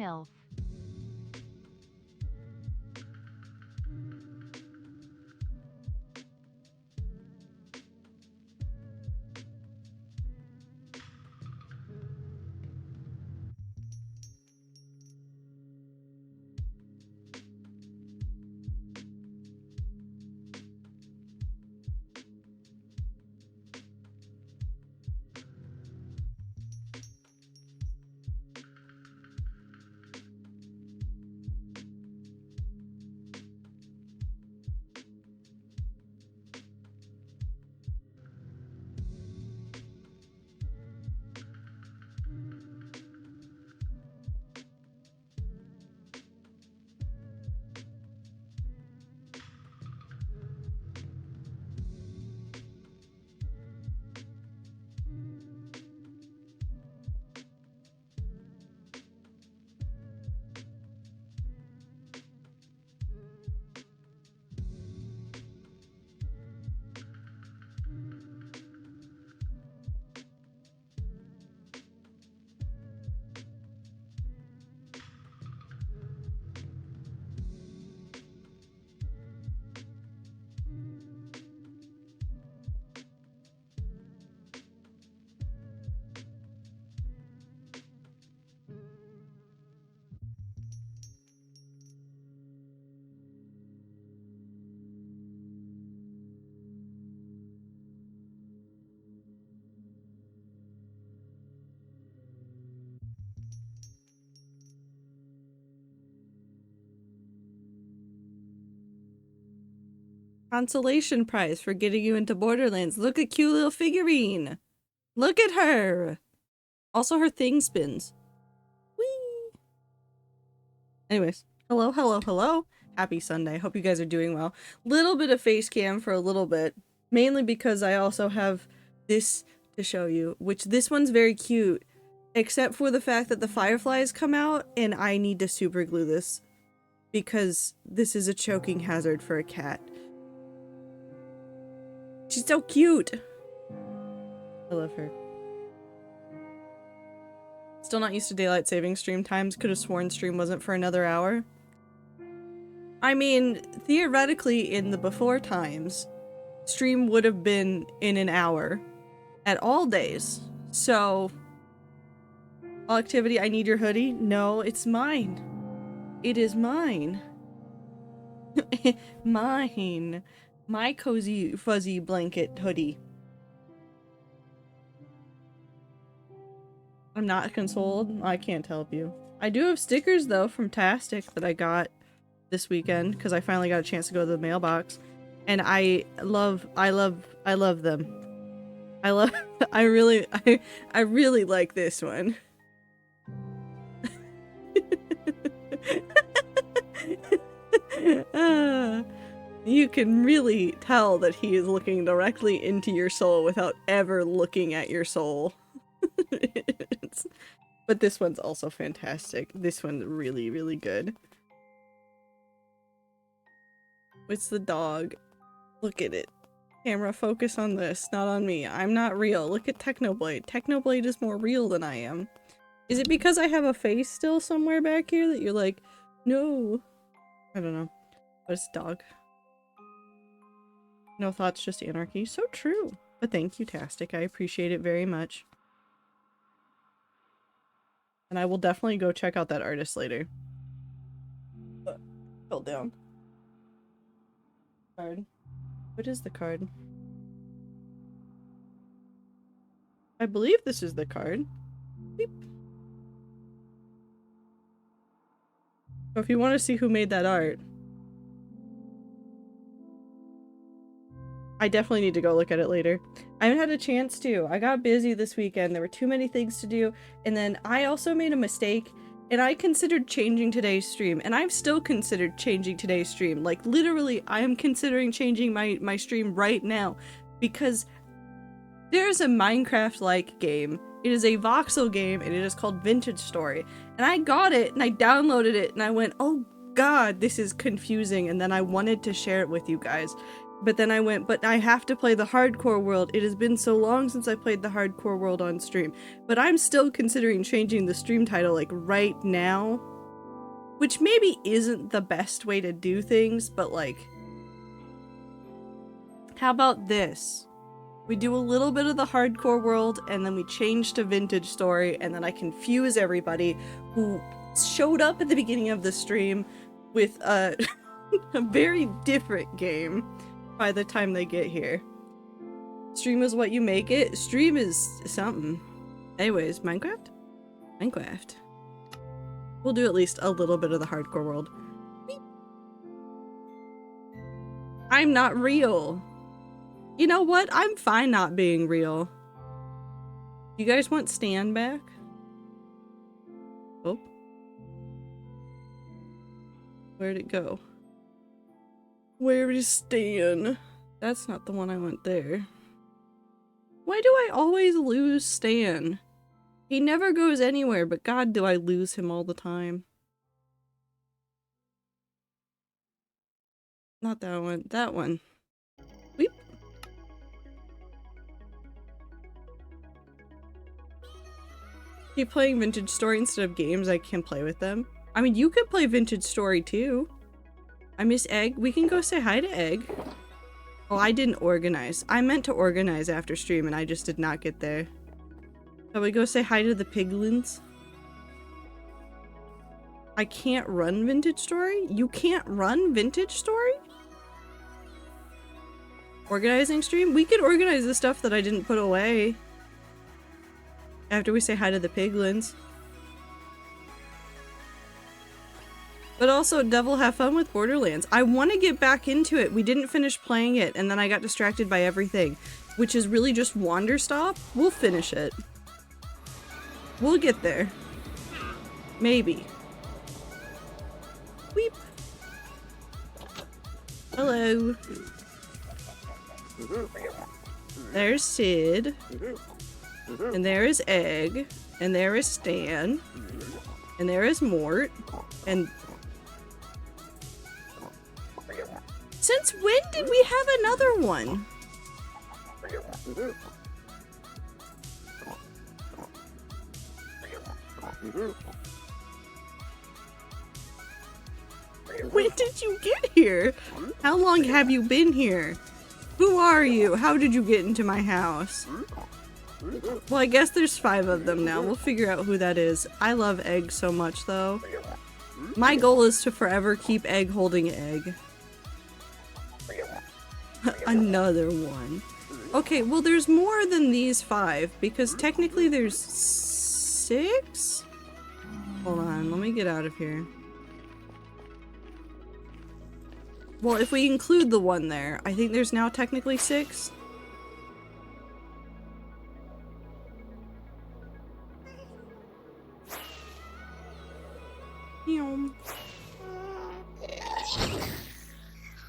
MILF. Consolation prize for getting you into Borderlands. Look at cute little figurine. Look at her. Also, her thing spins. Whee! Anyways, hello, hello, hello. Happy Sunday. Hope you guys are doing well. Little bit of face cam for a little bit. Mainly because I also have this to show you, which this one's very cute. Except for the fact that the fireflies come out and I need to super glue this. Because this is a choking hazard for a cat. She's so cute. I love her. Still not used to daylight saving stream times. Could have sworn stream wasn't for another hour. I mean, theoretically in the before times, stream would have been in an hour at all days. So, all activity, I need your hoodie? No, it's mine. It is mine. Mine. My cozy, fuzzy blanket hoodie. I'm not consoled. I can't help you. I do have stickers, though, from Tastic that I got this weekend, because I finally got a chance to go to the mailbox. And I love them. I really like this one. You can really tell that he is looking directly into your soul without ever looking at your soul. But this one's also fantastic. This one's really, really good. It's the dog. Look at it. Camera, focus on this, not on me. I'm not real. Look at Technoblade. Technoblade is more real than I am. Is it because I have a face still somewhere back here that you're like, no? I don't know. But it's dog. No thoughts, just anarchy. So true. But thank you, Tastic. I appreciate it very much. And I will definitely go check out that artist later. Hold down. Card. What is the card? I believe this is the card. Beep. So if you want to see who made that art, I definitely need to go look at it later. I haven't had a chance to. I got busy this weekend. There were too many things to do. And then I also made a mistake. And I considered changing today's stream. And I've still considered changing today's stream. Like, literally, I am considering changing my stream right now. Because there's a Minecraft-like game. It is a voxel game. And it is called Vintage Story. And I got it. And I downloaded it. And I went, oh god, this is confusing. And then I wanted to share it with you guys. But then I went, but I have to play the hardcore world. It has been so long since I played the hardcore world on stream. But I'm still considering changing the stream title like right now. Which maybe isn't the best way to do things, but like... How about this? We do a little bit of the hardcore world and then we change to Vintage Story and then I confuse everybody who showed up at the beginning of the stream with a very different game by the time they get here. Stream is what you make it. Stream is something. Anyways, Minecraft? Minecraft. We'll do at least a little bit of the hardcore world. Beep. I'm not real. You know what? I'm fine not being real. You guys want Stan back? Oh. Where'd it go? Where is Stan? That's not the one I want there. Why do I always lose Stan? He never goes anywhere, but God, do I lose him all the time. Not that one. That one. Weep. Keep playing Vintage Story instead of games I can play with them. I mean, you could play Vintage Story too. I miss Egg. We can go say hi to Egg. Oh, I didn't organize. I meant to organize after stream and I just did not get there. Shall we go say hi to the piglins? I can't run Vintage Story? You can't run Vintage Story? Organizing stream? We could organize the stuff that I didn't put away. After we say hi to the piglins. But also, Devil, have fun with Borderlands. I want to get back into it. We didn't finish playing it, and then I got distracted by everything. Which is really just Wanderstop. We'll finish it. We'll get there. Maybe. Weep. Hello. There's Sid. And there is Egg. And there is Stan. And there is Mort. And... Since when did we have another one? When did you get here? How long have you been here? Who are you? How did you get into my house? Well, I guess there's 5 of them now. We'll figure out who that is. I love Egg so much, though. My goal is to forever keep Egg holding Egg. Another one. Okay, well, there's more than these 5, because technically there's 6? Hold on, let me get out of here. Well, if we include the one there, I think there's now technically 6.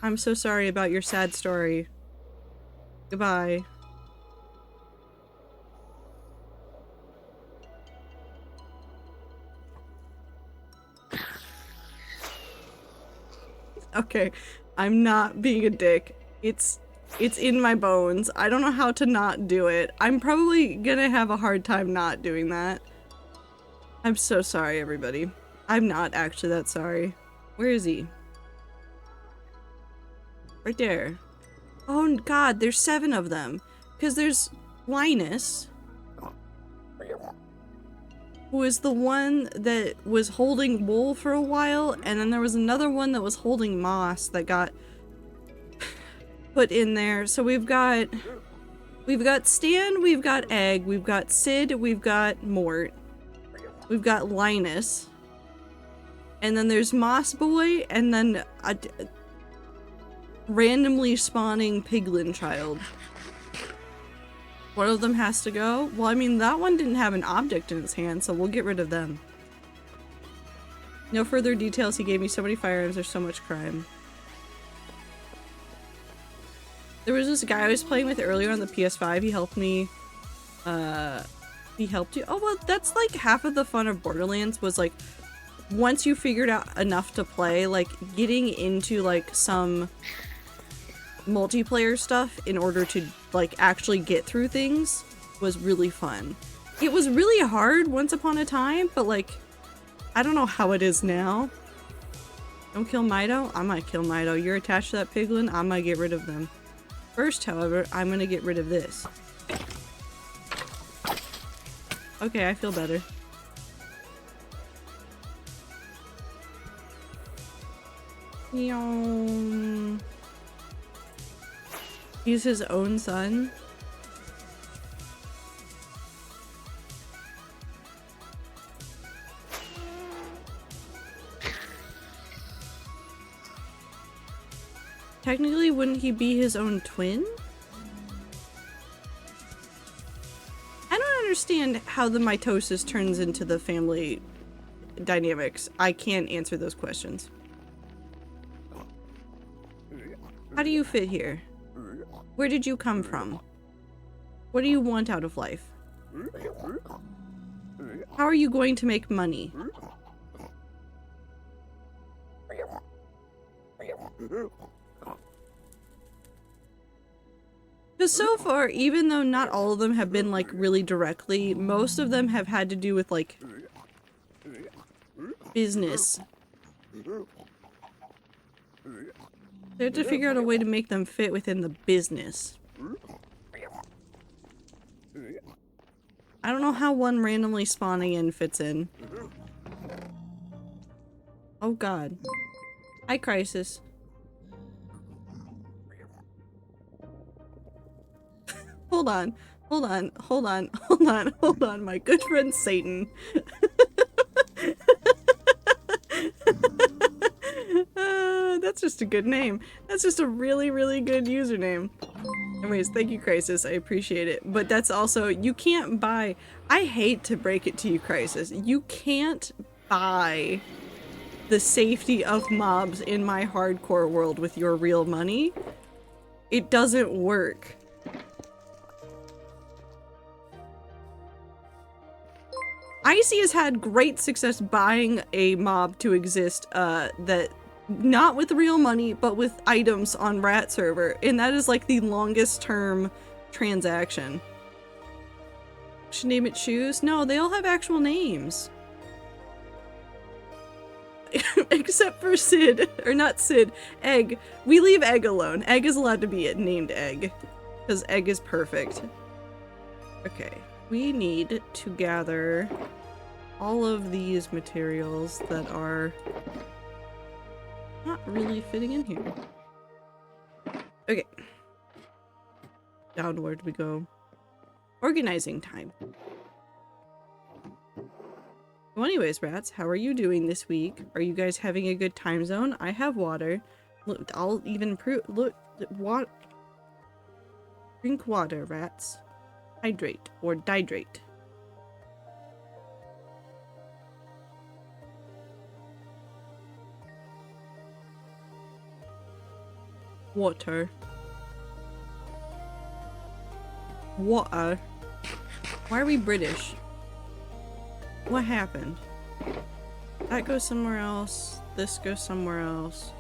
I'm so sorry about your sad story. Goodbye. Okay, I'm not being a dick. It's in my bones. I don't know how to not do it. I'm probably gonna have a hard time not doing that. I'm so sorry, everybody. I'm not actually that sorry. Where is he? Right there. Oh god, there's 7 of them. Because there's Linus, who is the one that was holding Wool for a while, and then there was another one that was holding Moss that got put in there. So we've got Stan, we've got Egg, we've got Sid, we've got Mort, we've got Linus, and then there's Moss Boy, and then a randomly spawning piglin child. One of them has to go. Well, I mean, that one didn't have an object in its hand, so we'll get rid of them. No further details. He gave me so many firearms. There's so much crime. There was this guy I was playing with earlier on the PS5. He helped me. He helped you. Oh, well, that's like half of the fun of Borderlands was like, once you figured out enough to play, like getting into like some multiplayer stuff in order to like actually get through things was really fun. It was really hard once upon a time, but like I don't know how it is now. Don't kill Mido? I'm gonna kill Mido. You're attached to that piglin, I'm gonna get rid of them. First, however, I'm gonna get rid of this. Okay, I feel better. He's his own son. Technically, wouldn't he be his own twin? I don't understand how the mitosis turns into the family dynamics. I can't answer those questions. How do you fit here? Where did you come from? What do you want out of life? How are you going to make money? Because so far, even though not all of them have been like really directly, most of them have had to do with like business. They have to figure out a way to make them fit within the business. I don't know how one randomly spawning in fits in. Oh god. Hi, Crisis. Hold on, hold on, hold on, hold on, hold on, my good friend Satan. That's just a good name. That's just a really, really good username. Anyways, thank you, Crisis. I appreciate it. But that's also, you can't buy... I hate to break it to you, Crisis. You can't buy the safety of mobs in my hardcore world with your real money. It doesn't work. Icy has had great success buying a mob to exist that not with real money but with items on Rat server, and that is like the longest term transaction. Should name it Shoes? No, they all have actual names. Except for Sid, or not Sid, Egg. We leave Egg alone. Egg is allowed to be named Egg because Egg is perfect. Okay. We need to gather all of these materials that are not really fitting in here. Okay. Downward we go. Organizing time. Well, anyways, rats, how are you doing this week? Are you guys having a good time zone? I have water. Look, I'll even prove. Look, what? Drink water, rats. Hydrate or dihydrate. Water. Water. Why are we British? What happened? That goes somewhere else. This goes somewhere else.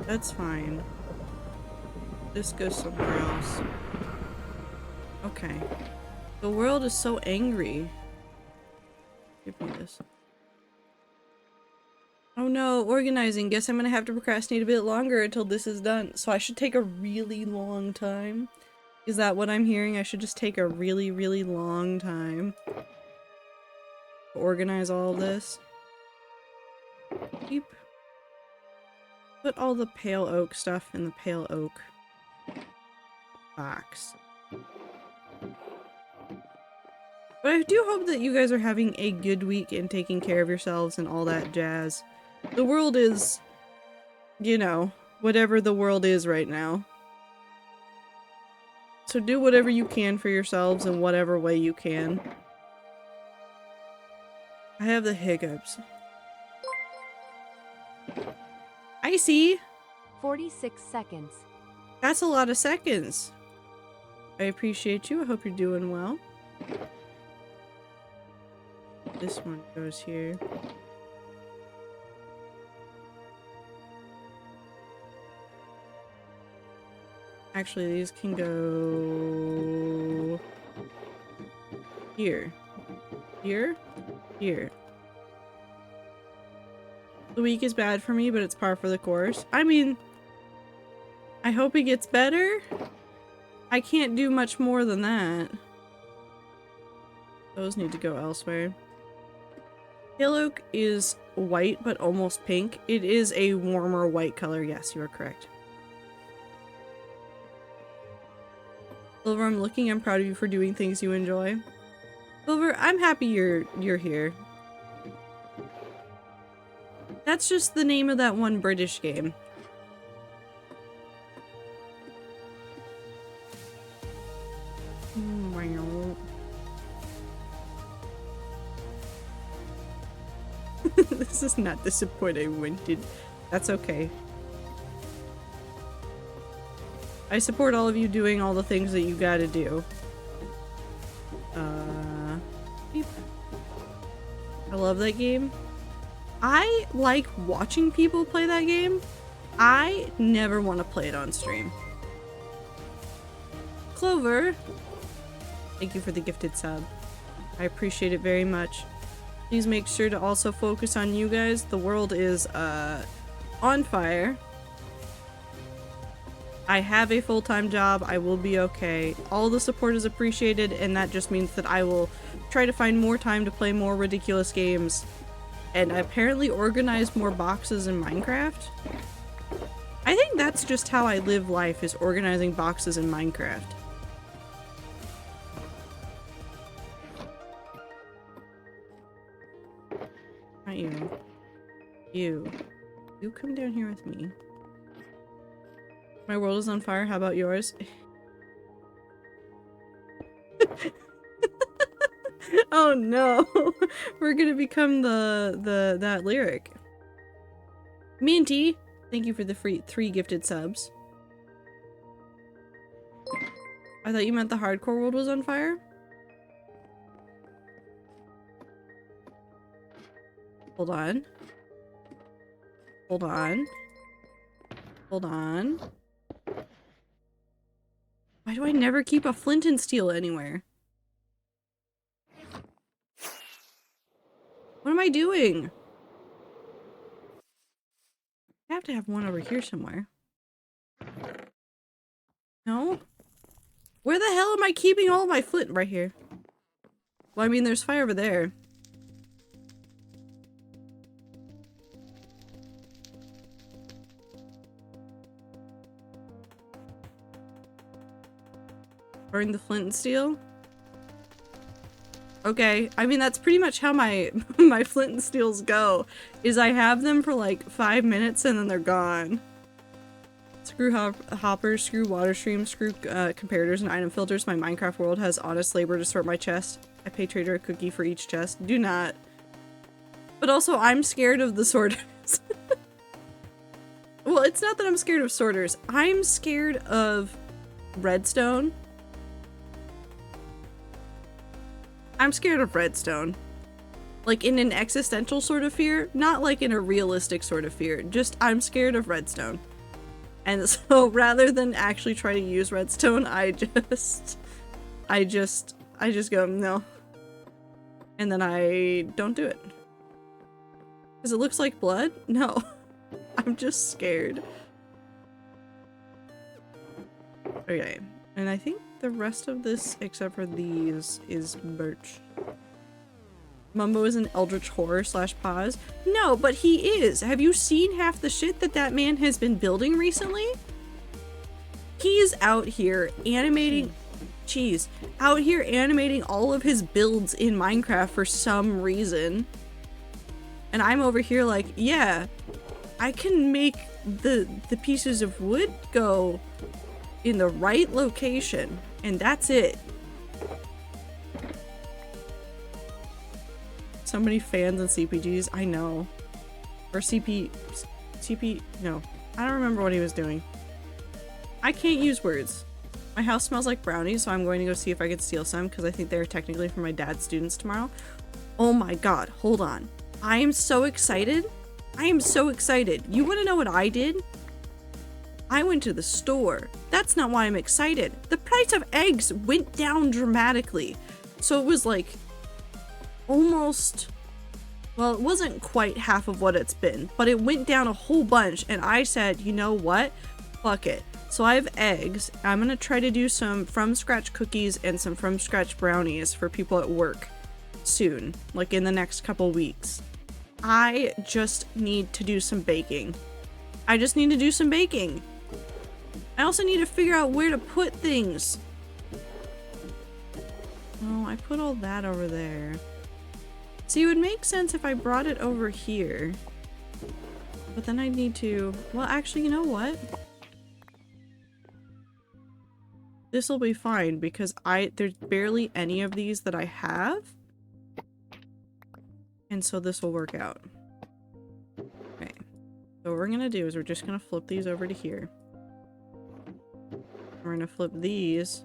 That's fine. This goes somewhere else. Okay. The world is so angry. Give me this. Oh no, organizing. Guess I'm gonna have to procrastinate a bit longer until this is done. So I should take a really long time. Is that what I'm hearing? I should just take a really, really long time to organize all of this. Keep. Put all the pale oak stuff in the pale oak box. But I do hope that you guys are having a good week and taking care of yourselves and all that jazz. The world is, you know, whatever the world is right now. So do whatever you can for yourselves in whatever way you can. I have the hiccups. Icy! 46 seconds. That's a lot of seconds. I appreciate you. I hope you're doing well. This one goes here. Actually, these can go here. Here? Here. The week is bad for me, but it's par for the course. I mean, I hope it gets better. I can't do much more than that. Those need to go elsewhere. Pale oak is white, but almost pink. It is a warmer white color. Yes, you are correct. Silver, I'm looking. I'm proud of you for doing things you enjoy. Silver, I'm happy you're here. That's just the name of that one British game. This is not the support I wanted. That's okay. I support all of you doing all the things that you gotta do. Beep. I love that game. I like watching people play that game. I never want to play it on stream. Clover, thank you for the gifted sub. I appreciate it very much. Please make sure to also focus on you guys. The world is on fire. I have a full-time job. I will be okay. All the support is appreciated, and that just means that I will try to find more time to play more ridiculous games and apparently organize more boxes in Minecraft. I think that's just how I live life, is organizing boxes in Minecraft. Not you. You come down here with me. My world is on fire. How about yours? Oh no. We're gonna become that lyric. Minty, thank you for the free 3 gifted subs. I thought you meant the hardcore world was on fire. Hold on. Hold on. Hold on. Why do I never keep a flint and steel anywhere? What am I doing? I have to have one over here somewhere. No? Where the hell am I keeping all my flint? Right here. Well, I mean, there's fire over there. Burn the flint and steel? Okay, I mean that's pretty much how my my flint and steels go, is I have them for like 5 minutes and then they're gone. Screw hoppers, screw water streams, screw comparators and item filters. My Minecraft world has honest labor to sort my chest. I pay Trader a cookie for each chest. Do not. But also I'm scared of the sorters. Well, it's not that I'm scared of sorters. I'm scared of redstone. I'm scared of redstone. Like in an existential sort of fear, not like in a realistic sort of fear. Just I'm scared of redstone. And so rather than actually try to use redstone, I just go, no. And then I don't do it. Because it looks like blood? No. I'm just scared. Okay. And I think the rest of this, except for these, is birch. Mumbo is an eldritch horror / pause. No, but he is. Have you seen half the shit that man has been building recently? He's out here animating... Jeez. Out here animating all of his builds in Minecraft for some reason. And I'm over here like, yeah, I can make the pieces of wood go in the right location. And that's it. So many fans and CPGs, I know. Or CP, no. I don't remember what he was doing. I can't use words. My house smells like brownies, so I'm going to go see if I can steal some, because I think they're technically for my dad's students tomorrow. Oh my god, hold on. I am so excited. I am so excited. You want to know what I did? I went to the store. That's not why I'm excited. The price of eggs went down dramatically. So it was like almost, well, it wasn't quite half of what it's been, but it went down a whole bunch. And I said, you know what? Fuck it. So I have eggs. I'm going to try to do some from scratch cookies and some from scratch brownies for people at work soon, like in the next couple weeks. I just need to do some baking. I just need to do some baking. I also need to figure out where to put things. Oh, I put all that over there. See, it would make sense if I brought it over here. But then I'd need to... Well, actually, you know what? This will be fine because there's barely any of these that I have. And so this will work out. Okay. So what we're gonna do is we're just gonna flip these over to here. We're gonna flip these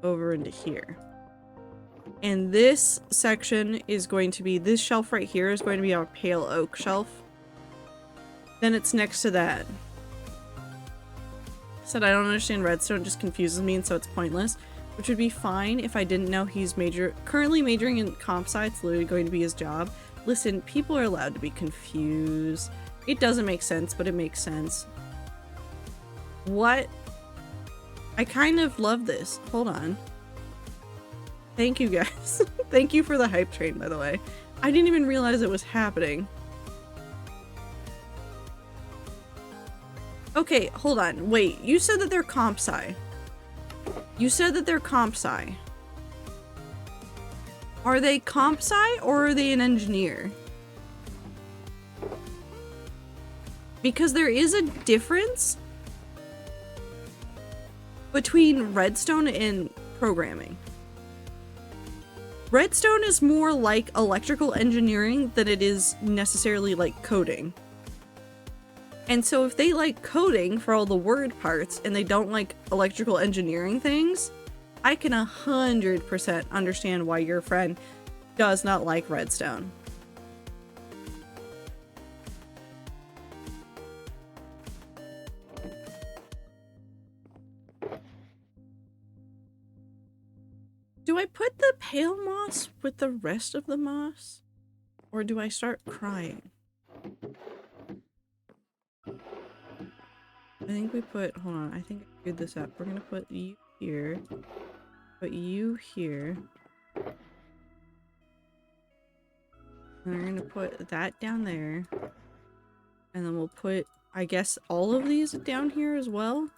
over into here. And this section is going to be, this shelf right here is going to be our pale oak shelf. Then it's next to that. Said I don't understand redstone, it just confuses me and so it's pointless. Which would be fine if I didn't know he's currently majoring in comp sci. It's literally going to be his job. Listen, people are allowed to be confused. It doesn't make sense, but it makes sense. What? I kind of love this. Hold on. Thank you guys. Thank you for the hype train, by the way. I didn't even realize it was happening. Okay, hold on. Wait, you said that they're comp sci. You said that they're comp sci. Are they comp sci or are they an engineer? Because there is a difference between redstone and programming. Redstone is more like electrical engineering than it is necessarily like coding. And so if they like coding for all the word parts and they don't like electrical engineering things, I can 100% understand why your friend does not like redstone. Do I put the pale moss with the rest of the moss? Or do I start crying? I think we put, hold on, I think I figured this out. We're gonna put you here, put you here. And we're gonna put that down there. And then we'll put, I guess, all of these down here as well.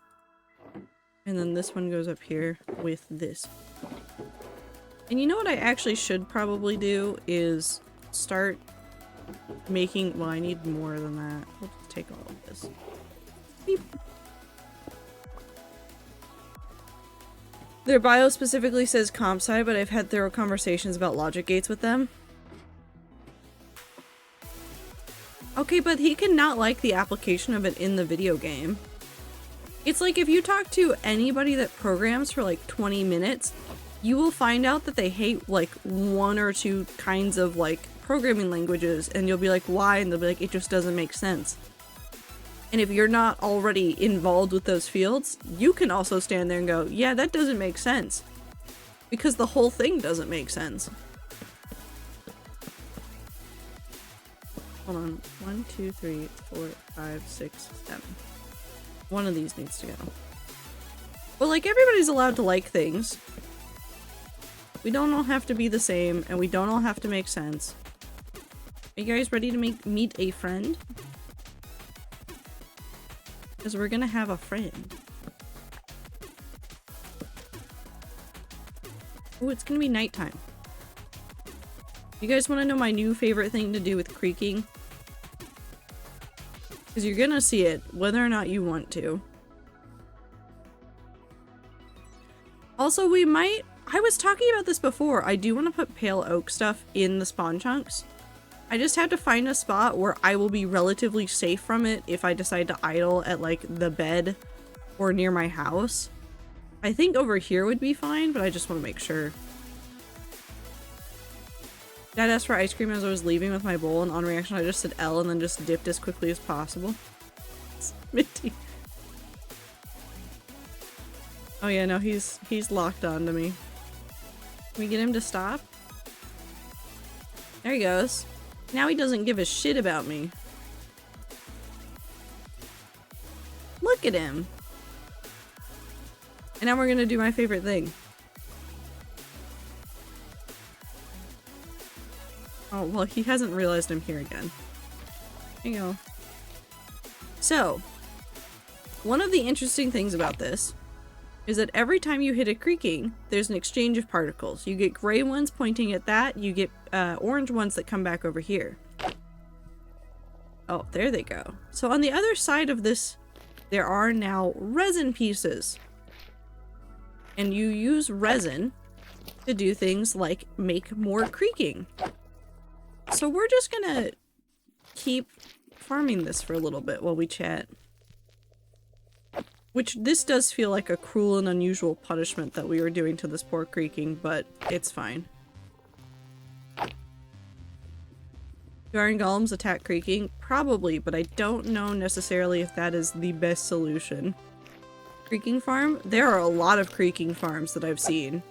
And then this one goes up here with this. And you know what I actually should probably do is start making, well, I need more than that. We'll just take all of this. Beep. Their bio specifically says comp sci, but I've had thorough conversations about logic gates with them. Okay, but he cannot like the application of it in the video game. It's like if you talk to anybody that programs for like 20 minutes, you will find out that they hate like one or two kinds of like programming languages, and you'll be like, why? And they'll be like, it just doesn't make sense. And if you're not already involved with those fields, you can also stand there and go, yeah, that doesn't make sense. Because the whole thing doesn't make sense. Hold on. 1, 2, 3, 4, 5, 6, 7. One of these needs to go. But like, everybody's allowed to like things. We don't all have to be the same, and we don't all have to make sense. Are you guys ready to meet a friend? Because we're gonna have a friend. Oh, it's gonna be nighttime. You guys want to know my new favorite thing to do with creaking? Because you're gonna see it, whether or not you want to. Also, we might... I was talking about this before. I do want to put pale oak stuff in the spawn chunks. I just have to find a spot where I will be relatively safe from it if I decide to idle at like the bed or near my house. I think over here would be fine, but I just want to make sure. Dad asked for ice cream as I was leaving with my bowl, and on reaction I just said L and then just dipped as quickly as possible. Minty. Oh yeah, no, he's locked onto me. Can we get him to stop? There he goes. Now he doesn't give a shit about me. Look at him. And now we're gonna do my favorite thing. Oh, well, he hasn't realized I'm here again. There you go. So, one of the interesting things about this is that every time you hit a creaking, there's an exchange of particles. You get gray ones pointing at that, you get orange ones that come back over here. Oh, there they go. So on the other side of this, there are now resin pieces. And you use resin to do things like make more creaking. So we're just gonna keep farming this for a little bit while we chat. Which, this does feel like a cruel and unusual punishment that we were doing to this poor creaking, but it's fine. Do iron golems attack creaking? Probably, but I don't know necessarily if that is the best solution. Creaking farm? There are a lot of creaking farms that I've seen.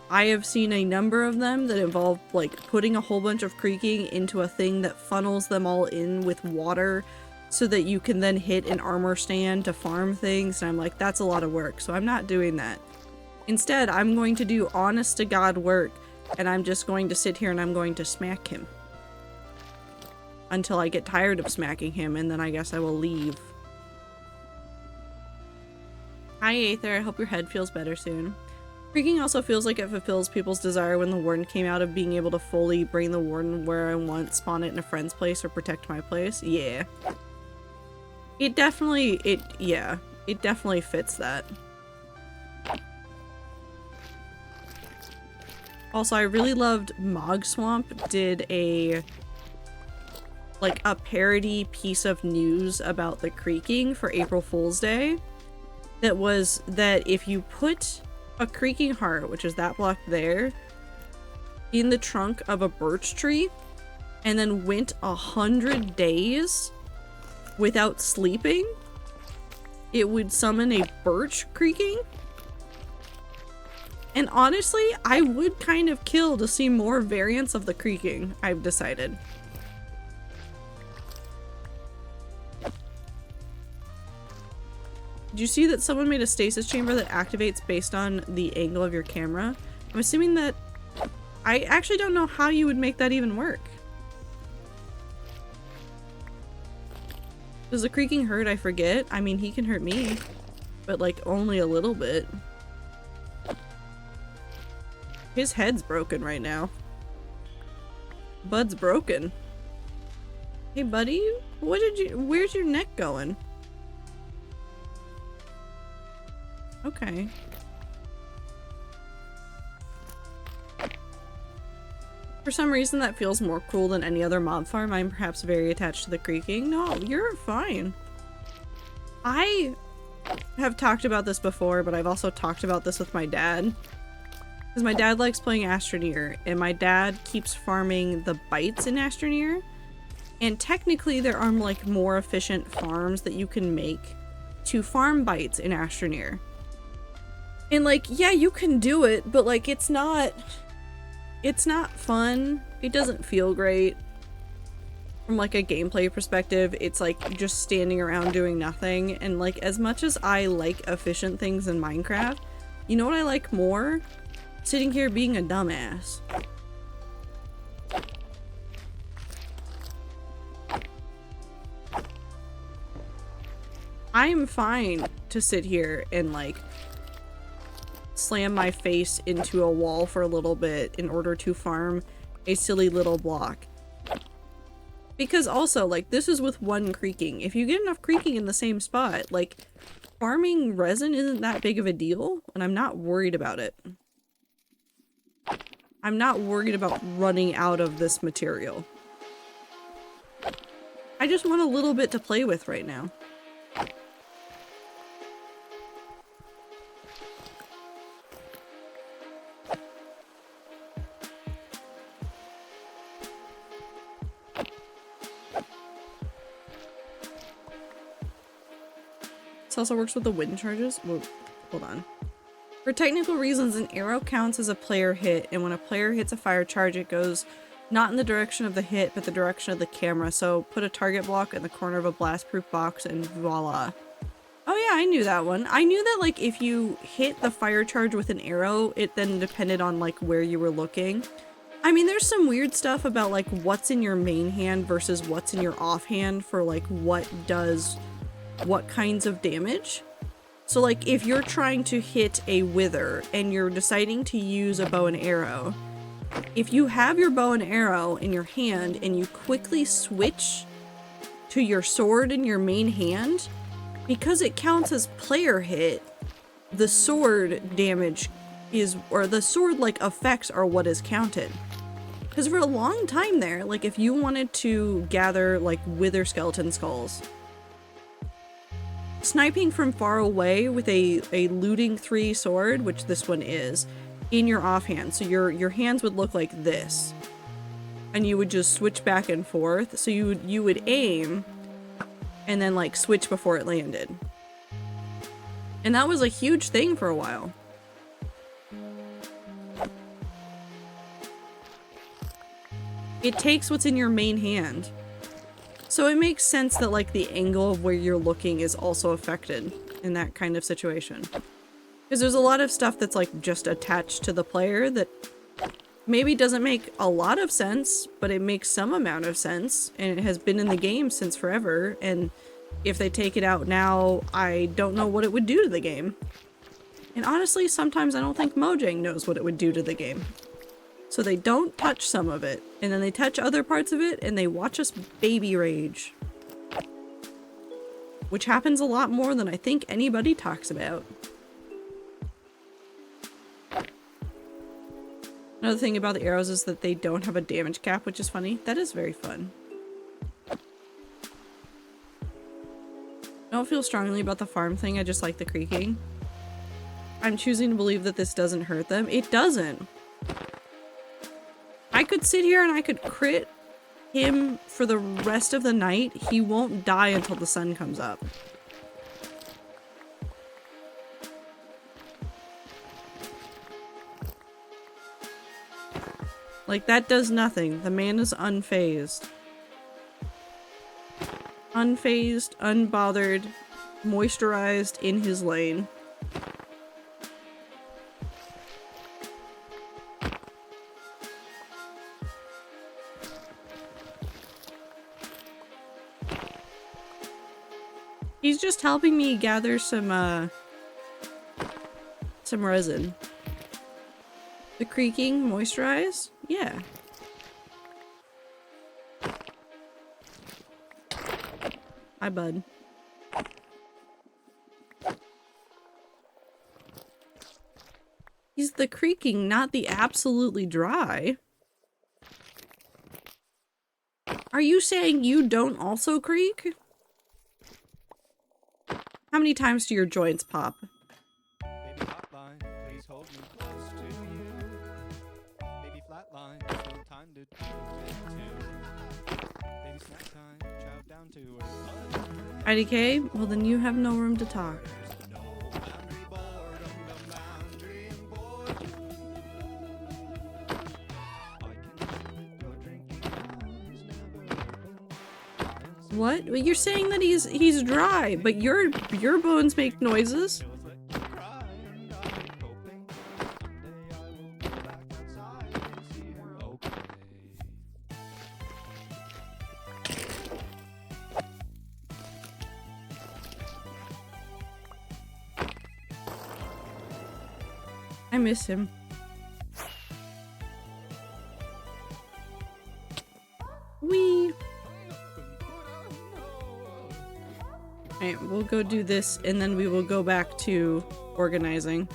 I have seen a number of them that involve, like, putting a whole bunch of creaking into a thing that funnels them all in with water so that you can then hit an armor stand to farm things, and I'm like, that's a lot of work, so I'm not doing that. Instead, I'm going to do honest to God work, and I'm just going to sit here and I'm going to smack him. Until I get tired of smacking him, and then I guess I will leave. Hi Aether, I hope your head feels better soon. Creaking also feels like it fulfills people's desire when the warden came out of being able to fully bring the warden where I want, spawn it in a friend's place, or protect my place. Yeah. It definitely fits that. Also, I really loved Mogswamp did a parody piece of news about the creaking for April Fool's Day. That was that if you put a creaking heart, which is that block there, in the trunk of a birch tree, and then went 100 days without sleeping, it would summon a birch creaking. And honestly, I would kind of kill to see more variants of the creaking, I've decided. Did you see that someone made a stasis chamber that activates based on the angle of your camera? I'm assuming that... I actually don't know how you would make that even work. Does the creaking hurt? I forget. I mean, he can hurt me, but like only a little bit. His head's broken right now. Bud's broken. Hey buddy, where's your neck going? Okay. For some reason that feels more cruel than any other mob farm. I'm perhaps very attached to the creaking. No, you're fine. I have talked about this before, but I've also talked about this with my dad. Because my dad likes playing Astroneer, and my dad keeps farming the bites in Astroneer. And technically there are like more efficient farms that you can make to farm bites in Astroneer. And like, yeah, you can do it, but like it's not fun. It doesn't feel great. From like a gameplay perspective, it's like just standing around doing nothing. And like, as much as I like efficient things in Minecraft, you know what I like more? Sitting here being a dumbass. I'm fine to sit here and like slam my face into a wall for a little bit in order to farm a silly little block. Because also, like, this is with one creaking. If you get enough creaking in the same spot, like, farming resin isn't that big of a deal, and I'm not worried about it. I'm not worried about running out of this material. I just want a little bit to play with right now. This also works with the wind charges. Whoa, hold on. For technical reasons, an arrow counts as a player hit, and when a player hits a fire charge, it goes not in the direction of the hit, but the direction of the camera. So put a target block in the corner of a blast-proof box and voila. Oh yeah, I knew that one. I knew that like if you hit the fire charge with an arrow, it then depended on like where you were looking. I mean, there's some weird stuff about like what's in your main hand versus what's in your offhand for like what does what kinds of damage. So like if you're trying to hit a wither and you're deciding to use a bow and arrow, if you have your bow and arrow in your hand and you quickly switch to your sword in your main hand, because it counts as player hit, the sword damage is, or the sword like effects are what is counted. Because for a long time there, like if you wanted to gather like wither skeleton skulls, sniping from far away with a looting 3 sword, which this one is, in your offhand. So your hands would look like this. And you would just switch back and forth. So you would aim and then like switch before it landed. And that was a huge thing for a while. It takes what's in your main hand. So it makes sense that like the angle of where you're looking is also affected in that kind of situation. Because there's a lot of stuff that's like just attached to the player that maybe doesn't make a lot of sense, but it makes some amount of sense, and it has been in the game since forever, and if they take it out now, I don't know what it would do to the game. And honestly, sometimes I don't think Mojang knows what it would do to the game. So they don't touch some of it, and then they touch other parts of it, and they watch us baby rage. Which happens a lot more than I think anybody talks about. Another thing about the arrows is that they don't have a damage cap, which is funny. That is very fun. I don't feel strongly about the farm thing, I just like the creaking. I'm choosing to believe that this doesn't hurt them. It doesn't. I could sit here and I could crit him for the rest of the night. He won't die until the sun comes up. Like, that does nothing. The man is unfazed. Unfazed, unbothered, moisturized in his lane. He's just helping me gather some resin. The creaking, moisturize? Yeah. Hi, bud. He's the creaking, not the absolutely dry. Are you saying you don't also creak? How many times do your joints pop? Baby hotline, please hold me close to you. Baby flatline, no time to do it too. Baby snack time, chow down to her. IDK? Well, then you have no room to talk. What? Well, you're saying that he's dry, but your bones make noises. I miss him. Wee. Alright, we'll go do this and then we will go back to organizing.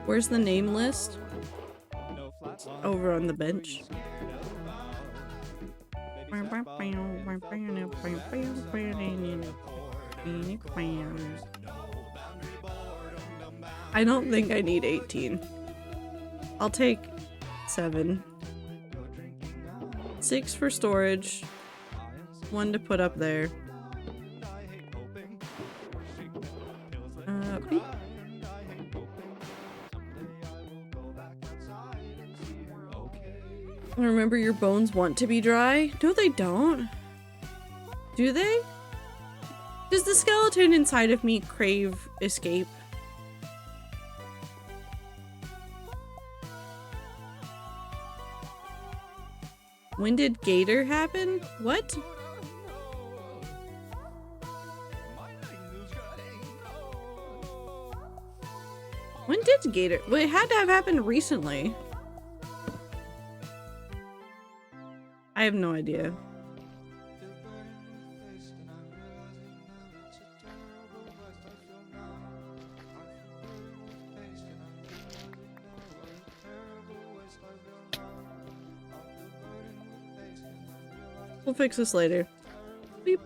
Where's the name list? Over on the bench. I don't think I need 18. I'll take 7. 6 for storage. 1 to put up there. Beep. Remember, your bones want to be dry? No, they don't. Do they? Does the skeleton inside of me crave escape? When did Gator happen? What? When did Gator? Well, it had to have happened recently. I have no idea. We'll fix this later. Beep.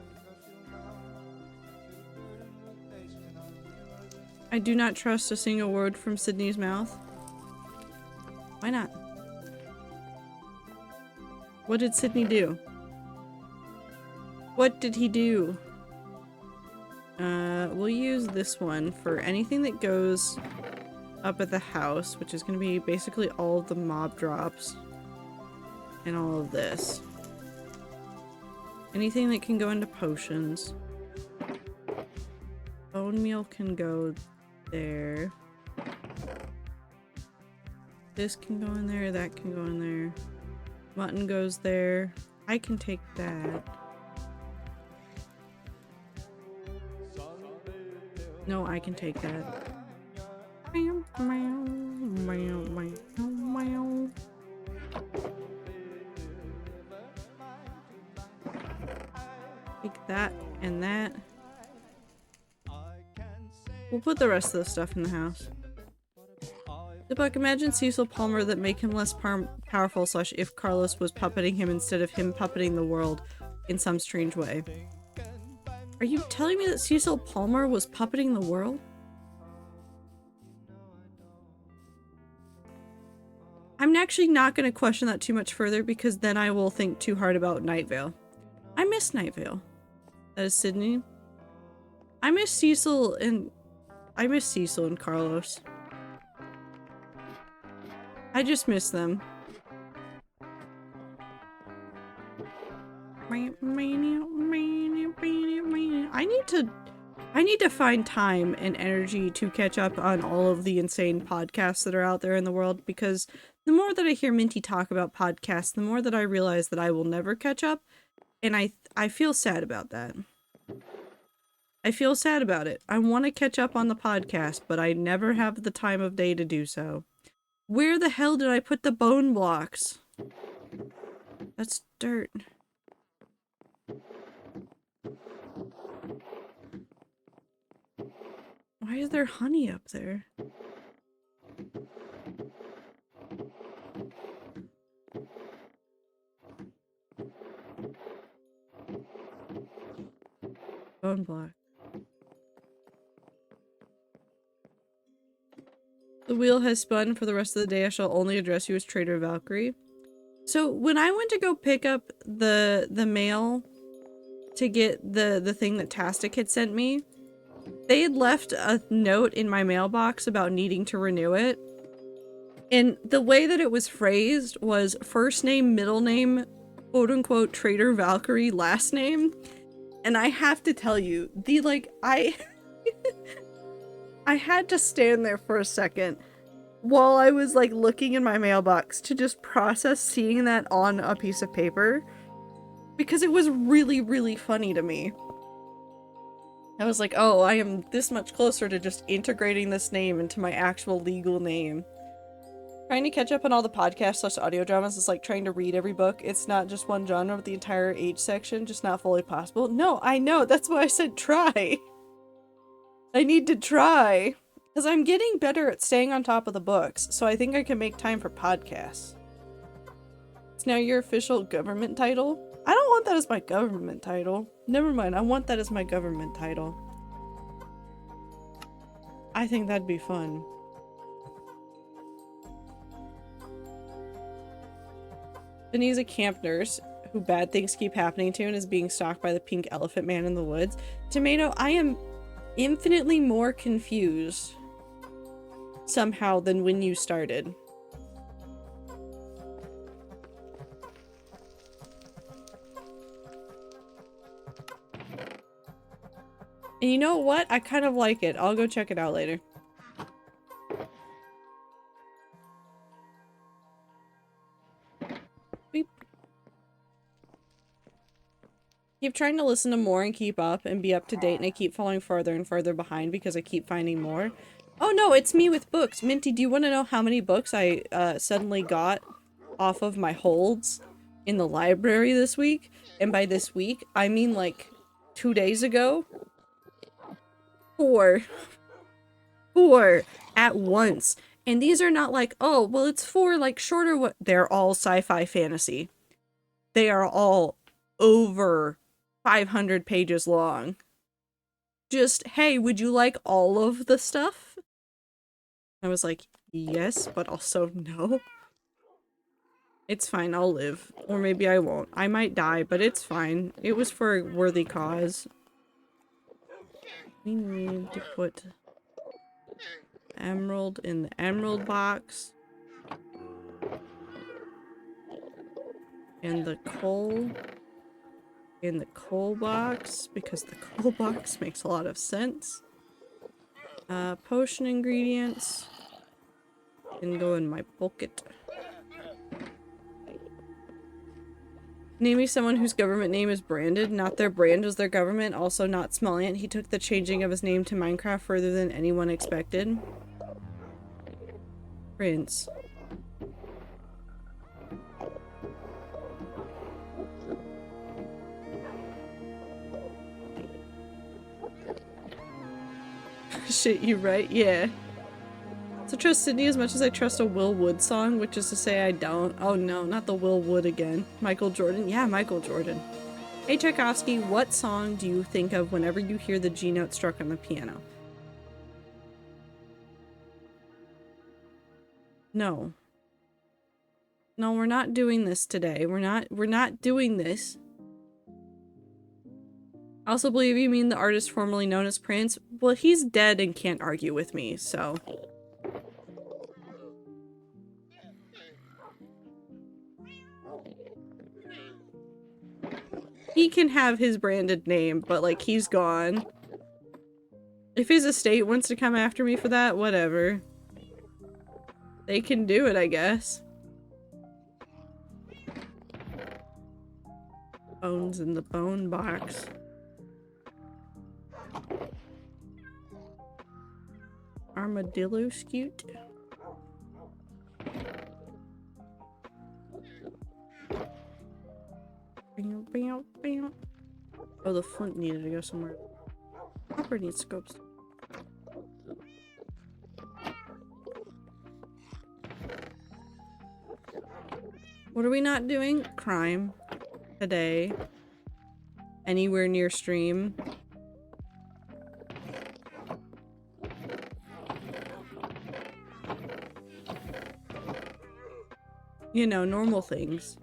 I do not trust a single word from Sydney's mouth. Why not? What did Sydney do? What did he do? We'll use this one for anything that goes up at the house, which is going to be basically all of the mob drops and all of this. Anything that can go into potions. Bone meal can go there. This can go in there, that can go in there. Mutton goes there. I can take that. No, I can take that. Take that and that. We'll put the rest of the stuff in the house. The book, imagine Cecil Palmer that make him less powerful / if Carlos was puppeting him instead of him puppeting the world in some strange way. Are you telling me that Cecil Palmer was puppeting the world? I'm actually not going to question that too much further because then I will think too hard about Night Vale. I miss Night Vale. That is Sydney. I miss Cecil and Carlos. I just miss them. I need to find time and energy to catch up on all of the insane podcasts that are out there in the world, because the more that I hear Minty talk about podcasts, the more that I realize that I will never catch up, and I feel sad about that. I feel sad about it. I want to catch up on the podcast, but I never have the time of day to do so. Where the hell did I put the bone blocks? That's dirt. Why is there honey up there? Bone block. The wheel has spun. For the rest of the day, I shall only address you as Trader Valkyrie. So when I went to go pick up the mail to get the thing that Tastic had sent me, they had left a note in my mailbox about needing to renew it. And the way that it was phrased was first name, middle name, quote unquote, Trader Valkyrie, last name. And I have to tell you, I had to stand there for a second while I was looking in my mailbox to just process seeing that on a piece of paper, because it was really, really funny to me. I was like, oh, I am this much closer to just integrating this name into my actual legal name. Trying to catch up on all the podcasts / audio dramas is like trying to read every book. It's not just one genre with the entire age section, just not fully possible. No, I know. That's why I said try. I need to try. Because I'm getting better at staying on top of the books, so I think I can make time for podcasts. It's now your official government title. I don't want that as my government title. Never mind, I want that as my government title. I think that'd be fun. Sydney's a camp nurse who bad things keep happening to and is being stalked by the pink elephant man in the woods. Tomato, I am infinitely more confused somehow than when you started. And you know what? I kind of like it. I'll go check it out later. Beep. Keep trying to listen to more and keep up and be up to date, and I keep falling farther and farther behind because I keep finding more. Oh no, it's me with books. Minty, do you want to know how many books I suddenly got off of my holds in the library this week? And by this week, I mean like 2 days ago. 4 at once. And these are not like, oh, well, it's 4 like shorter. What? They're all sci-fi fantasy. They are all over 500 pages long. Just, hey, would you like all of the stuff? I was like, yes, but also no. It's fine, I'll live. Or maybe I won't. I might die, but it's fine. It was for a worthy cause. We need to put emerald in the emerald box. And the coal in the coal box, because the coal box makes a lot of sense. Potion ingredients can go in my bucket. Name me someone whose government name is branded. Not their brand was their government. Also not Smalliant. He took the changing of his name to Minecraft further than anyone expected. Prince. Shit, you right? Yeah. So trust Sydney as much as I trust a Will Wood song, which is to say I don't. Oh no, not the Will Wood again. Michael Jordan? Yeah, Michael Jordan. Hey Tchaikovsky, what song do you think of whenever you hear the G note struck on the piano? No. No, we're not doing this today. We're not doing this. I also believe you mean the artist formerly known as Prince. Well, he's dead and can't argue with me, so. He can have his branded name, but like he's gone. If his estate wants to come after me for that, whatever. They can do it, I guess. Bones in the bone box. Armadillo scoot. Oh, the flint needed to go somewhere. Copper needs scopes. What are we not doing? Crime. Today. Anywhere near stream. You know, normal things.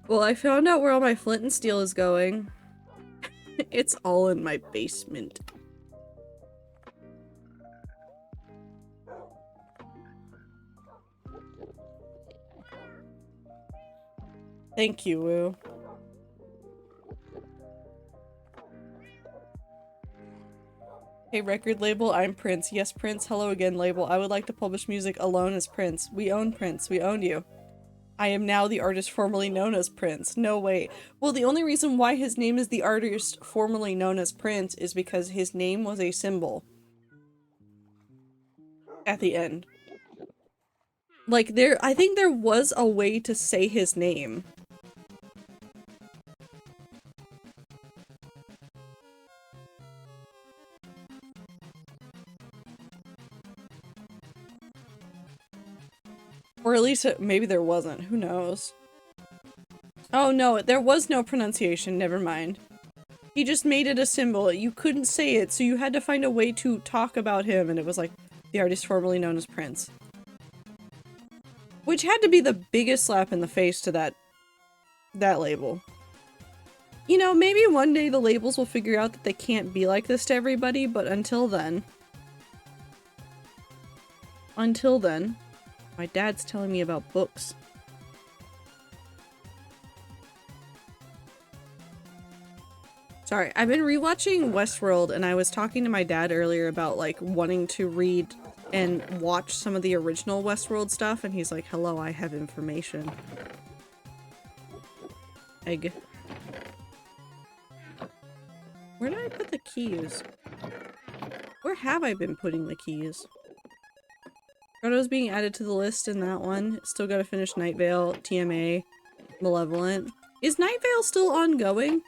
Well, I found out where all my flint and steel is going. It's all in my basement. Thank you, Woo. Hey, record label, I'm Prince. Yes, Prince. Hello again, label. I would like to publish music alone as Prince. We own Prince. We own you. I am now the artist formerly known as Prince. No, wait. Well, the only reason why his name is the artist formerly known as Prince is because his name was a symbol. At the end. Like, I think there was a way to say his name. Or at least maybe there wasn't. Who knows? Oh no, there was no pronunciation, never mind. He just made it a symbol. You couldn't say it, so you had to find a way to talk about him, and it was like, the artist formerly known as Prince. Which had to be the biggest slap in the face to that label. You know, maybe one day the labels will figure out that they can't be like this to everybody, but until then, my dad's telling me about books. Sorry, I've been rewatching Westworld, and I was talking to my dad earlier about, like, wanting to read and watch some of the original Westworld stuff, and he's like, hello, I have information. Egg. Where did I put the keys? Where have I been putting the keys? Frodo's being added to the list in that one. Still gotta finish Night Vale, TMA, Malevolent. Is Night Vale still ongoing?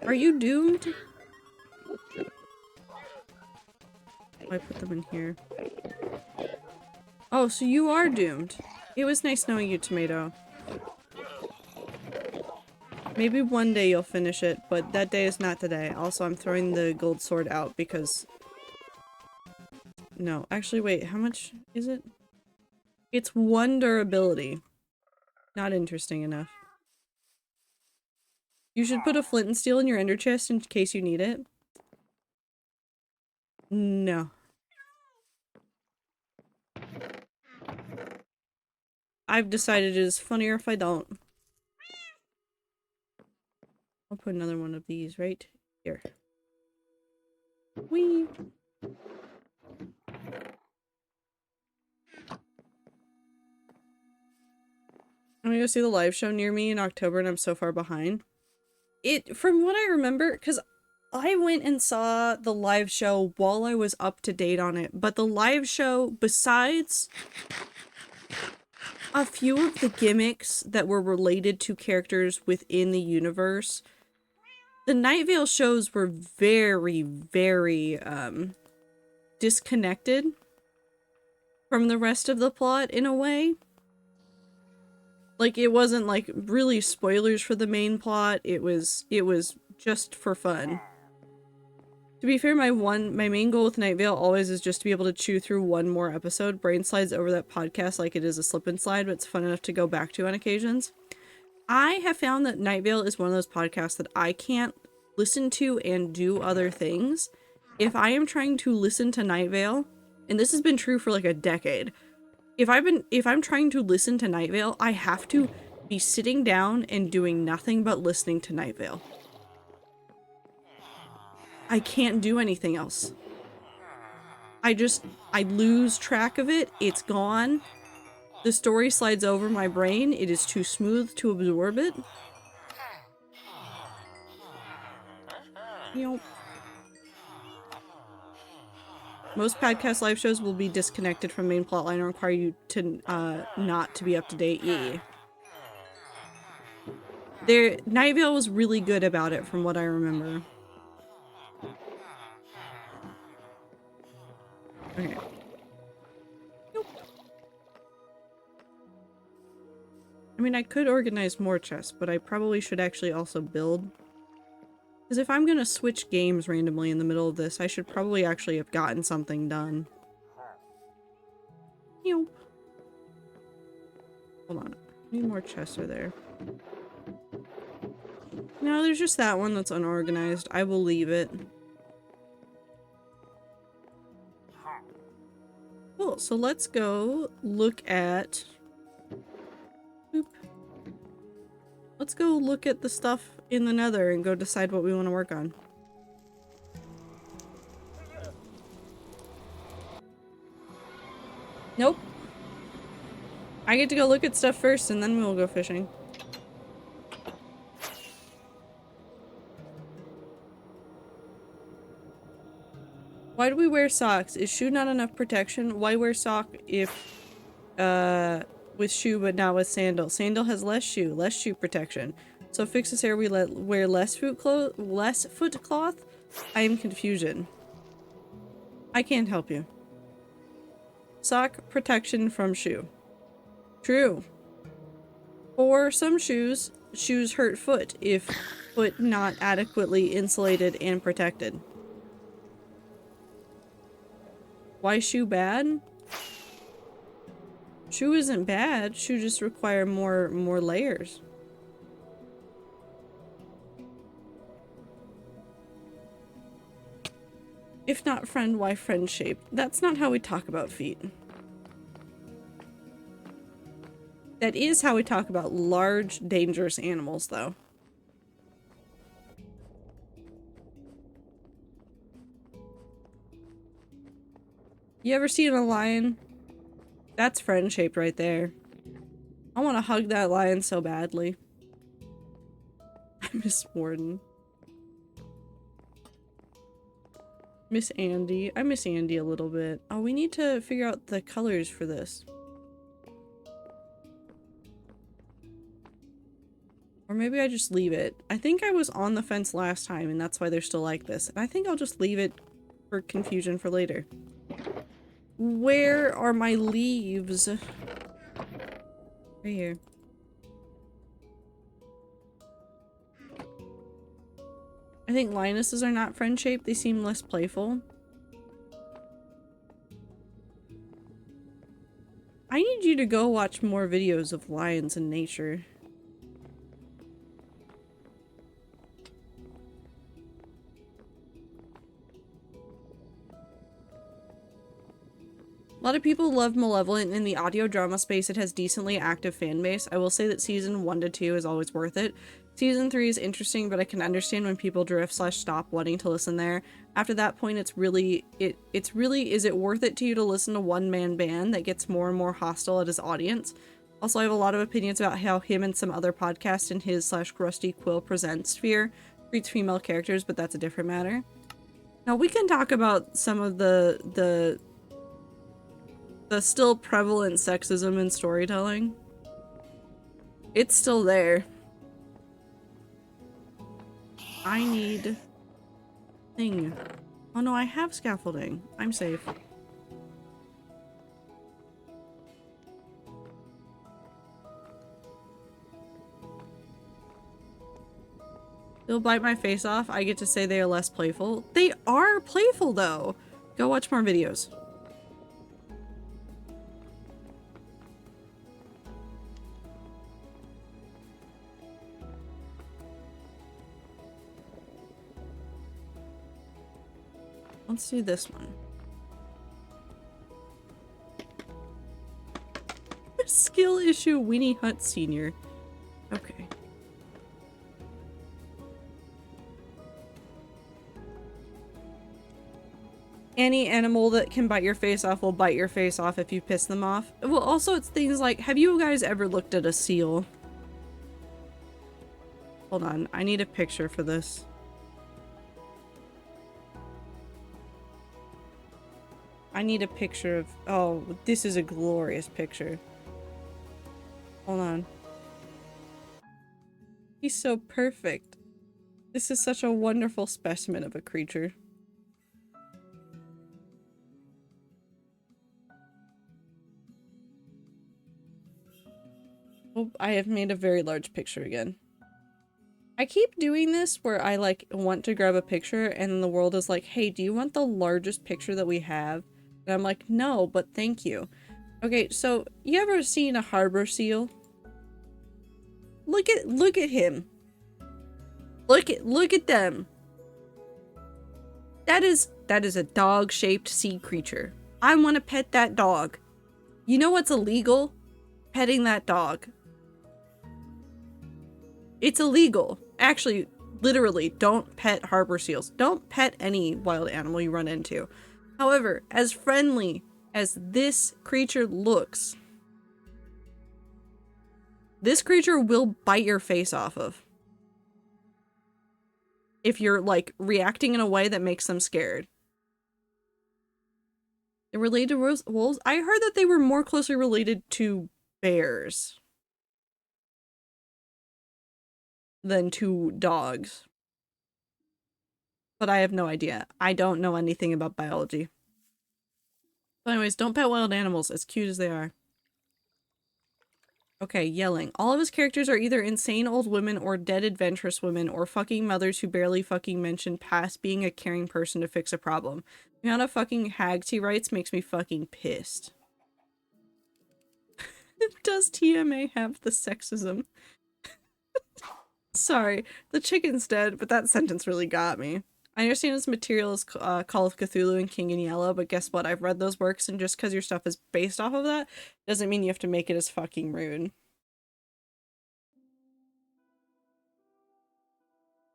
Are you doomed? I put them in here. Oh, so you are doomed. It was nice knowing you, Tomato. Maybe one day you'll finish it, but that day is not today. Also, I'm throwing the gold sword out because... No, actually, wait, how much is it? It's 1 durability. Not interesting enough. You should put a flint and steel in your ender chest in case you need it. No. I've decided it is funnier if I don't. I'll put another one of these right here. Whee! I'm gonna go see the live show near me in October and I'm so far behind. From what I remember, because I went and saw the live show while I was up to date on it, but the live show, besides a few of the gimmicks that were related to characters within the universe, the Night Vale shows were very, very, disconnected from the rest of the plot in a way. Like, it wasn't, like, really spoilers for the main plot, it was just for fun. To be fair, my main goal with Night Vale always is just to be able to chew through one more episode. Brain slides over that podcast like it is a slip and slide, but it's fun enough to go back to on occasions. I have found that Night Vale is one of those podcasts that I can't listen to and do other things. If I am trying to listen to Night Vale, and this has been true for like a decade, if I'm trying to listen to Night Vale, I have to be sitting down and doing nothing but listening to Night Vale. I can't do anything else. I lose track of it. It's gone. The story slides over my brain. It is too smooth to absorb it. You know, most podcast live shows will be disconnected from main plotline and require you to not to be up to date. Night Vale was really good about it from what I remember. Okay. Nope. I mean, I could organize more chests, but I probably should actually also build. Because if I'm gonna switch games randomly in the middle of this, I should probably actually have gotten something done. Hold on. How many more chests are there? No, there's just that one that's unorganized. I will leave it. Cool, so let's go look at... Boop. Let's go look at the stuff in the Nether and go decide what we want to work on. Nope. I get to go look at stuff first and then we'll go fishing. Why do we wear socks? Is shoe not enough protection? Why wear sock if, with shoe but not with sandal? Sandal has less shoe protection. So fix this area, we wear less foot cloth? I am confusion. I can't help you. Sock protection from shoe. True. For some shoes, shoes hurt foot if foot not adequately insulated and protected? Why shoe bad? Shoe isn't bad. Shoe just require more layers. If not friend, why friend shaped? That's not how we talk about feet. That is how we talk about large, dangerous animals, though. You ever seen a lion? That's friend shaped right there. I want to hug that lion so badly. I miss Warden. Miss Andy. I miss Andy a little bit. Oh, we need to figure out the colors for this. Or maybe I just leave it. I think I was on the fence last time and that's why they're still like this. And I think I'll just leave it for confusion for later. Where are my leaves? Right here. I think lionesses are not friend-shaped. They seem less playful. I need you to go watch more videos of lions in nature. A lot of people love Malevolent. In the audio drama space, it has decently active fan base. I will say that season 1 to 2 is always worth it. Season 3 is interesting, but I can understand when people drift / stop wanting to listen there. After that point, it's really, is it worth it to you to listen to one-man band that gets more and more hostile at his audience? Also, I have a lot of opinions about how him and some other podcasts in his / Rusty Quill Presents sphere treats female characters, but that's a different matter. Now, we can talk about some of the still prevalent sexism in storytelling. It's still there. I need thing. Oh no, I have scaffolding. I'm safe. They'll bite my face off. I get to say they are less playful. They are playful though. Go watch more videos. Let's do this one. Skill issue Weenie Hunt Sr. Okay. Any animal that can bite your face off will bite your face off if you piss them off. Well, also it's things like, have you guys ever looked at a seal? Hold on, I need a picture for this. I need a picture of... Oh, this is a glorious picture. Hold on. He's so perfect. This is such a wonderful specimen of a creature. Oh, I have made a very large picture again. I keep doing this where I like want to grab a picture and the world is like, hey, do you want the largest picture that we have? And I'm like, no, but thank you. Okay, so you ever seen a harbor seal? Look at him. Look at them. That is a dog-shaped sea creature. I want to pet that dog. You know what's illegal? Petting that dog. It's illegal. Actually, literally, don't pet harbor seals. Don't pet any wild animal you run into. However, as friendly as this creature looks, this creature will bite your face off of. If you're, like, reacting in a way that makes them scared. They're related to wolves? I heard that they were more closely related to bears than to dogs. But I have no idea. I don't know anything about biology. But anyways, don't pet wild animals, as cute as they are. Okay, yelling. All of his characters are either insane old women or dead adventurous women or fucking mothers who barely fucking mention past being a caring person to fix a problem. The amount of fucking hags he writes makes me fucking pissed. Does TMA have the sexism? Sorry, the chicken's dead, but that sentence really got me. I understand his material is Call of Cthulhu and King in Yellow, but guess what? I've read those works, and just because your stuff is based off of that doesn't mean you have to make it as fucking rude.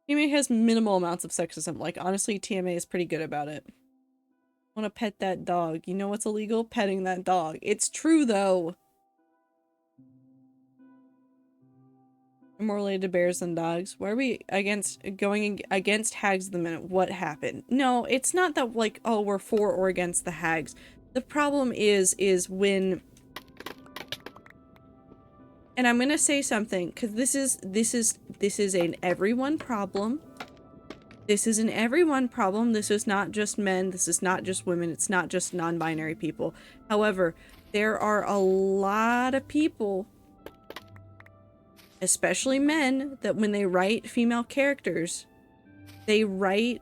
TMA has minimal amounts of sexism. Like, honestly, TMA is pretty good about it. Want to pet that dog. You know what's illegal? Petting that dog. It's true, though. We're more related to bears than dogs. Why are we going against hags at the minute? What happened? No, it's not that, like, oh, we're for or against the hags. The problem is when... And I'm gonna say something, because this is an everyone problem. This is an everyone problem. This is not just men. This is not just women. It's not just non-binary people. However, there are a lot of people, especially men, that when they write female characters, they write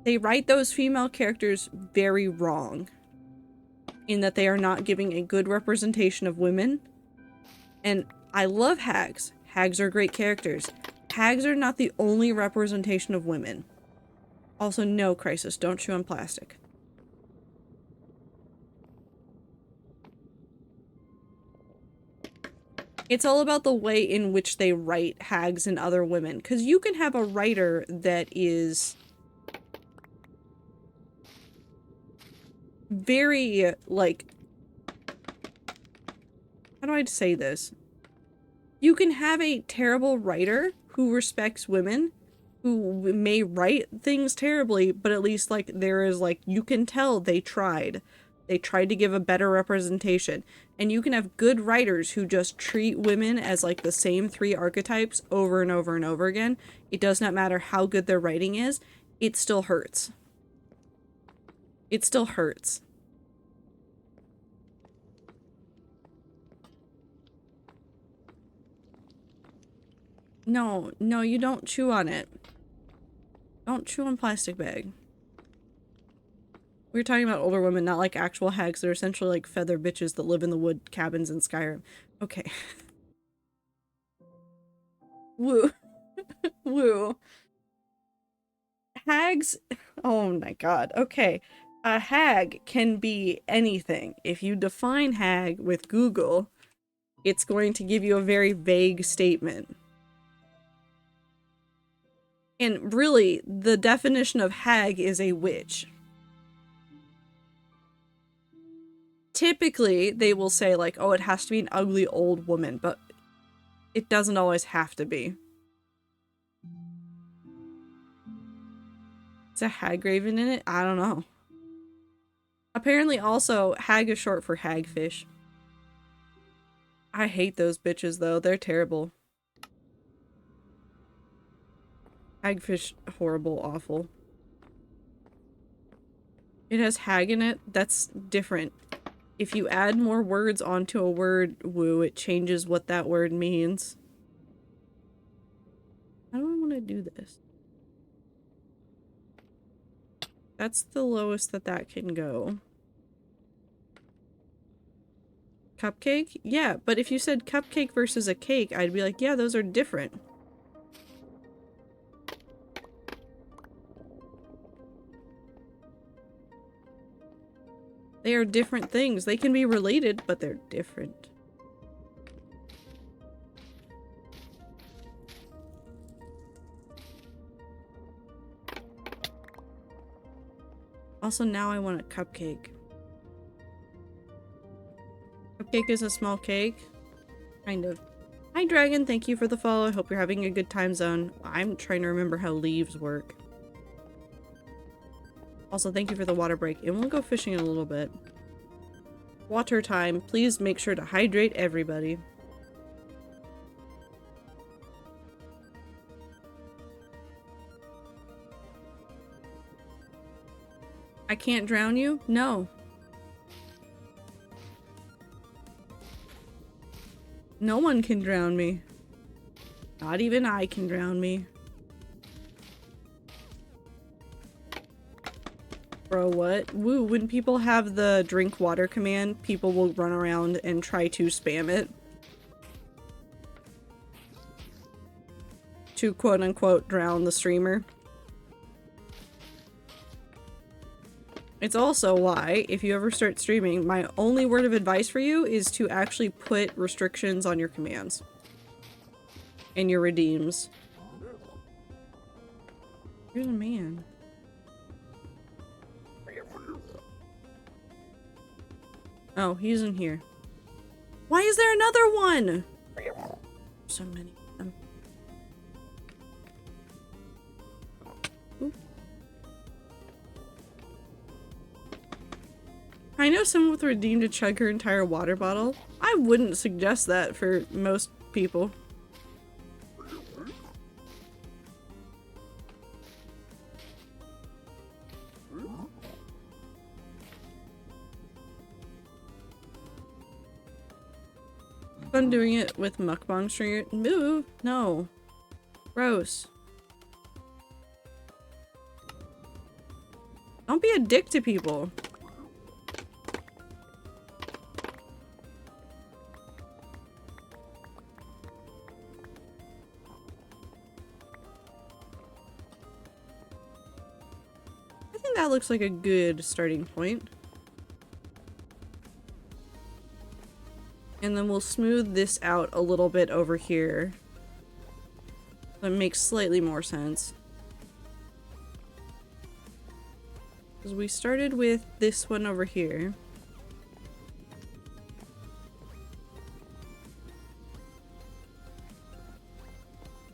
those female characters very wrong, in that they are not giving a good representation of women. And I love hags. Hags are great characters. Hags are not the only representation of women. Also, no, Crisis, don't chew on plastic. It's all about the way in which they write hags and other women. Because you can have a writer that is very, like... How do I say this? You can have a terrible writer who respects women, who may write things terribly, but at least, like, there is, like, you can tell they tried. They tried to give a better representation. And you can have good writers who just treat women as, like, the same 3 archetypes over and over and over again. It does not matter how good their writing is. It still hurts. It still hurts. No, no, you don't chew on it. Don't chew on plastic bag. We were talking about older women, not like actual hags. They're essentially like feather bitches that live in the wood cabins in Skyrim. Okay. Woo. Woo. Hags... Oh my god. Okay. A hag can be anything. If you define hag with Google, it's going to give you a very vague statement. And really, the definition of hag is a witch. Typically, they will say, like, oh, it has to be an ugly old woman, but it doesn't always have to be. Is a Hagraven in it? I don't know. Apparently, also, hag is short for hagfish. I hate those bitches, though. They're terrible. Hagfish, horrible, awful. It has hag in it. That's different. If you add more words onto a word, woo, it changes what that word means. How do I want to do this? That's the lowest that can go. Cupcake? Yeah, but if you said cupcake versus a cake, I'd be like, yeah, those are different. They are different things. They can be related, but they're different. Also, now I want a cupcake. Cupcake is a small cake? Kind of. Hi, Dragon. Thank you for the follow. I hope you're having a good time zone. I'm trying to remember how leaves work. Also, thank you for the water break, and we'll go fishing in a little bit. Water time. Please make sure to hydrate everybody. I can't drown you? No. No one can drown me. Not even I can drown me. Bro, what? Woo, when people have the drink water command, people will run around and try to spam it. To quote-unquote drown the streamer. It's also why, if you ever start streaming, my only word of advice for you is to actually put restrictions on your commands. And your redeems. Here's a man. Oh, he's in here. Why is there another one? So many of them. Oop. I know someone with redeem to chug her entire water bottle. I wouldn't suggest that for most people. Fun doing it with mukbang streamer. Move! No. Gross. Don't be a dick to people. I think that looks like a good starting point. And then we'll smooth this out a little bit over here. That makes slightly more sense. Because we started with this one over here.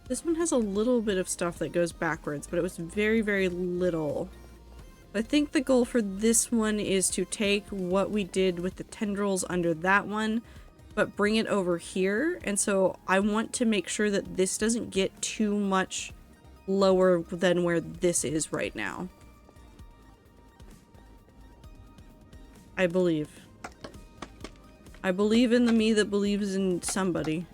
This one has a little bit of stuff that goes backwards, but it was very, very little. I think the goal for this one is to take what we did with the tendrils under that one, but bring it over here. And so I want to make sure that this doesn't get too much lower than where this is right now. I believe. I believe in the me that believes in somebody.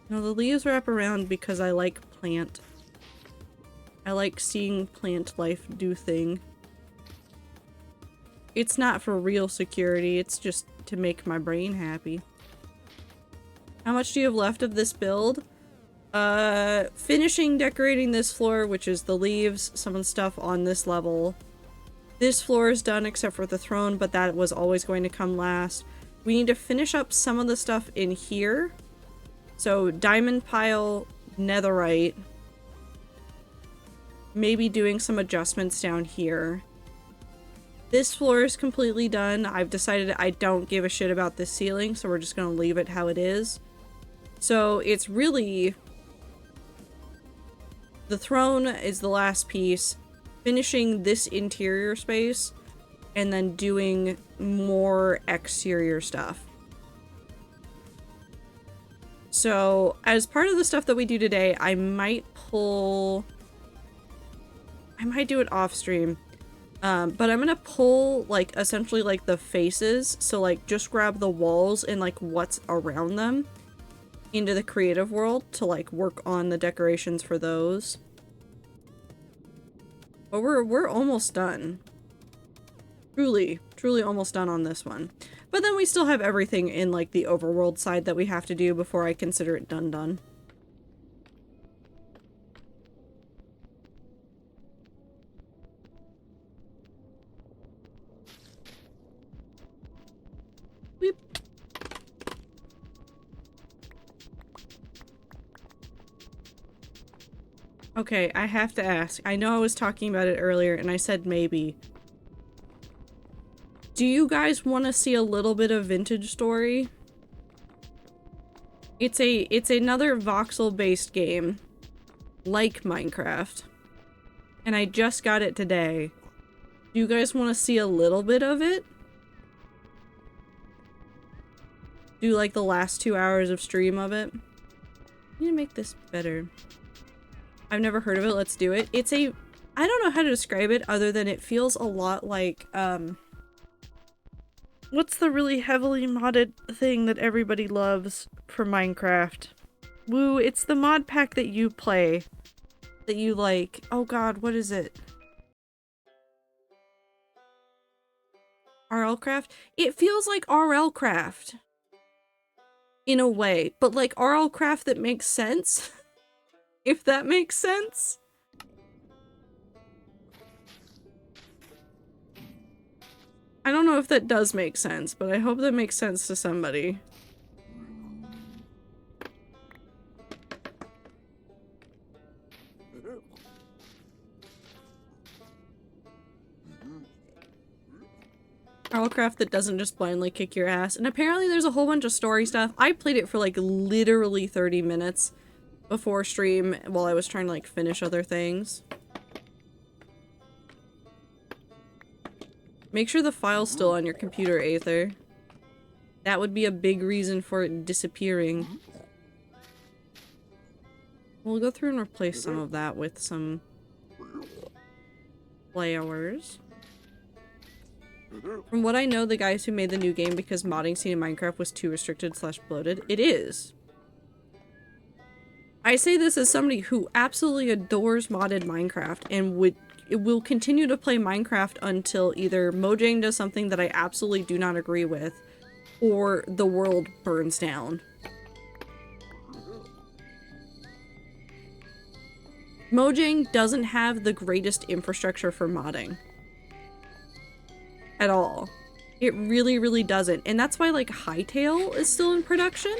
No, the leaves wrap around because I like plant. I like seeing plant life do thing. It's not for real security, it's just to make my brain happy. How much do you have left of this build? Finishing decorating this floor, which is the leaves, some of the stuff on this level. This floor is done except for the throne, but that was always going to come last. We need to finish up some of the stuff in here. So diamond pile, netherite. Maybe doing some adjustments down here. This floor is completely done. I've decided I don't give a shit about this ceiling, so we're just gonna leave it how it is. So it's really... the throne is the last piece. Finishing this interior space, and then doing more exterior stuff. So, as part of the stuff that we do today, I might do it off stream. But I'm gonna pull, like, essentially, like, the faces. So, like, just grab the walls and, like, what's around them into the creative world to, like, work on the decorations for those. But we're almost done. Truly almost done on this one. But then we still have everything in, like, the overworld side that we have to do before I consider it done. Weep. Okay, I have to ask. I know I was talking about it earlier and I said maybe. Do you guys want to see a little bit of Vintage Story? It's another voxel-based game, like Minecraft. And I just got it today. Do you guys want to see a little bit of it? Do like the last 2 hours of stream of it? I need to make this better. I've never heard of it, let's do it. It's a I don't know how to describe it other than it feels a lot like, what's the really heavily modded thing that everybody loves for Minecraft? Woo, it's the mod pack that you play. That you like. Oh god, what is it? RLCraft? It feels like RLCraft. In a way, but like RLCraft that makes sense. If that makes sense. I don't know if that does make sense, but I hope that makes sense to somebody. RLCraft that doesn't just blindly kick your ass. And apparently there's a whole bunch of story stuff. I played it for like literally 30 minutes before stream while I was trying to like finish other things. Make sure the file's still on your computer, Aether. That would be a big reason for it disappearing. We'll go through and replace some of that with some flowers. From what I know, the guys who made the new game because modding scene in Minecraft was too restricted / bloated. It is. I say this as somebody who absolutely adores modded Minecraft and will continue to play Minecraft until either Mojang does something that I absolutely do not agree with, or the world burns down. Mojang doesn't have the greatest infrastructure for modding. At all. It really, really doesn't. And that's why, like, Hytale is still in production.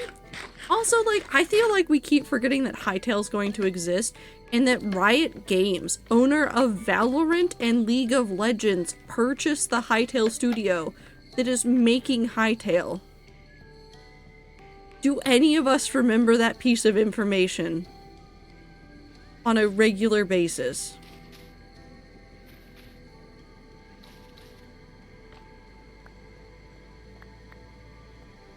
Also, like, I feel like we keep forgetting that Hytale's going to exist, and that Riot Games, owner of Valorant and League of Legends, purchased the Hytale studio that is making Hytale. Do any of us remember that piece of information on a regular basis?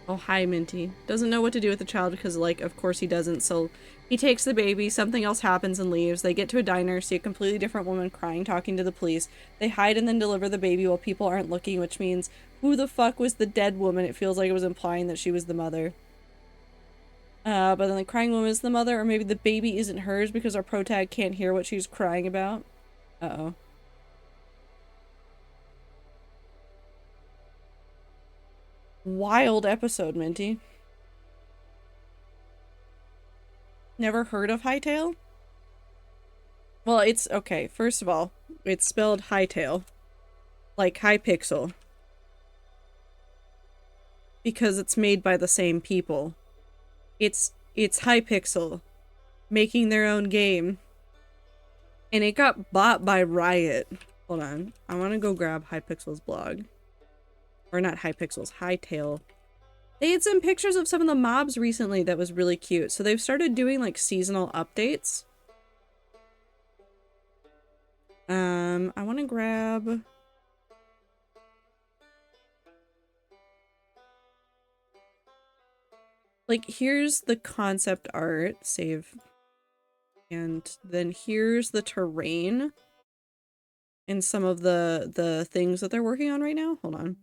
Oh, hi, Minty. Doesn't know what to do with the child because, like, of course he doesn't, so he takes the baby, something else happens and leaves. They get to a diner, see a completely different woman crying, talking to the police. They hide and then deliver the baby while people aren't looking, which means, who the fuck was the dead woman? It feels like it was implying that she was the mother. But then the crying woman is the mother, or maybe the baby isn't hers because our protag can't hear what she's crying about. Uh-oh. Wild episode, Minty. Never heard of Hytale? Well, it's okay. First of all, it's spelled Hytale, like Hypixel, because it's made by the same people. It's Hypixel making their own game, and it got bought by Riot. Hold on, I want to go grab Hypixel's blog. Or not Hypixels, Hytale. They had some pictures of some of the mobs recently that was really cute. So they've started doing like seasonal updates. I want to grab... Like, here's the concept art, save. And then here's the terrain. And some of the things that they're working on right now. Hold on.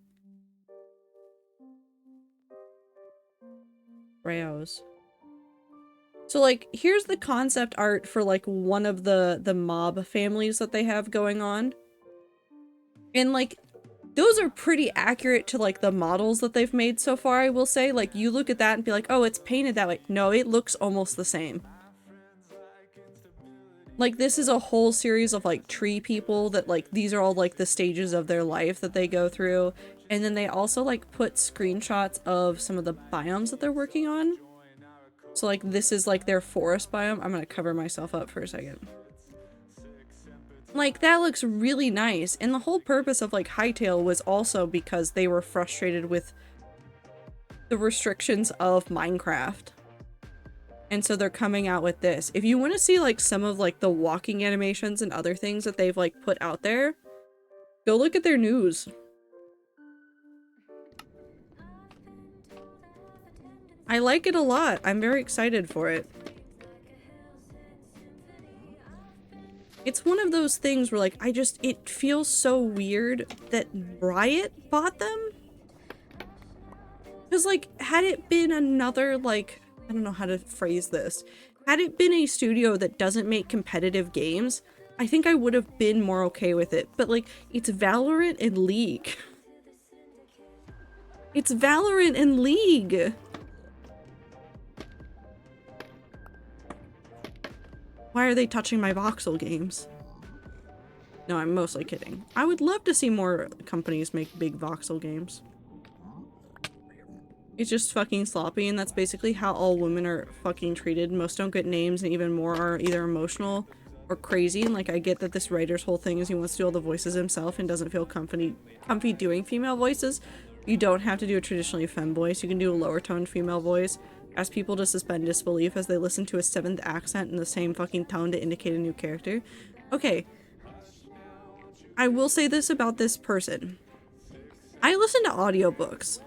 Browse. So like here's the concept art for like one of the mob families that they have going on, and like those are pretty accurate to like the models that they've made so far. I will say, like, you look at that and be like, oh, it's painted that way. No, it looks almost the same. Like, this is a whole series of like tree people that like these are all like the stages of their life that they go through. And then they also like put screenshots of some of the biomes that they're working on. So like this is like their forest biome. I'm gonna cover myself up for a second. Like, that looks really nice. And the whole purpose of like Hytale was also because they were frustrated with the restrictions of Minecraft. And so they're coming out with this. If you want to see like some of like the walking animations and other things that they've like put out there, go look at their news. I like it a lot. I'm very excited for it. It's one of those things where, like, it feels so weird that Riot bought them. Because, like, had it been another, like, I don't know how to phrase this. Had it been a studio that doesn't make competitive games, I think I would have been more okay with it. But, like, it's Valorant and League. It's Valorant and League. Why are they touching my voxel games? No, I'm mostly kidding. I would love to see more companies make big voxel games. It's just fucking sloppy, and that's basically how all women are fucking treated. Most don't get names, and even more are either emotional or crazy. And like, I get that this writer's whole thing is he wants to do all the voices himself and doesn't feel comfy doing female voices. You don't have to do a traditionally femme voice. You can do a lower toned female voice. Ask people to suspend disbelief as they listen to a 7th accent in the same fucking tone to indicate a new character. Okay. I will say this about this person. I listen to audiobooks.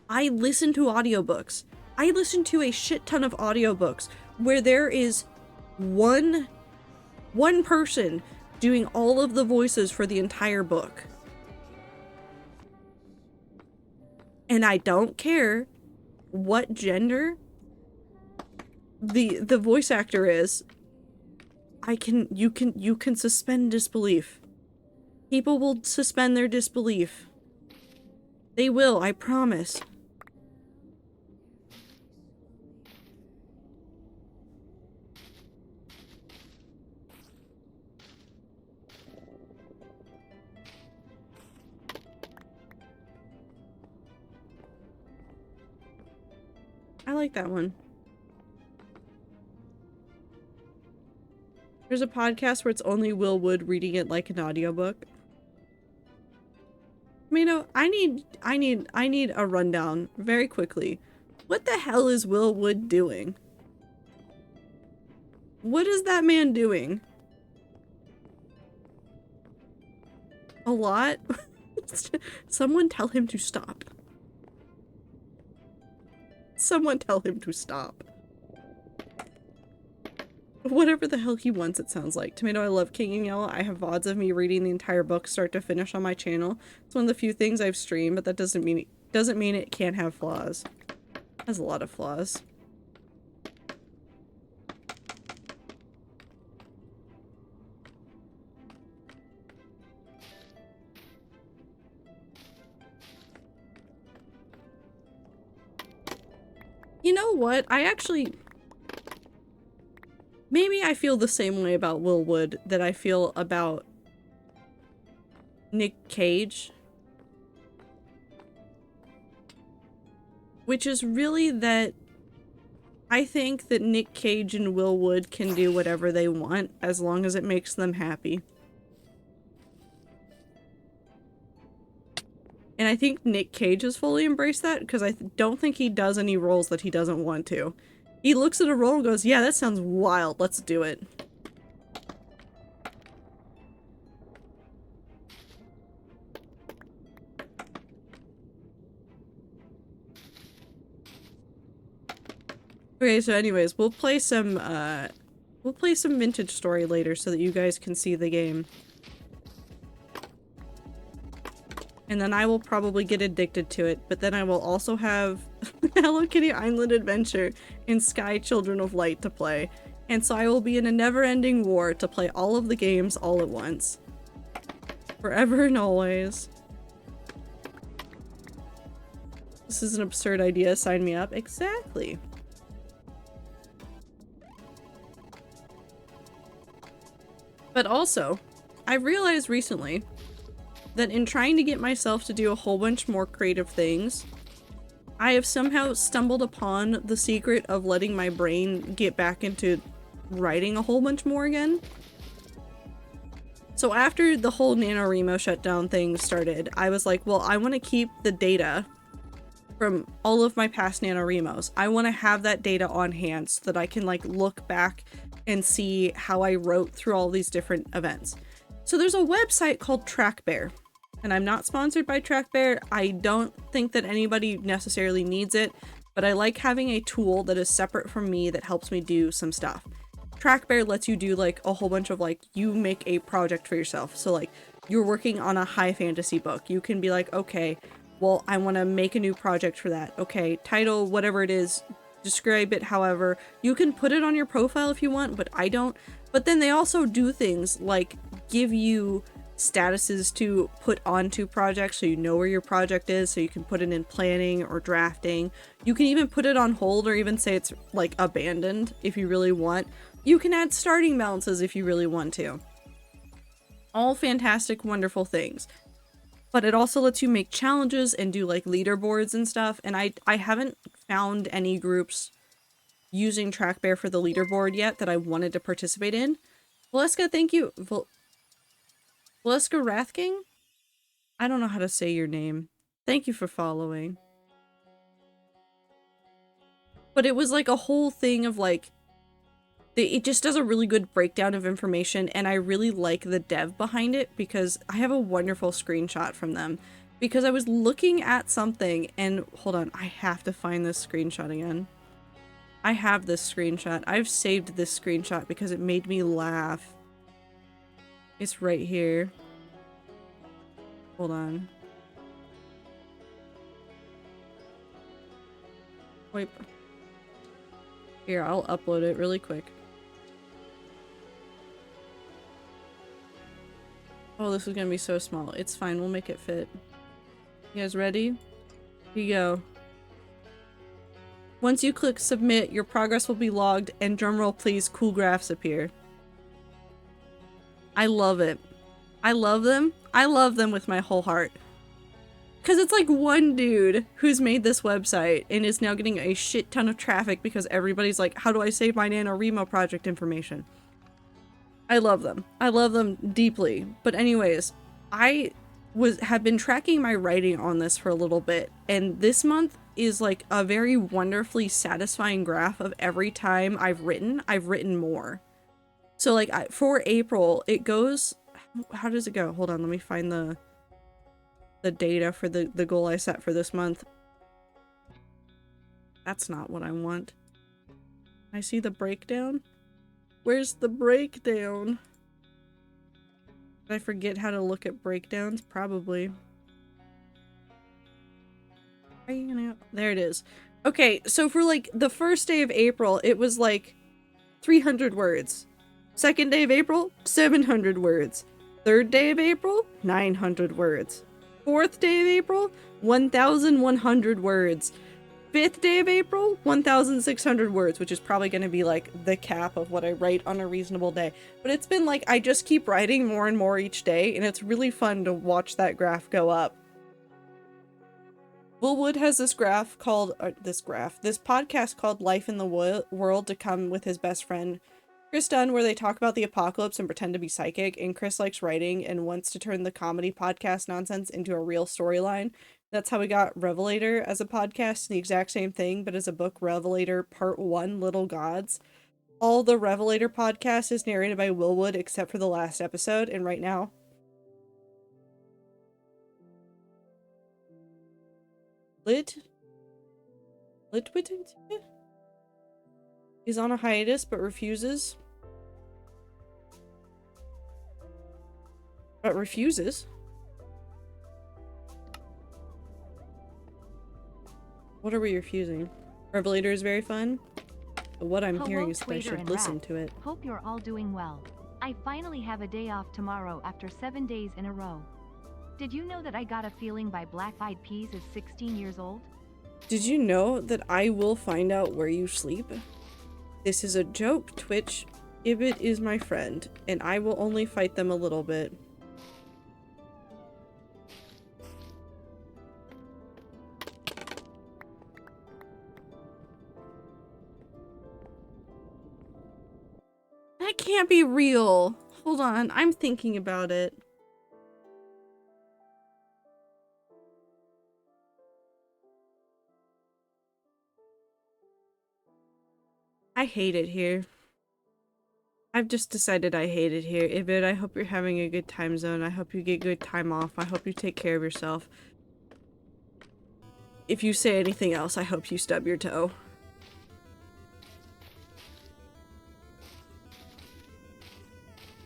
I listen to a shit ton of audiobooks where there is one person doing all of the voices for the entire book. And I don't care what gender the voice actor is. You can suspend disbelief. People will suspend their disbelief. They will, I promise. I like that one. There's a podcast where it's only Will Wood reading it like an audiobook. Mano, I need a rundown very quickly. What the hell is Will Wood doing? What is that man doing? A lot? Someone tell him to stop. Someone tell him to stop. Whatever the hell he wants, it sounds like. Tomato, I love King and Yellow. I have VODs of me reading the entire book start to finish on my channel. It's one of the few things I've streamed, but that doesn't mean it can't have flaws. It has a lot of flaws. You know what? Maybe I feel the same way about Will Wood that I feel about Nick Cage. Which is really that I think that Nick Cage and Will Wood can do whatever they want as long as it makes them happy. And I think Nick Cage has fully embraced that because I don't think he does any roles that he doesn't want to. He looks at a role and goes, yeah, that sounds wild, let's do it. Okay, so anyways, we'll play some Vintage Story later so that you guys can see the game. And then I will probably get addicted to it, but then I will also have Hello Kitty Island Adventure and Sky Children of Light to play. And so I will be in a never-ending war to play all of the games all at once. Forever and always. This is an absurd idea, sign me up. Exactly. But also, I've realized recently that in trying to get myself to do a whole bunch more creative things, I have somehow stumbled upon the secret of letting my brain get back into writing a whole bunch more again. So after the whole NaNoWriMo shutdown thing started, I was like, well, I want to keep the data from all of my past NaNoWriMos. I want to have that data on hand so that I can like look back and see how I wrote through all these different events. So there's a website called TrackBear, and I'm not sponsored by TrackBear. I don't think that anybody necessarily needs it, but I like having a tool that is separate from me that helps me do some stuff. TrackBear lets you do like a whole bunch of like, you make a project for yourself. So like you're working on a high fantasy book. You can be like, okay, well, I want to make a new project for that. Okay, title, whatever it is, describe it however. You can put it on your profile if you want, but I don't. But then they also do things like give you statuses to put onto projects so you know where your project is, so you can put it in planning or drafting. You can even put it on hold or even say it's like abandoned if you really want. You can add starting balances if you really want to. All fantastic, wonderful things. But it also lets you make challenges and do like leaderboards and stuff. And I haven't found any groups using TrackBear for the leaderboard yet that I wanted to participate in. Valeska, thank you. Valeska Rathking? I don't know how to say your name. Thank you for following. But it was like a whole thing of like, it just does a really good breakdown of information, and I really like the dev behind it because I have a wonderful screenshot from them. Because I was looking at something and, hold on, I have to find this screenshot again. I have this screenshot. I've saved this screenshot because it made me laugh. It's right here. Hold on. Wait. Here, I'll upload it really quick. Oh, this is gonna be so small. It's fine, we'll make it fit. You guys ready? Here you go. Once you click submit, your progress will be logged, and drumroll please, cool graphs appear. I love it. I love them. I love them with my whole heart. Because it's like one dude who's made this website and is now getting a shit ton of traffic because everybody's like, how do I save my NaNoWriMo project information? I love them. I love them deeply. But anyways, I have been tracking my writing on this for a little bit, and this month is like a very wonderfully satisfying graph of every time I've written more. So like for April, it goes, how does it go? Hold on, let me find the data for the goal I set for this month. That's not what I want. I see the breakdown. Where's the breakdown? Did I forget how to look at breakdowns? Probably. There it is. Okay, so for like the first day of April, it was like 300 words. Second day of April, 700 words. Third day of April, 900 words. Fourth day of April, 1,100 words. Fifth day of April, 1,600 words, which is probably going to be like the cap of what I write on a reasonable day. But it's been like, I just keep writing more and more each day, and it's really fun to watch that graph go up. Will Wood has this graph called, this podcast called Life in the World to come with his best friend Chris Dunn, where they talk about the apocalypse and pretend to be psychic, and Chris likes writing and wants to turn the comedy podcast nonsense into a real storyline. That's how we got Revelator as a podcast, the exact same thing, but as a book, Revelator Part 1, Little Gods. All the Revelator podcast is narrated by Will Wood except for the last episode, and right now Litwit is on a hiatus but refuses. What are we refusing? Revelator is very fun, but what I'm hearing is that I should listen to it. Hope you're all doing well. I finally have a day off tomorrow after 7 days in a row. Did you know that I Got a Feeling by Black Eyed Peas is 16 years old? Did you know that I will find out where you sleep? This is a joke, Twitch. Ibit is my friend, and I will only fight them a little bit. That can't be real. Hold on, I'm thinking about it. I hate it here. I've just decided I hate it here. Ibit, I hope you're having a good time zone. I hope you get good time off. I hope you take care of yourself. If you say anything else, I hope you stub your toe.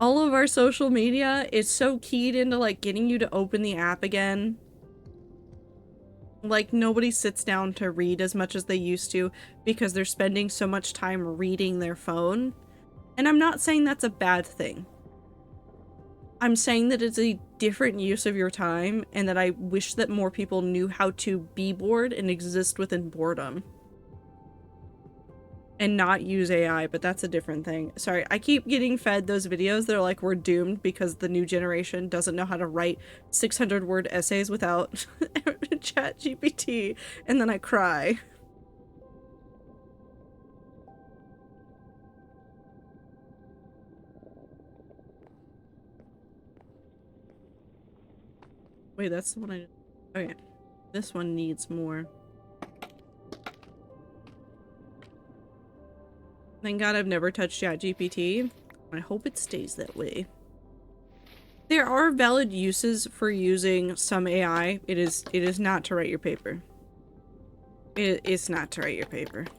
All of our social media is so keyed into like getting you to open the app again. Like nobody sits down to read as much as they used to because they're spending so much time reading their phone. And I'm not saying that's a bad thing. I'm saying that it's a different use of your time and that I wish that more people knew how to be bored and exist within boredom. And not use AI, but that's a different thing. Sorry, I keep getting fed those videos that are like, we're doomed because the new generation doesn't know how to write 600-word essays without ChatGPT, and then I cry. Wait, that's the one I... Okay. This one needs more. Thank God I've never touched ChatGPT. I hope it stays that way. There are valid uses for using some AI. It is not to write your paper. It's not to write your paper. To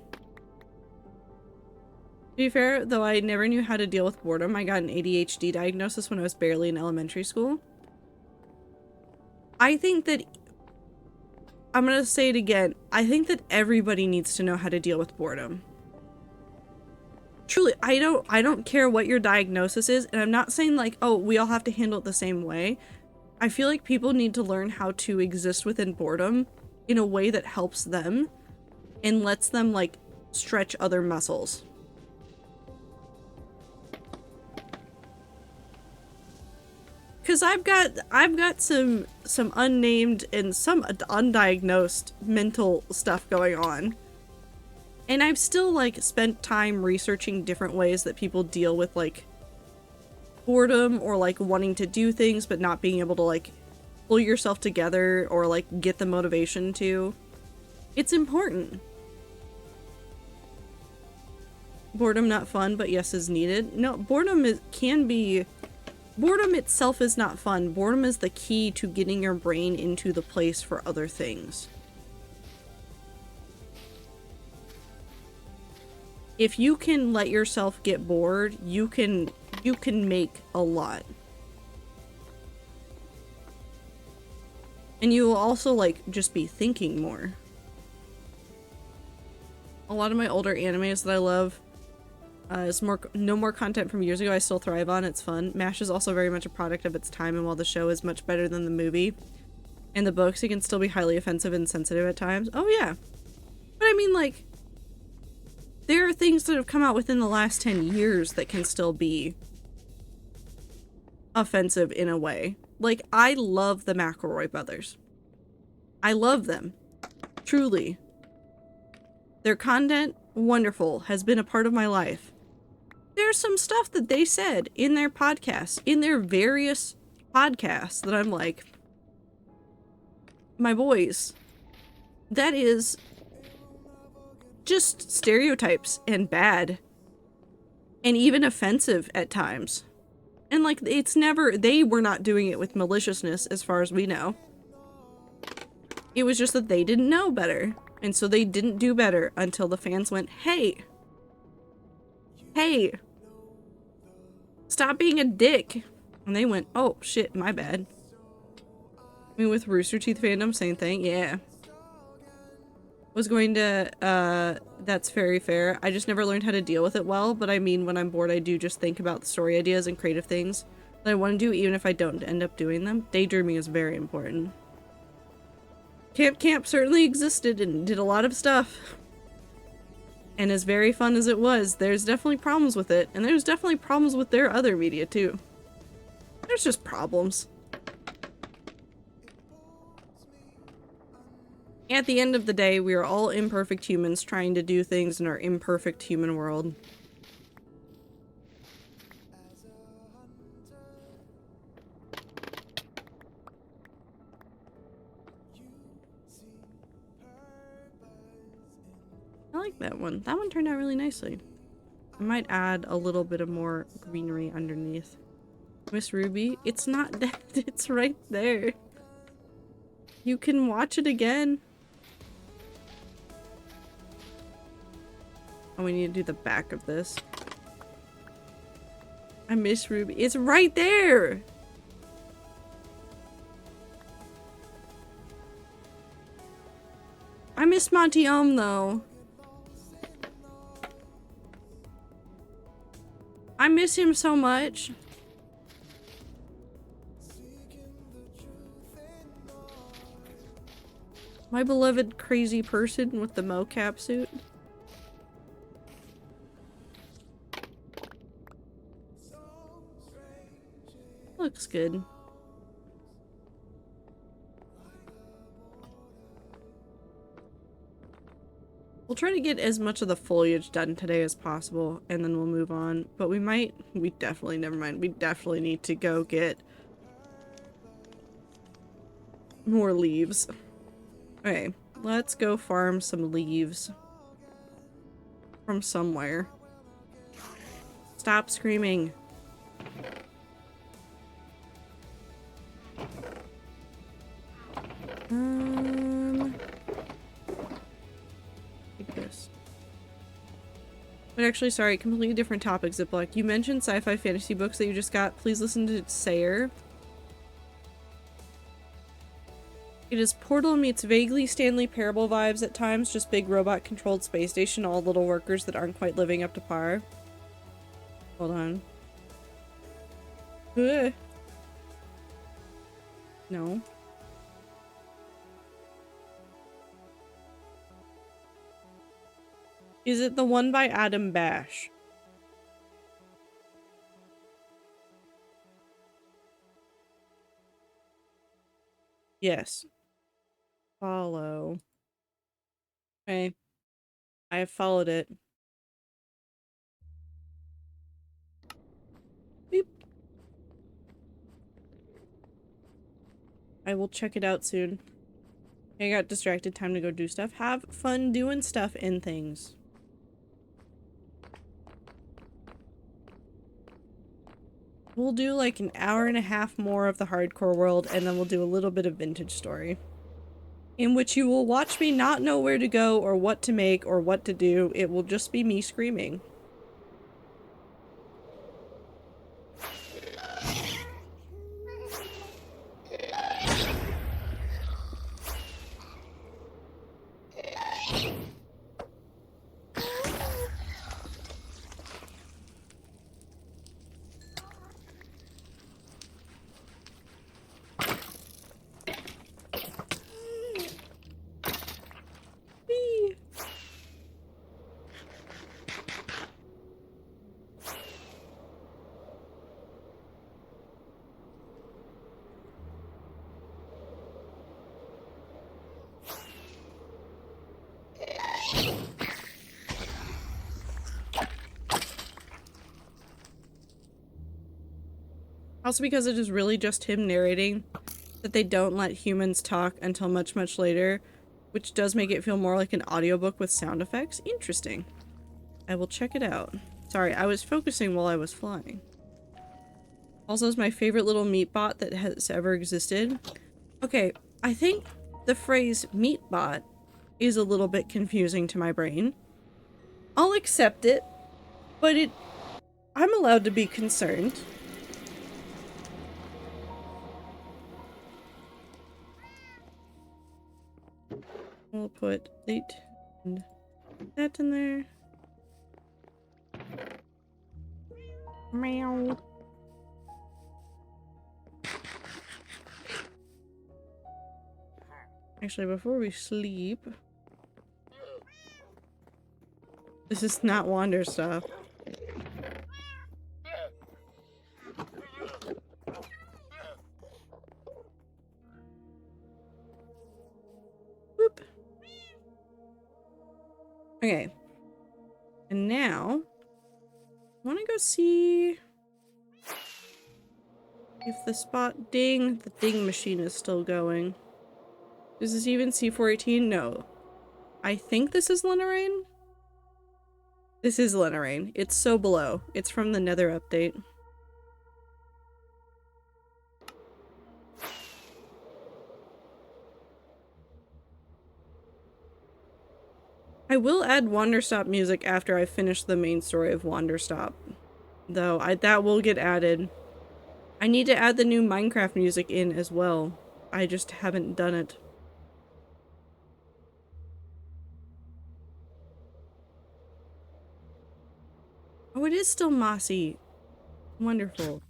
be fair, though I never knew how to deal with boredom, I got an ADHD diagnosis when I was barely in elementary school. I think that... I'm gonna say it again. I think that everybody needs to know how to deal with boredom. Truly, I don't care what your diagnosis is, and I'm not saying like, oh, we all have to handle it the same way. I feel like people need to learn how to exist within boredom in a way that helps them and lets them like stretch other muscles. Cause I've got some unnamed and some undiagnosed mental stuff going on. And I've still, like, spent time researching different ways that people deal with, like, boredom or, like, wanting to do things but not being able to, like, pull yourself together or, like, get the motivation to. It's important. Boredom not fun, but yes, is needed. No, boredom can be... Boredom itself is not fun. Boredom is the key to getting your brain into the place for other things. If you can let yourself get bored, you can make a lot. And you will also like just be thinking more. A lot of my older animes that I love is no more content from years ago I still thrive on. It's fun. MASH is also very much a product of its time, and while the show is much better than the movie and the books, it can still be highly offensive and sensitive at times. Oh yeah. But I mean, like, there are things that have come out within the last 10 years that can still be offensive in a way. Like, I love the McElroy brothers. I love them. Truly. Their content, wonderful, has been a part of my life. There's some stuff that they said in their podcasts, in their various podcasts, that I'm like, my boys, that is just stereotypes and bad and even offensive at times. And like, it's never, they were not doing it with maliciousness as far as we know. It was just that they didn't know better, and so they didn't do better until the fans went, hey, stop being a dick. And they went, oh shit, my bad. I mean, with Rooster Teeth fandom, same thing. Yeah. Was going to, that's very fair. I just never learned how to deal with it well, but I mean, when I'm bored, I do just think about the story ideas and creative things that I want to do, even if I don't end up doing them. Daydreaming is very important. Camp certainly existed and did a lot of stuff. And as very fun as it was, there's definitely problems with it, and there's definitely problems with their other media too. There's just problems. At the end of the day, we are all imperfect humans trying to do things in our imperfect human world. I like that one. That one turned out really nicely. I might add a little bit of more greenery underneath. Miss Ruby, it's not that, it's right there. You can watch it again. Oh, we need to do the back of this. I miss Ruby. It's right there! I miss Monty though. I miss him so much. My beloved crazy person with the mocap suit. Looks good. We'll try to get as much of the foliage done today as possible, and then we'll move on. But we definitely, never mind. We definitely need to go get more leaves. Okay, let's go farm some leaves from somewhere. Stop screaming. Take this. But actually, sorry, completely different topic, Ziploc. You mentioned sci-fi fantasy books that you just got. Please listen to Sayer. It is Portal meets vaguely Stanley Parable vibes at times, just big robot-controlled space station, all little workers that aren't quite living up to par. Hold on. Ugh. No. Is it the one by Adam Bash? Yes. Follow. Okay. I have followed it. Beep. I will check it out soon. I got distracted. Time to go do stuff. Have fun doing stuff and things. We'll do like an hour and a half more of the hardcore world, and then we'll do a little bit of vintage story. In which you will watch me not know where to go or what to make or what to do. It will just be me screaming. Also because it is really just him narrating that they don't let humans talk until much, much later, which does make it feel more like an audiobook with sound effects. Interesting. I will check it out. Sorry, I was focusing while I was flying. Also is my favorite little meat bot that has ever existed. Okay, I think the phrase meat bot is a little bit confusing to my brain. I'll accept it, but I'm allowed to be concerned. We'll put 8 and that in there. Meow. Actually, before we sleep, this is not Wander stuff. Whoop. Okay. And now, I want to go see if the ding machine is still going. Is this even C418? No. I think this is Lenarain. This is Lenarain. It's so below. It's from the Nether update. I will add Wanderstop music after I finish the main story of Wanderstop. though. That will get added. I need to add the new Minecraft music in as well. I just haven't done it. Oh, it is still mossy. Wonderful.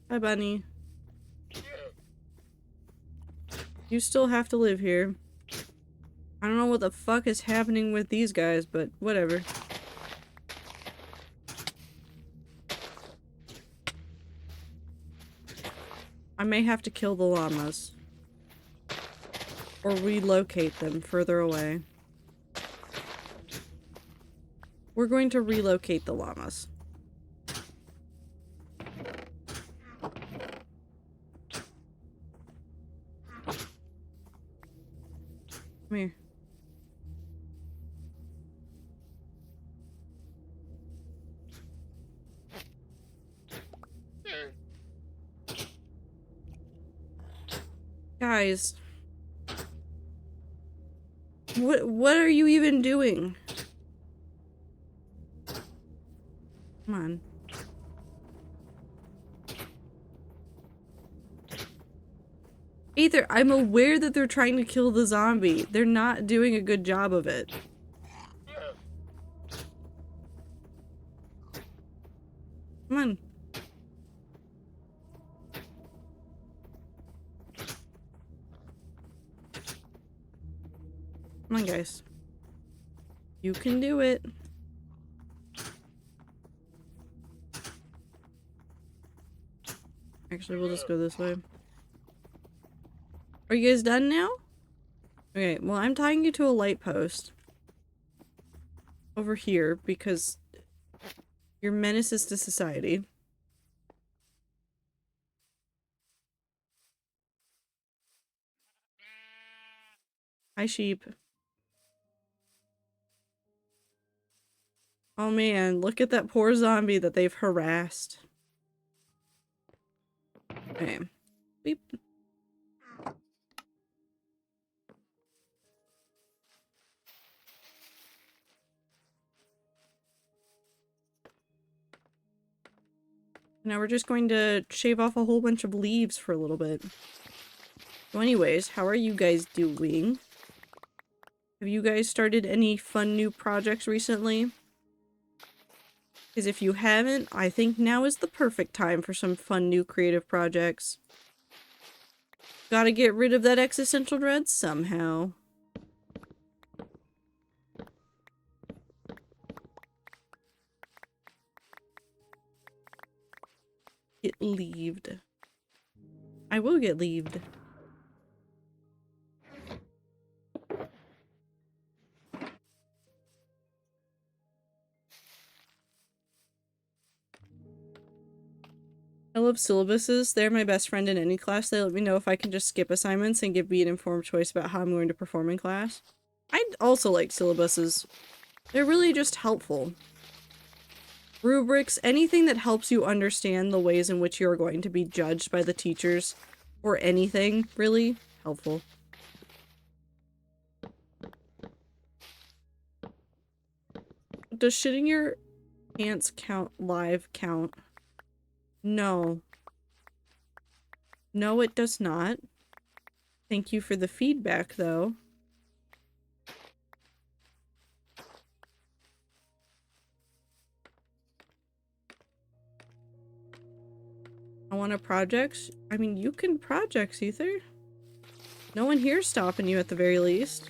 Hi, Bunny. You still have to live here. I don't know what the fuck is happening with these guys, but whatever. I may have to kill the llamas. Or relocate them further away. We're going to relocate the llamas. Come here. Guys. What are you even doing? Come on. Aether, I'm aware that they're trying to kill the zombie. They're not doing a good job of it. Come on. Come on, guys. You can do it. Actually, we'll just go this way. Are you guys done now? Okay, well, I'm tying you to a light post. Over here, because you're menaces to society. Hi, sheep. Oh man, look at that poor zombie that they've harassed. Okay. Beep. Now we're just going to shave off a whole bunch of leaves for a little bit. So anyways, how are you guys doing? Have you guys started any fun new projects recently? Because if you haven't, I think now is the perfect time for some fun new creative projects. Gotta get rid of that existential dread somehow. Get leaved. I will get leaved. I love syllabuses. They're my best friend in any class. They let me know if I can just skip assignments and give me an informed choice about how I'm going to perform in class. I also like syllabuses. They're really just helpful. Rubrics, anything that helps you understand the ways in which you are going to be judged by the teachers, or anything, really helpful. Does shitting your pants count? No. No, it does not. Thank you for the feedback, though. I want a project. I mean, you can projects, Aether. No one here's stopping you at the very least.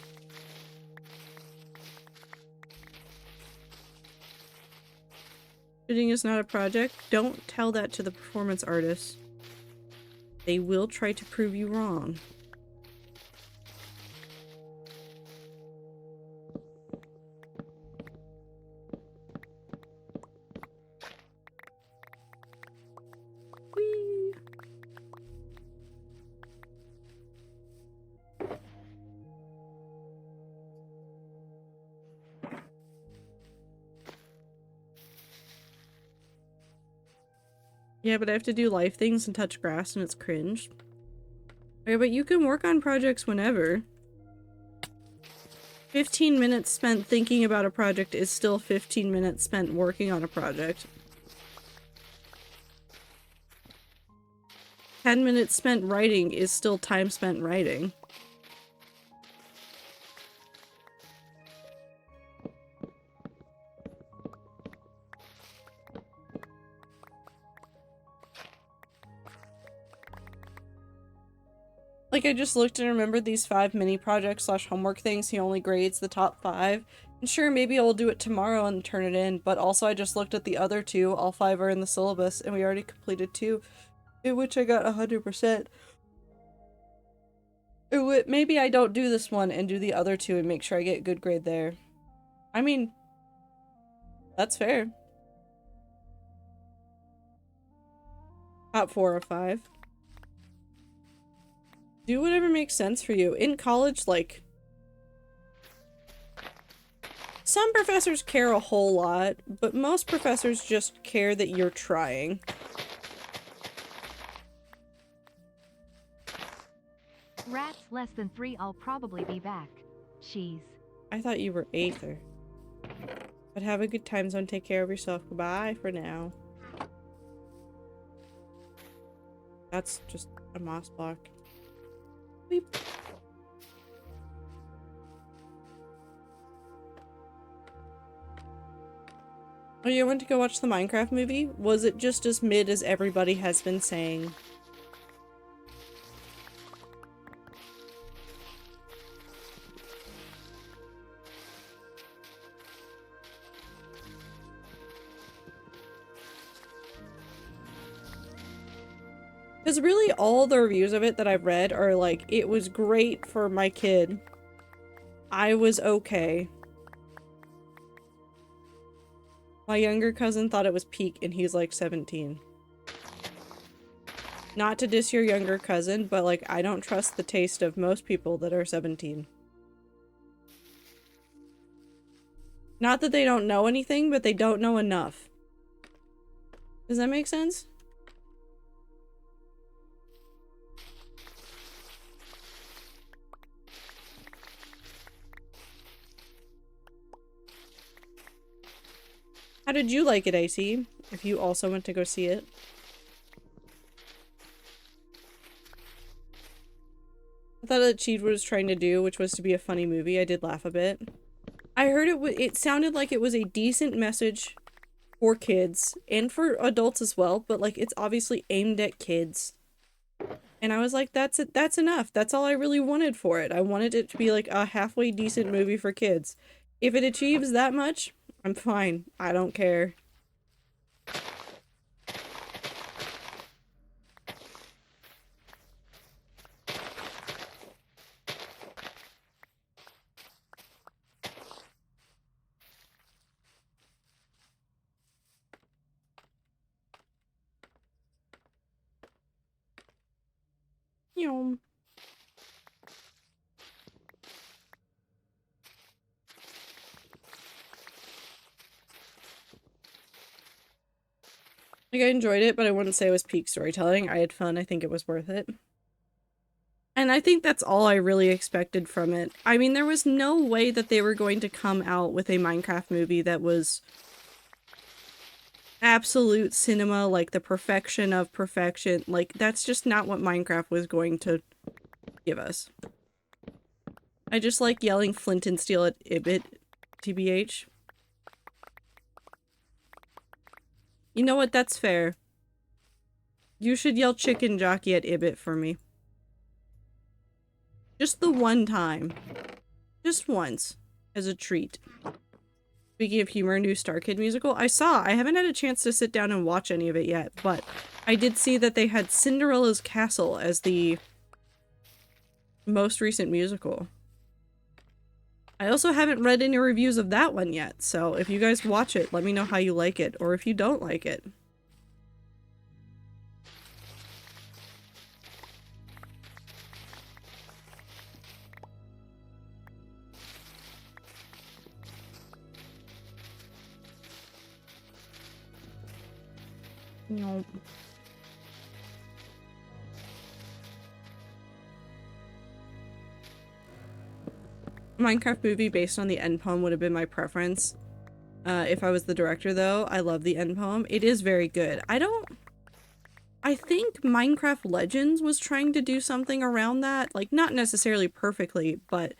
Shooting is not a project. Don't tell that to the performance artists. They will try to prove you wrong. Whee! Yeah, but I have to do life things and touch grass and it's cringe. Okay, but you can work on projects whenever. 15 minutes spent thinking about a project is still 15 minutes spent working on a project. 10 minutes spent writing is still time spent writing. Like, I just looked and remembered these 5 mini projects slash homework things. He only grades the top 5. And sure, maybe I'll do it tomorrow and turn it in, but also I just looked at the other 2. All 5 are in the syllabus, and we already completed 2, in which I got 100%. Maybe I don't do this one and do the other 2 and make sure I get a good grade there. I mean, that's fair. Top 4 or 5. Do whatever makes sense for you. In college, like, some professors care a whole lot, but most professors just care that you're trying. Rats less than 3, I'll probably be back. Cheese. I thought you were Aether. But have a good time zone. Take care of yourself. Goodbye for now. That's just a moss block. Beep. Oh, you went to go watch the Minecraft movie? Was it just as mid as everybody has been saying? Because really all the reviews of it that I've read are like, it was great for my kid. I was okay. My younger cousin thought it was peak and he's like 17. Not to diss your younger cousin, but like, I don't trust the taste of most people that are 17. Not that they don't know anything, but they don't know enough. Does that make sense? How did you like it, AC? If you also went to go see it. I thought that Cheat was trying to do, which was to be a funny movie. I did laugh a bit. I heard it sounded like it was a decent message for kids and for adults as well, but like it's obviously aimed at kids. And I was like, that's it, that's enough. That's all I really wanted for it. I wanted it to be like a halfway decent movie for kids. If it achieves that much, I'm fine. I don't care. Yum. Like, I enjoyed it, but I wouldn't say it was peak storytelling. I had fun. I think it was worth it. And I think that's all I really expected from it. I mean, there was no way that they were going to come out with a Minecraft movie that was absolute cinema, like the perfection of perfection. Like, that's just not what Minecraft was going to give us. I just like yelling flint and steel at Ibit, TBH. You know what? That's fair. You should yell chicken jockey at Ibit for me. Just the one time. Just once. As a treat. Speaking of humor, new Star Kid musical. I haven't had a chance to sit down and watch any of it yet, but I did see that they had Cinderella's Castle as the most recent musical. I also haven't read any reviews of that one yet, so if you guys watch it, let me know how you like it, or if you don't like it. Nope. Minecraft movie based on the end poem would have been my preference. If I was the director, though, I love the end poem. It is very good. I think Minecraft Legends was trying to do something around that. Like, not necessarily perfectly, but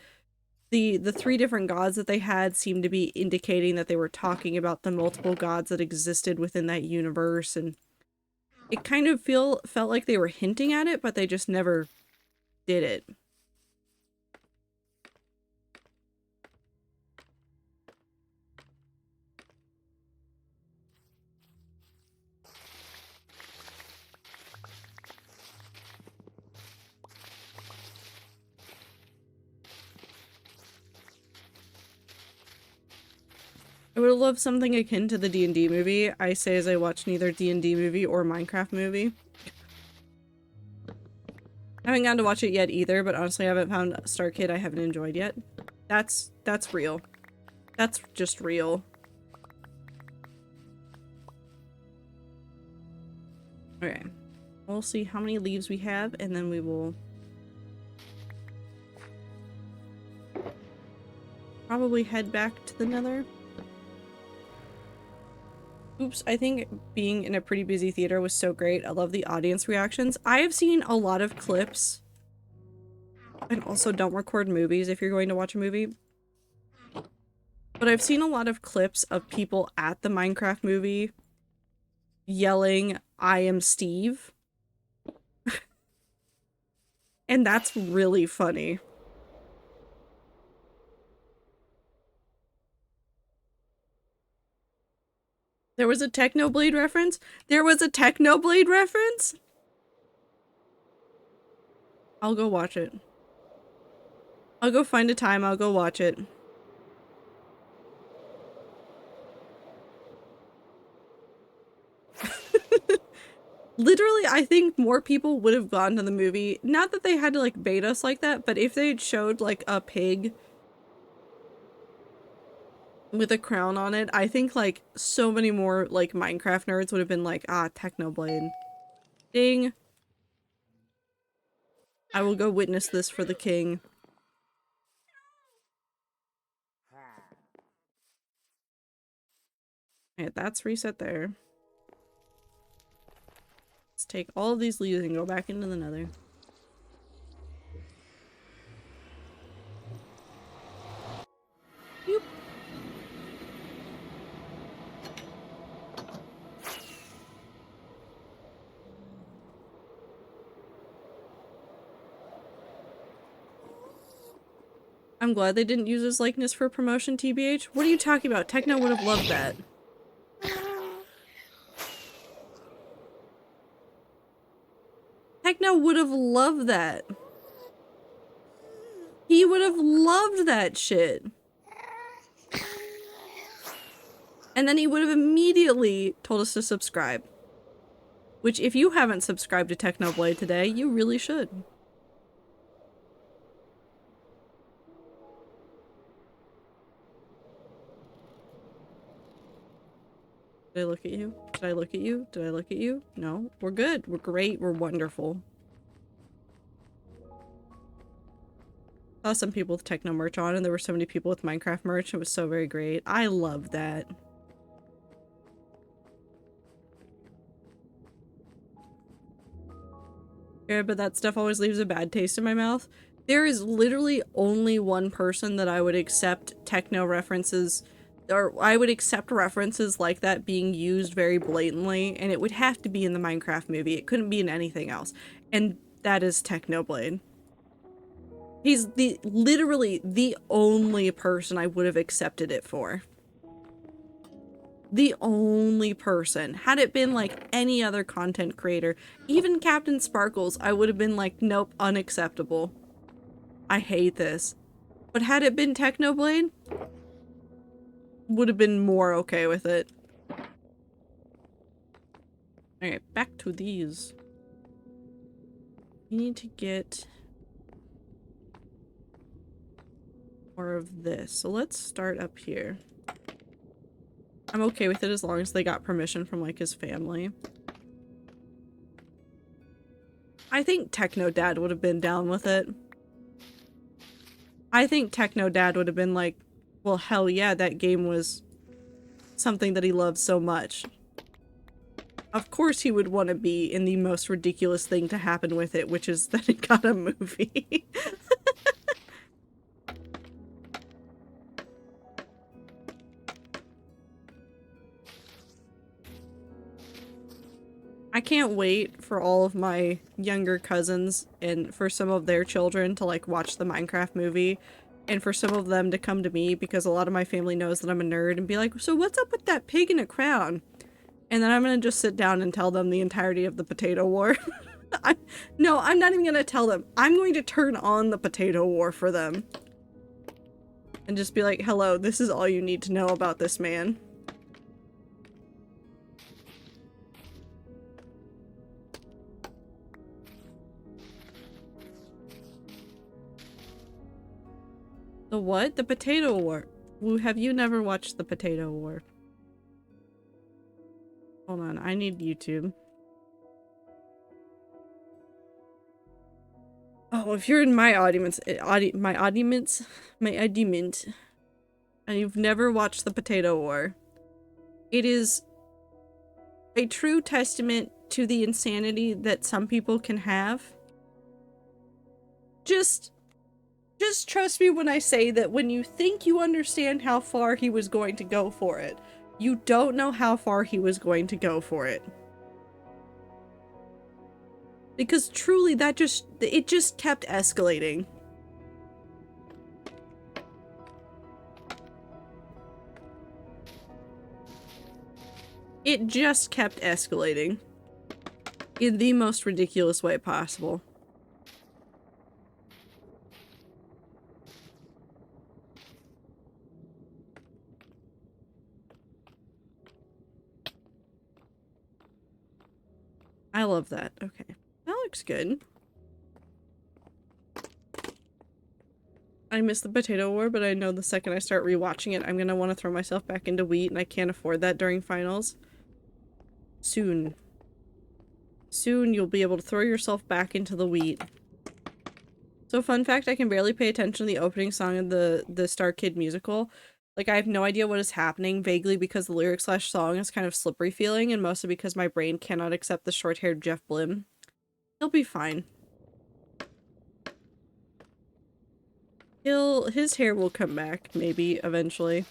the three different gods that they had seemed to be indicating that they were talking about the multiple gods that existed within that universe, and it kind of felt like they were hinting at it, but they just never did it. I would have loved something akin to the D&D movie. I say as I watch neither D&D movie or Minecraft movie. I haven't gotten to watch it yet either, but honestly I haven't found Star Kid I haven't enjoyed yet. That's real. That's just real. Okay. We'll see how many leaves we have, and then we will probably head back to the Nether. Oops, I think being in a pretty busy theater was so great. I love the audience reactions. I have seen a lot of clips, and also don't record movies if you're going to watch a movie. But I've seen a lot of clips of people at the Minecraft movie yelling, "I am Steve." And that's really funny. There was a Technoblade reference? There was a Technoblade reference? I'll go watch it. I'll go find a time, I'll go watch it. Literally, I think more people would have gone to the movie. Not that they had to, like, bait us like that, but if they'd showed, like, a pig with a crown on it, I think, like, so many more, like, Minecraft nerds would have been like, ah, Technoblade. Ding. I will go witness this for the king. Okay, that's reset there. Let's take all of these leaves and go back into the Nether. Boop. I'm glad they didn't use his likeness for promotion, TBH. What are you talking about? Techno would have loved that. Techno would have loved that. He would have loved that shit. And then he would have immediately told us to subscribe. Which, if you haven't subscribed to Technoblade today, you really should. Did I look at you? Did I look at you? Did I look at you? No. We're good. We're great. We're wonderful. Saw some people with Techno merch on, and there were so many people with Minecraft merch. It was so very great. I love that. Yeah, but that stuff always leaves a bad taste in my mouth. There is literally only one person that I would accept Techno references, or I would accept references like that being used very blatantly, and it would have to be in the Minecraft movie. It couldn't be in anything else. And that is Technoblade. He's literally the only person I would have accepted it for. The only person. Had it been like any other content creator, even Captain Sparkles, I would have been like, nope, unacceptable. I hate this. But had it been Technoblade, would have been more okay with it. Alright, back to these. We need to get more of this. So let's start up here. I'm okay with it as long as they got permission from, like, his family. I think Techno Dad would have been down with it. I think Techno Dad would have been like, well, hell yeah, that game was something that he loved so much. Of course he would want to be in the most ridiculous thing to happen with it, which is that it got a movie. I can't wait for all of my younger cousins and for some of their children to like watch the Minecraft movie and for some of them to come to me because a lot of my family knows that I'm a nerd and be like, so what's up with that pig in a crown? And then I'm gonna just sit down and tell them the entirety of the Potato War. No, I'm not even gonna tell them. I'm going to turn on the Potato War for them. And just be like, hello, this is all you need to know about this man. The what? The Potato War. Woo, have you never watched the Potato War? Hold on, I need YouTube. Oh, if you're in my audience, and you've never watched the Potato War, it is a true testament to the insanity that some people can have. Just trust me when I say that when you think you understand how far he was going to go for it, you don't know how far he was going to go for it. Because truly, it just kept escalating. It just kept escalating. In the most ridiculous way possible. I love that. Okay. That looks good. I miss the Potato War, but I know the second I start rewatching it, I'm gonna want to throw myself back into wheat, and I can't afford that during finals. Soon. Soon you'll be able to throw yourself back into the wheat. So fun fact, I can barely pay attention to the opening song of the Star Kid musical. Like, I have no idea what is happening, vaguely because the lyric/song is kind of slippery feeling, and mostly because my brain cannot accept the short-haired Jeff Blim. He'll be fine. His hair will come back, maybe, eventually.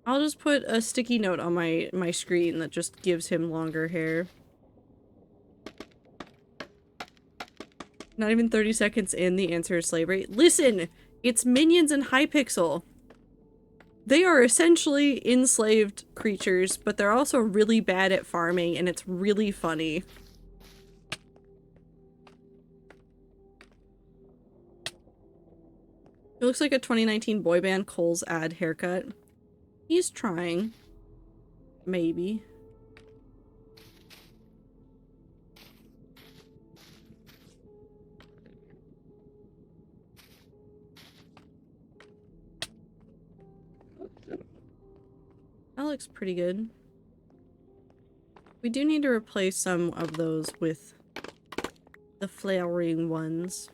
I'll just put a sticky note on my screen that just gives him longer hair. Not even 30 seconds in, the answer is slavery. Listen! It's Minions and Hypixel. They are essentially enslaved creatures, but they're also really bad at farming, and it's really funny. It looks like a 2019 boy band Cole's ad haircut. He's trying. Maybe. That looks pretty good. We do need to replace some of those with the flowering ones.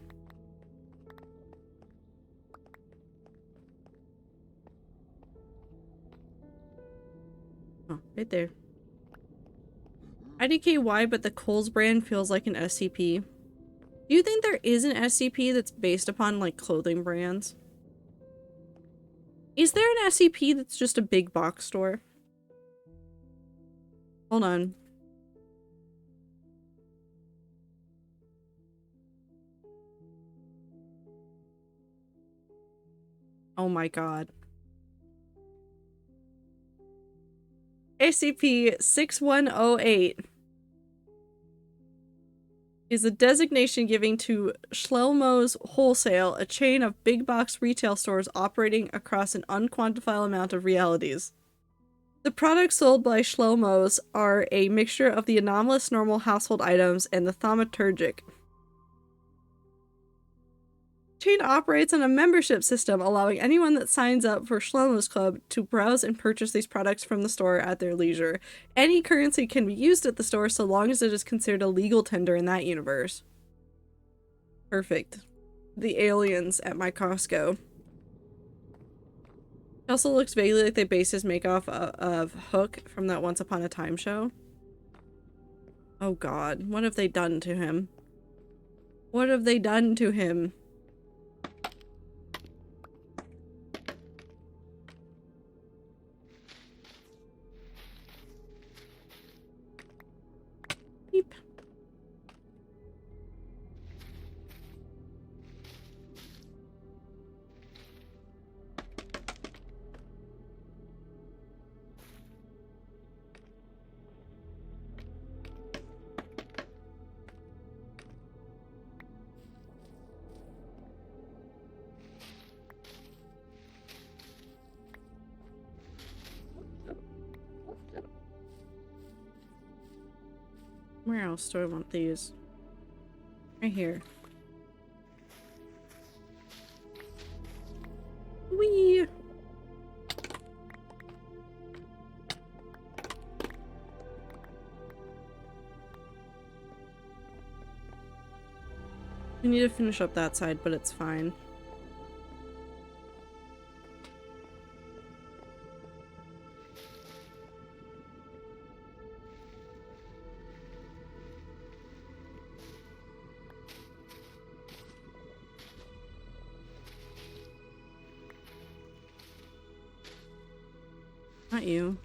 Oh, right there. IDKY, but the Kohl's brand feels like an SCP. Do you think there is an SCP that's based upon, like, clothing brands? Is there an SCP that's just a big box store? Hold on. Oh my god. SCP-6108 is a designation given to Shlomo's Wholesale, a chain of big box retail stores operating across an unquantifiable amount of realities. The products sold by Shlomo's are a mixture of the anomalous normal household items and the thaumaturgic. Chain operates on a membership system, allowing anyone that signs up for Shlomo's Club to browse and purchase these products from the store at their leisure. Any currency can be used at the store so long as it is considered a legal tender in that universe. Perfect. the aliens at my Costco. It also looks vaguely like they based his make off of Hook from that Once Upon a Time show. Oh god, what have they done to him? What have they done to him? Beep. Where else do I want these? Right here. Whee! We need to finish up that side, but it's fine. Not you.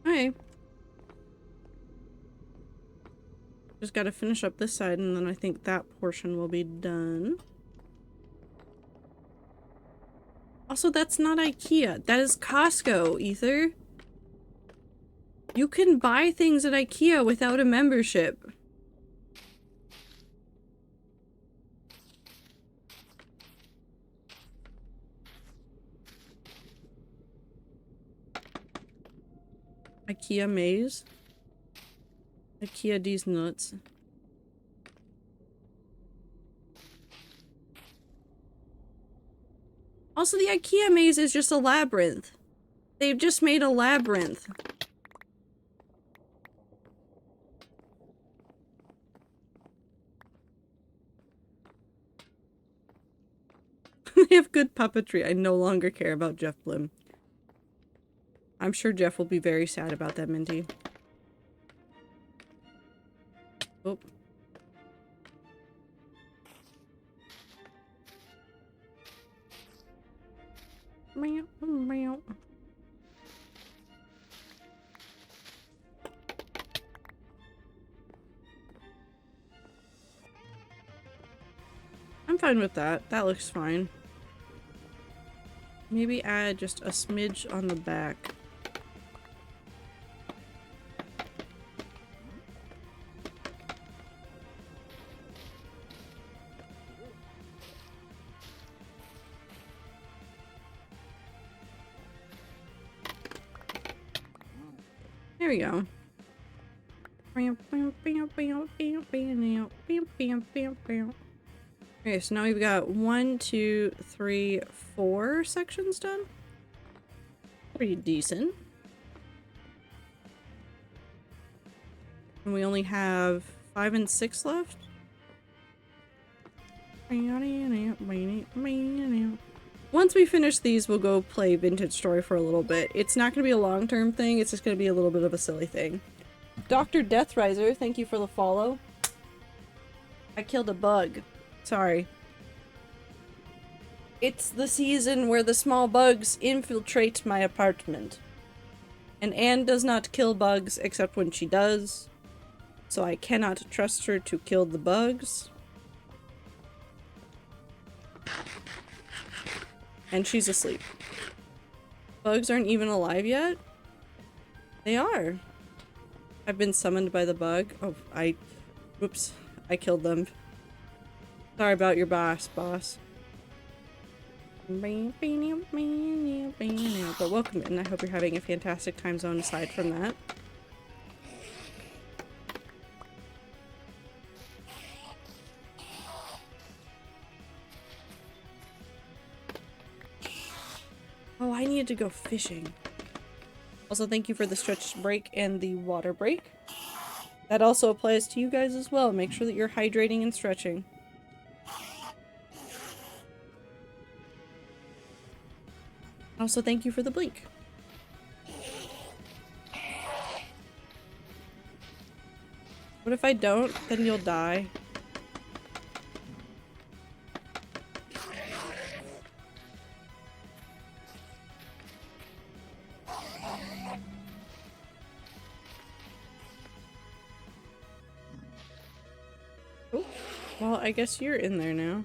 Okay. Just gotta finish up this side and then I think that portion will be done. Also, that's not IKEA. That is Costco, Ether. You can buy things at IKEA without a membership. IKEA maze. IKEA these nuts. Also, the IKEA maze is just a labyrinth. They've just made a labyrinth. They have good puppetry. I no longer care about Jeff Blim. I'm sure Jeff will be very sad about that, Minty. Oh. Meow, meow. I'm fine with that. That looks fine. Maybe add just a smidge on the back. There we go. Okay, so now we've got 1, 2, 3, 4 sections done. Pretty decent. And we only have 5 and 6 left. Once we finish these, we'll go play Vintage Story for a little bit. It's not going to be a long-term thing, it's just going to be a little bit of a silly thing. Dr. Deathriser, thank you for the follow. I killed a bug. Sorry. It's the season where the small bugs infiltrate my apartment. And Anne does not kill bugs except when she does. So I cannot trust her to kill the bugs. And she's asleep. Bugs aren't even alive yet? They are. I've been summoned by the bug. Oh, whoops. I killed them. Sorry about your boss. But welcome in. I hope you're having a fantastic time zone aside from that. Oh, I needed to go fishing. Also, thank you for the stretch break and the water break. That also applies to you guys as well. Make sure that you're hydrating and stretching. Also, thank you for the blink. What if I don't? Then you'll die. Oh, well, I guess you're in there now.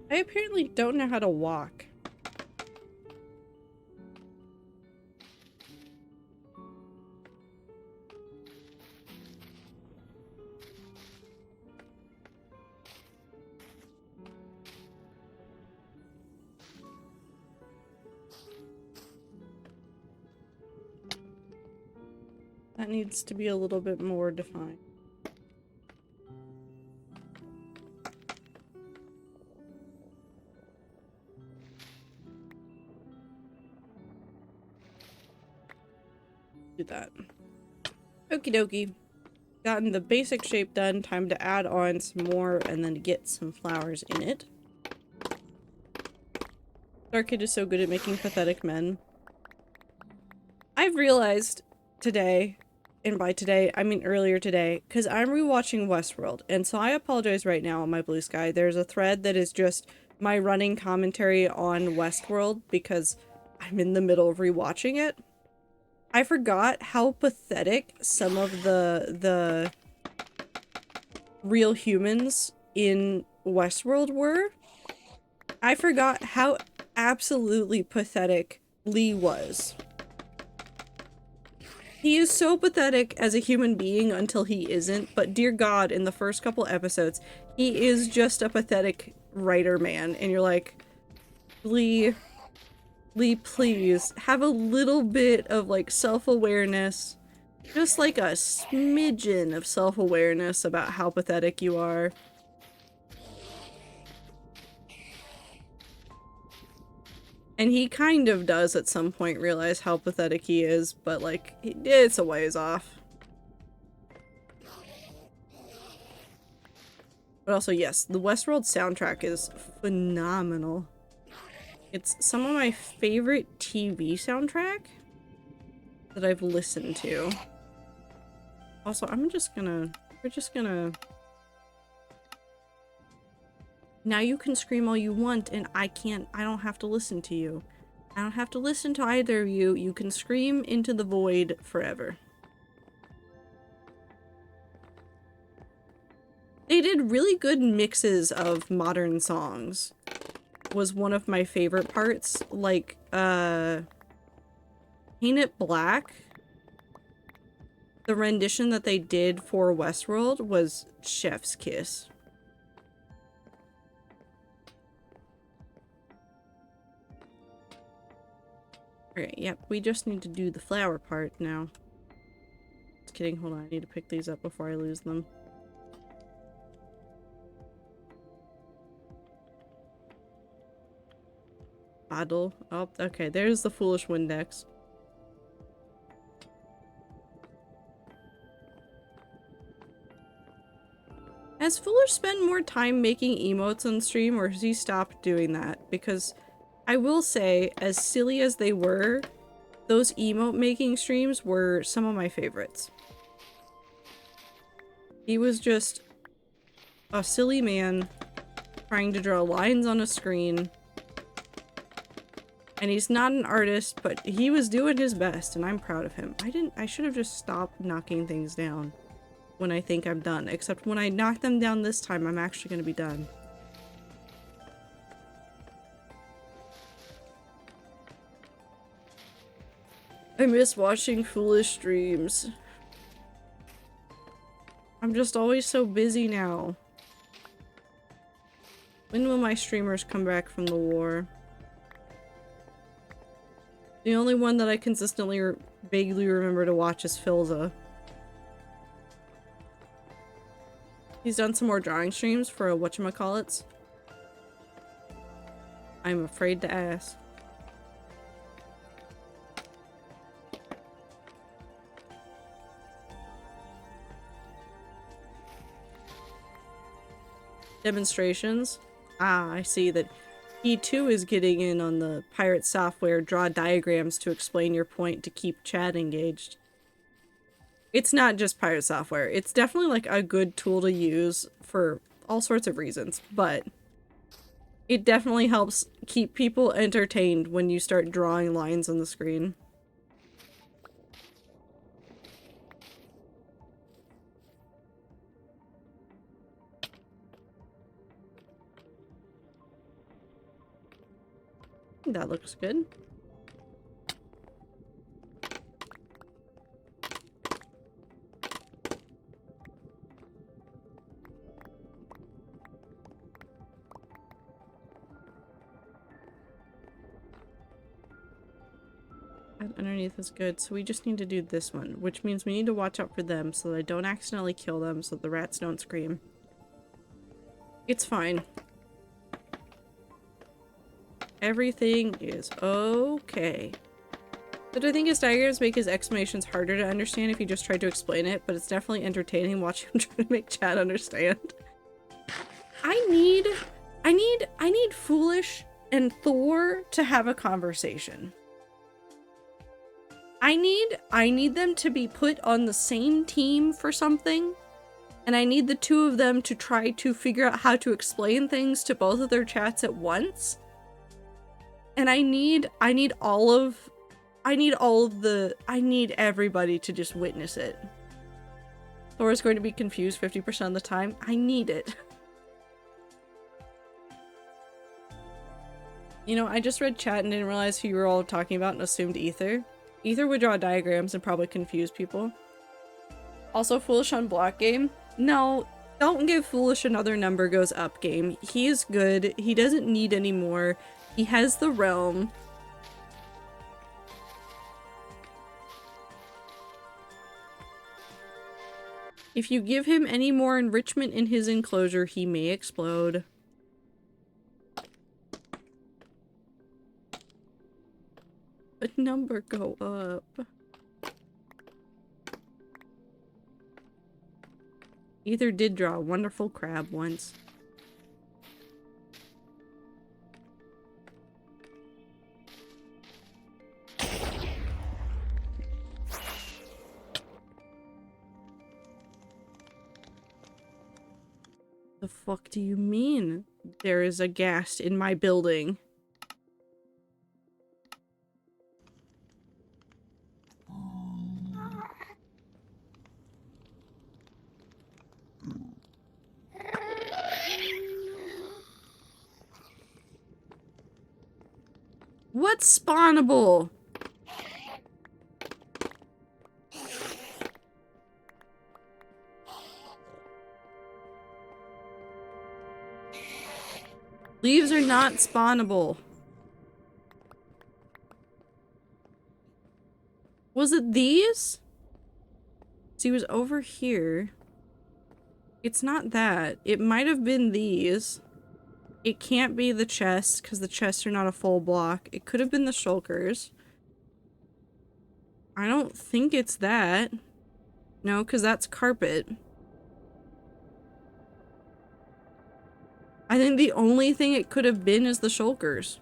I apparently don't know how to walk. That needs to be a little bit more defined. Do that. Okie dokie. Gotten the basic shape done. Time to add on some more and then get some flowers in it. Dark Kid is so good at making pathetic men. I've realized today, and by today, I mean earlier today, because I'm rewatching Westworld, and so I apologize right now on my Blue Sky. There's a thread that is just my running commentary on Westworld because I'm in the middle of rewatching it. I forgot how pathetic some of the real humans in Westworld were. I forgot how absolutely pathetic Lee was. He is so pathetic as a human being until he isn't, but dear God, in the first couple episodes, he is just a pathetic writer man, and you're like, Lee, please, have a little bit of, like, self-awareness. Just, like, a smidgen of self-awareness about how pathetic you are. And he kind of does at some point realize how pathetic he is, but, like, it's a ways off. But also, yes, the Westworld soundtrack is phenomenal. It's some of my favorite TV soundtrack that I've listened to. Also, we're just gonna... Now you can scream all you want and I don't have to listen to you. I don't have to listen to either of you. You can scream into the void forever. They did really good mixes of modern songs. Was one of my favorite parts. Like, Paint It Black. The rendition that they did for Westworld was chef's kiss. Okay, yep, we just need to do the flower part now. Just kidding, hold on, I need to pick these up before I lose them. Bottle. Oh, okay, there's the Foolish Windex. Has Foolish spent more time making emotes on stream, or has he stopped doing that? Because I will say, as silly as they were, those emote making streams were some of my favorites. He was just a silly man trying to draw lines on a screen. And he's not an artist, but he was doing his best, and I'm proud of him. I should have just stopped knocking things down when I think I'm done. Except when I knock them down this time, I'm actually going to be done. I miss watching Foolish streams. I'm just always so busy now. When will my streamers come back from the war? The only one that I consistently vaguely remember to watch is Philza. He's done some more drawing streams for a whatchamacallits. I'm afraid to ask. Demonstrations? Ah, I see that he too is getting in on the pirate software draw diagrams to explain your point to keep chat engaged. It's not just pirate software. It's definitely like a good tool to use for all sorts of reasons, but it definitely helps keep people entertained when you start drawing lines on the screen. That looks good. That underneath is good, so we just need to do this one, which means we need to watch out for them so that I don't accidentally kill them so the rats don't scream. It's fine. Everything is okay. But I think his diagrams make his explanations harder to understand if you just try to explain it, but it's definitely entertaining watching him try to make chat understand. I need Foolish and Thor to have a conversation. I need them to be put on the same team for something, and I need the two of them to try to figure out how to explain things to both of their chats at once. And I need everybody to just witness it. Thor is going to be confused 50% of the time. I need it. You know, I just read chat and didn't realize who you were all talking about and assumed Ether. Ether would draw diagrams and probably confuse people. Also, Foolish on block game. No, don't give Foolish another number goes up game. He is good. He doesn't need any more. He has the realm. If you give him any more enrichment in his enclosure, he may explode. A number go up. Ether did draw a wonderful crab once. The fuck do you mean? There is a ghast in my building. What's spawnable? Leaves are not spawnable. Was it these? See, it was over here. It's not that. It might have been these. It can't be the chest, because the chests are not a full block. It could have been the shulkers. I don't think it's that. No, because that's carpet. I think the only thing it could have been is the shulkers.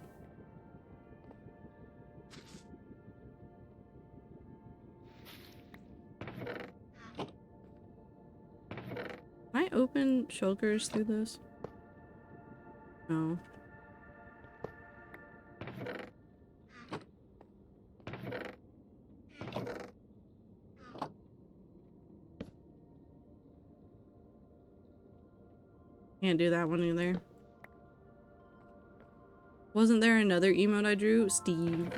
Can I open shulkers through this? No. Can't do that one either. Wasn't there another emote I drew? Steve.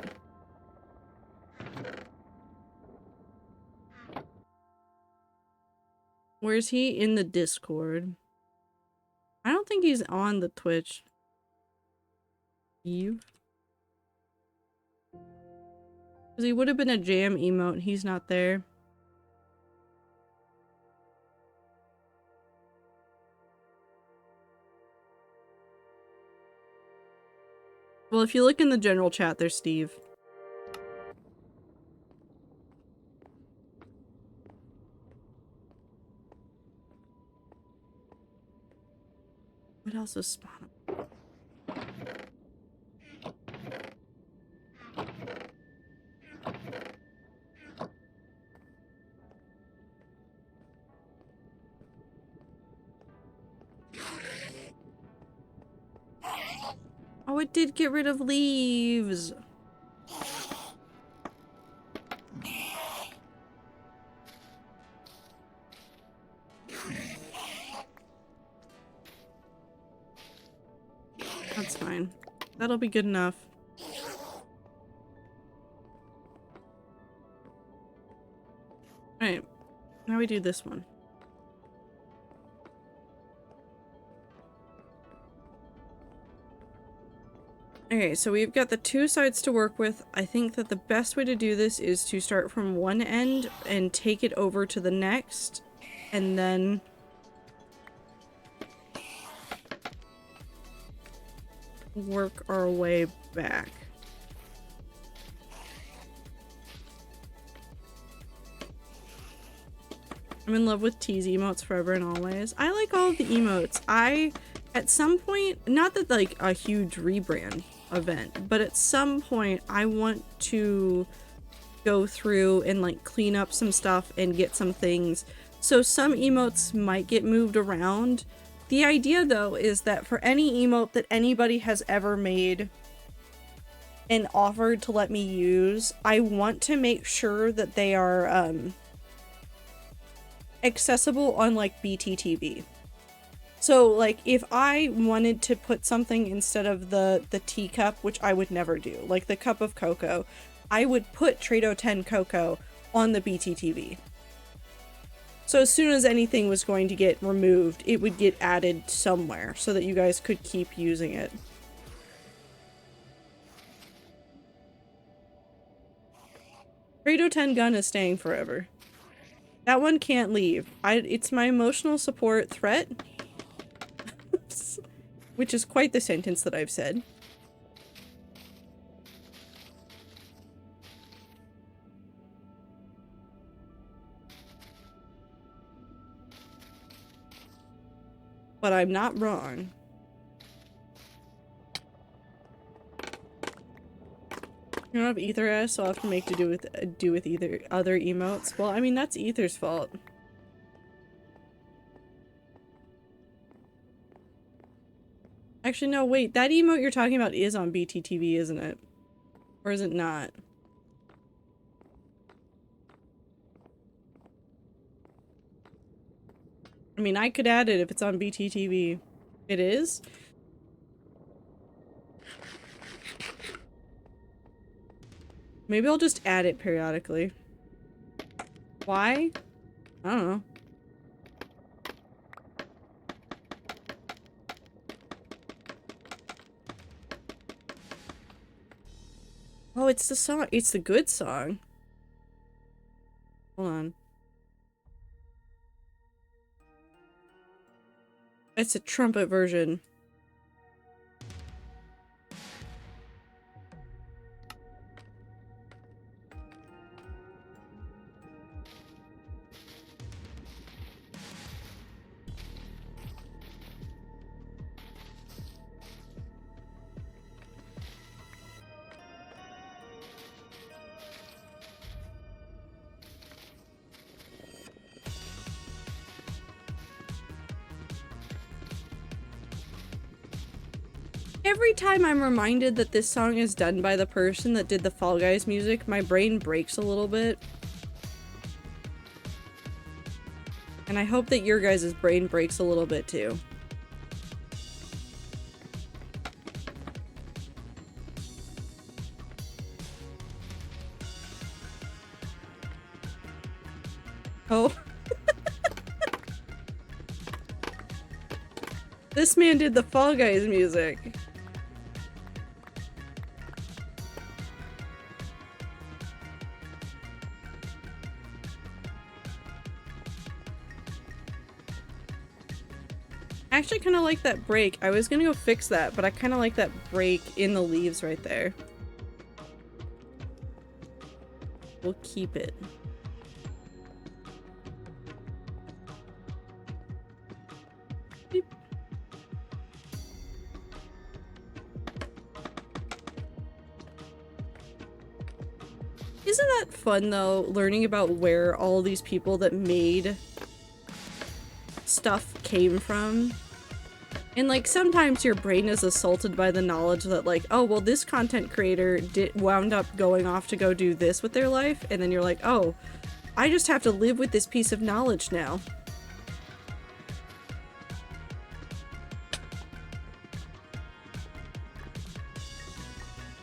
Where's he? In the Discord. I don't don't think he's on the Twitch. Eve? Because he would have been a jam emote. He's not there. Well, if you look in the general chat, there's Steve. What else is spawning? Oh, it did get rid of leaves. That's fine. That'll be good enough. Alright. Now we do this one. Okay, so we've got the two sides to work with. I think that the best way to do this is to start from one end and take it over to the next, and then work our way back. I'm in love with tease emotes forever and always. I like all of the emotes. At some point, not that like a huge rebrand event, but at some point I want to go through and like clean up some stuff and get some things. So some emotes might get moved around. The idea though is that for any emote that anybody has ever made and offered to let me use, I want to make sure that they are accessible on like BTTV. So like if I wanted to put something instead of the teacup, which I would never do, like the cup of cocoa, I would put Trado 10 Cocoa on the BTTV. So as soon as anything was going to get removed, it would get added somewhere so that you guys could keep using it. Trado 10 gun is staying forever. That one can't leave. It's my emotional support threat. Which is quite the sentence that I've said. But I'm not wrong. You don't have Ether S, so I'll have to make do with either other emotes. Well, I mean that's Ether's fault. Actually, no, wait. That emote you're talking about is on BTTV, isn't it? Or is it not? I mean, I could add it if it's on BTTV. It is? Maybe I'll just add it periodically. Why? I don't know. Oh, it's the song. It's the good song. Hold on. It's a trumpet version. Every time I'm reminded that this song is done by the person that did the Fall Guys music, my brain breaks a little bit. And I hope that your guys' brain breaks a little bit too. Oh. This man did the Fall Guys music. I actually kind of like that break. I was gonna go fix that, but I kind of like that break in the leaves right there. We'll keep it. Beep. Isn't that fun though, learning about where all these people that made stuff came from? And like sometimes your brain is assaulted by the knowledge that like, oh well, this content creator wound up going off to go do this with their life, and then you're like, oh, I just have to live with this piece of knowledge now.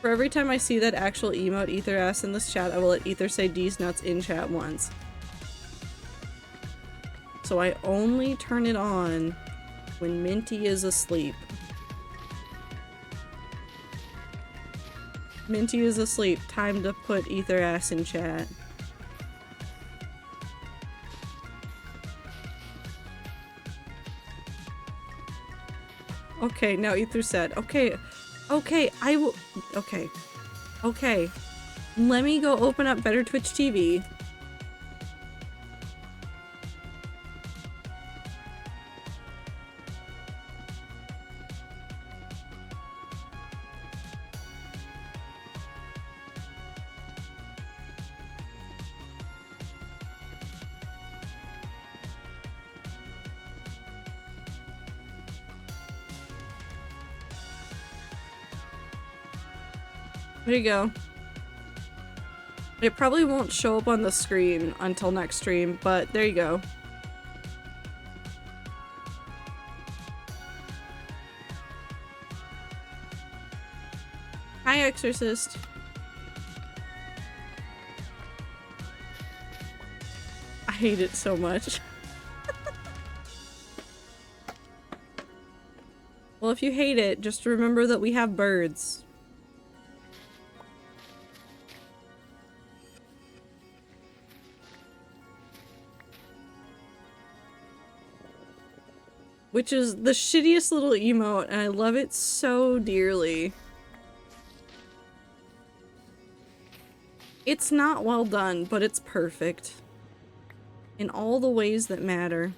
For every time I see that actual emote Ether asks in this chat, I will let Ether say D's nuts in chat once. So I only turn it on when Minty is asleep. Minty is asleep. Time to put Ether ass in chat. Okay, now Ether said, okay, I will, okay. Let me go open up Better Twitch TV. There you go. It probably won't show up on the screen until next stream, but there you go. Hi, Exorcist. I hate it so much. Well, if you hate it, just remember that we have birds. Which is the shittiest little emote, and I love it so dearly. It's not well done, but it's perfect. In all the ways that matter.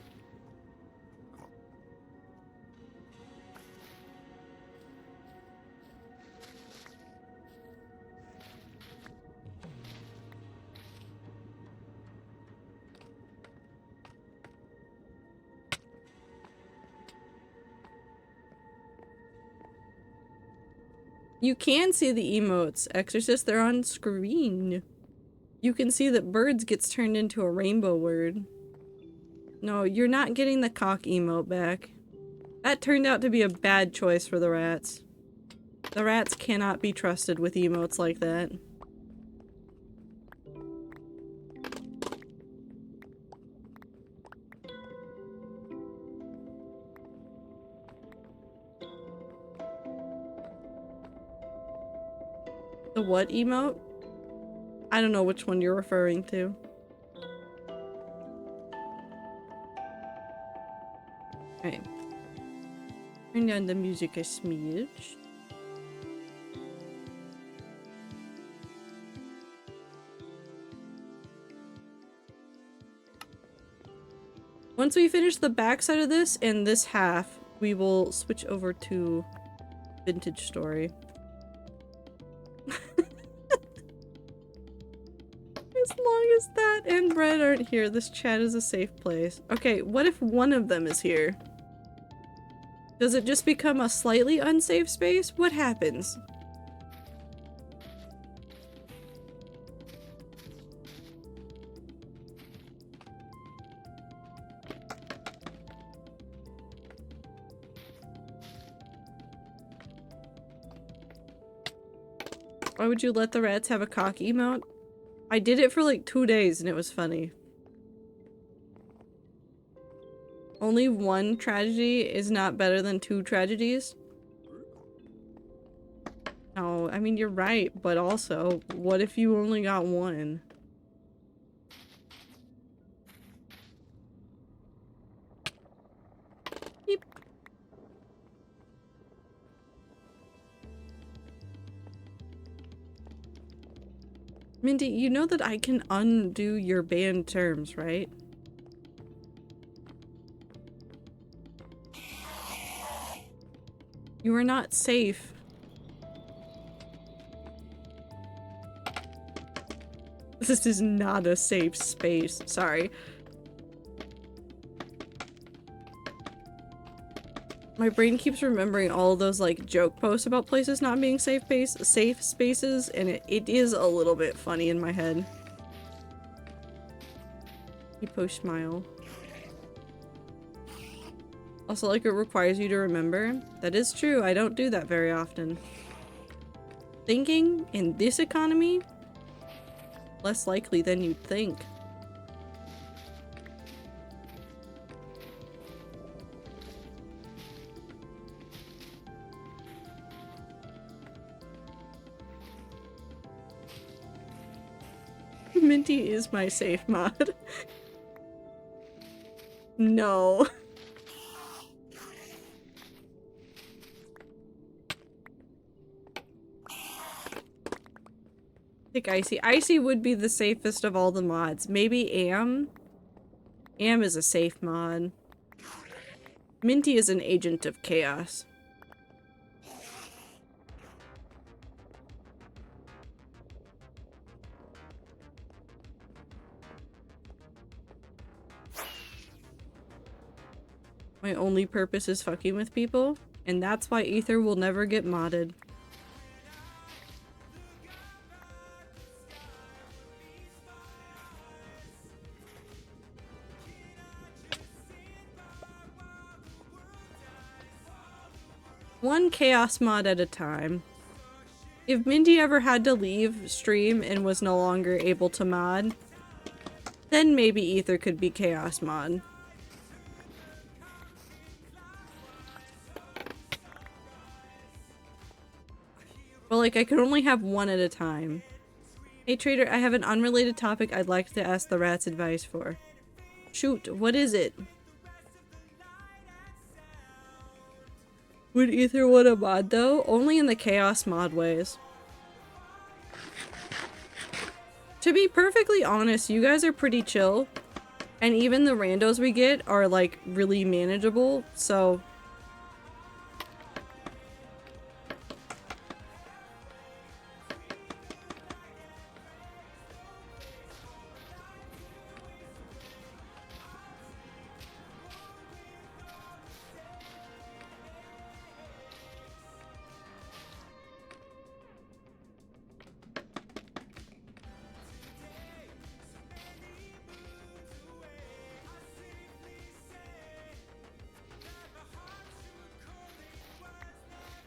You can see the emotes, Exorcist, they're on screen. You can see that birds gets turned into a rainbow word. No, you're not getting the cock emote back. That turned out to be a bad choice for the rats. The rats cannot be trusted with emotes like that. The what emote? I don't know which one you're referring to. Okay. Turn down the music a smidge. Once we finish the backside of this and this half, we will switch over to Vintage Story. As long as that and Brett aren't here, this chat is a safe place. Okay, what if one of them is here? Does it just become a slightly unsafe space? What happens? Why would you let the rats have a cock emote? I did it for like 2 days and it was funny. Only one tragedy is not better than two tragedies? No, I mean, you're right, but also, what if you only got one? Beep. Mindy, you know that I can undo your banned terms, right? You are not safe. This is not a safe space. Sorry. My brain keeps remembering all of those like joke posts about places not being safe spaces, and it is a little bit funny in my head. You post smile. Also, like, it requires you to remember. That is true, I don't do that very often. Thinking in this economy? Less likely than you'd think. Minty is my safe mod. No. Pick Icy. Icy would be the safest of all the mods. Maybe Am? Am is a safe mod. Minty is an agent of chaos. My only purpose is fucking with people, and that's why Ether will never get modded. One chaos mod at a time. If Minty ever had to leave stream and was no longer able to mod, then maybe Ether could be chaos mod. But like, I could only have one at a time. Hey Trader, I have an unrelated topic I'd like to ask the rats advice for. Shoot, what is it? Would Ether want a mod though? Only in the chaos mod ways. To be perfectly honest, you guys are pretty chill. And even the randos we get are like really manageable, so...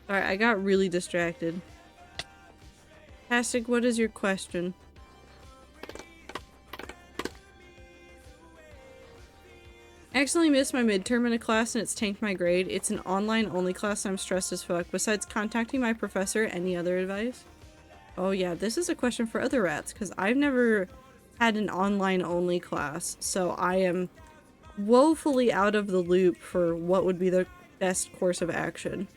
Alright, I got really distracted. Tastic, what is your question? I accidentally missed my midterm in a class and it's tanked my grade. It's an online only class and I'm stressed as fuck. Besides contacting my professor, any other advice? Oh yeah, this is a question for other rats because I've never had an online only class, so I am woefully out of the loop for what would be the best course of action.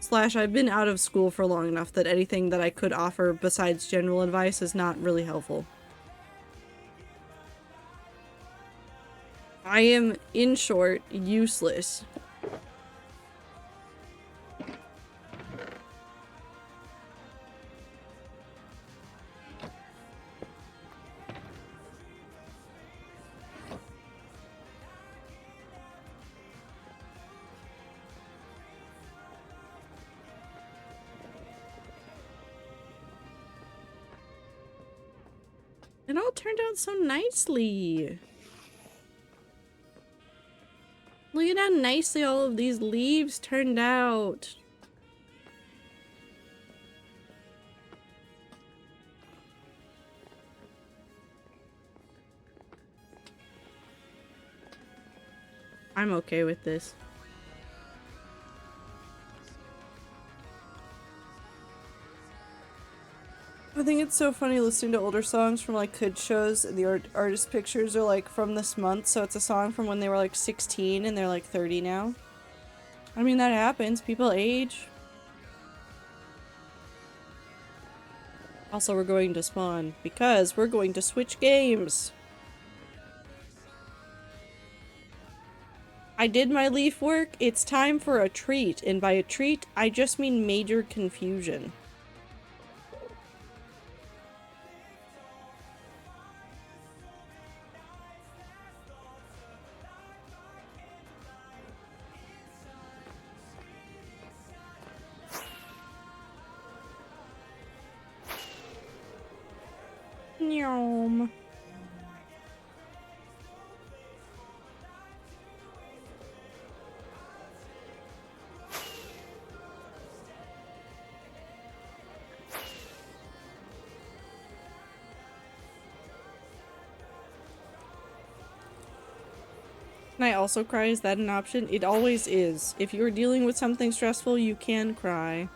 Slash, I've been out of school for long enough that anything that I could offer besides general advice is not really helpful. I am, in short, useless. It all turned out so nicely. Look at how nicely all of these leaves turned out. I'm okay with this. I think it's so funny listening to older songs from like kid shows and the artist pictures are like from this month, so it's a song from when they were like 16 and they're like 30 now. I mean, that happens. People age. Also, we're going to spawn because we're going to switch games. I did my leaf work. It's time for a treat, and by a treat, I just mean major confusion. Nyom. Can I also cry? Is that an option? It always is. If you're dealing with something stressful, you can cry.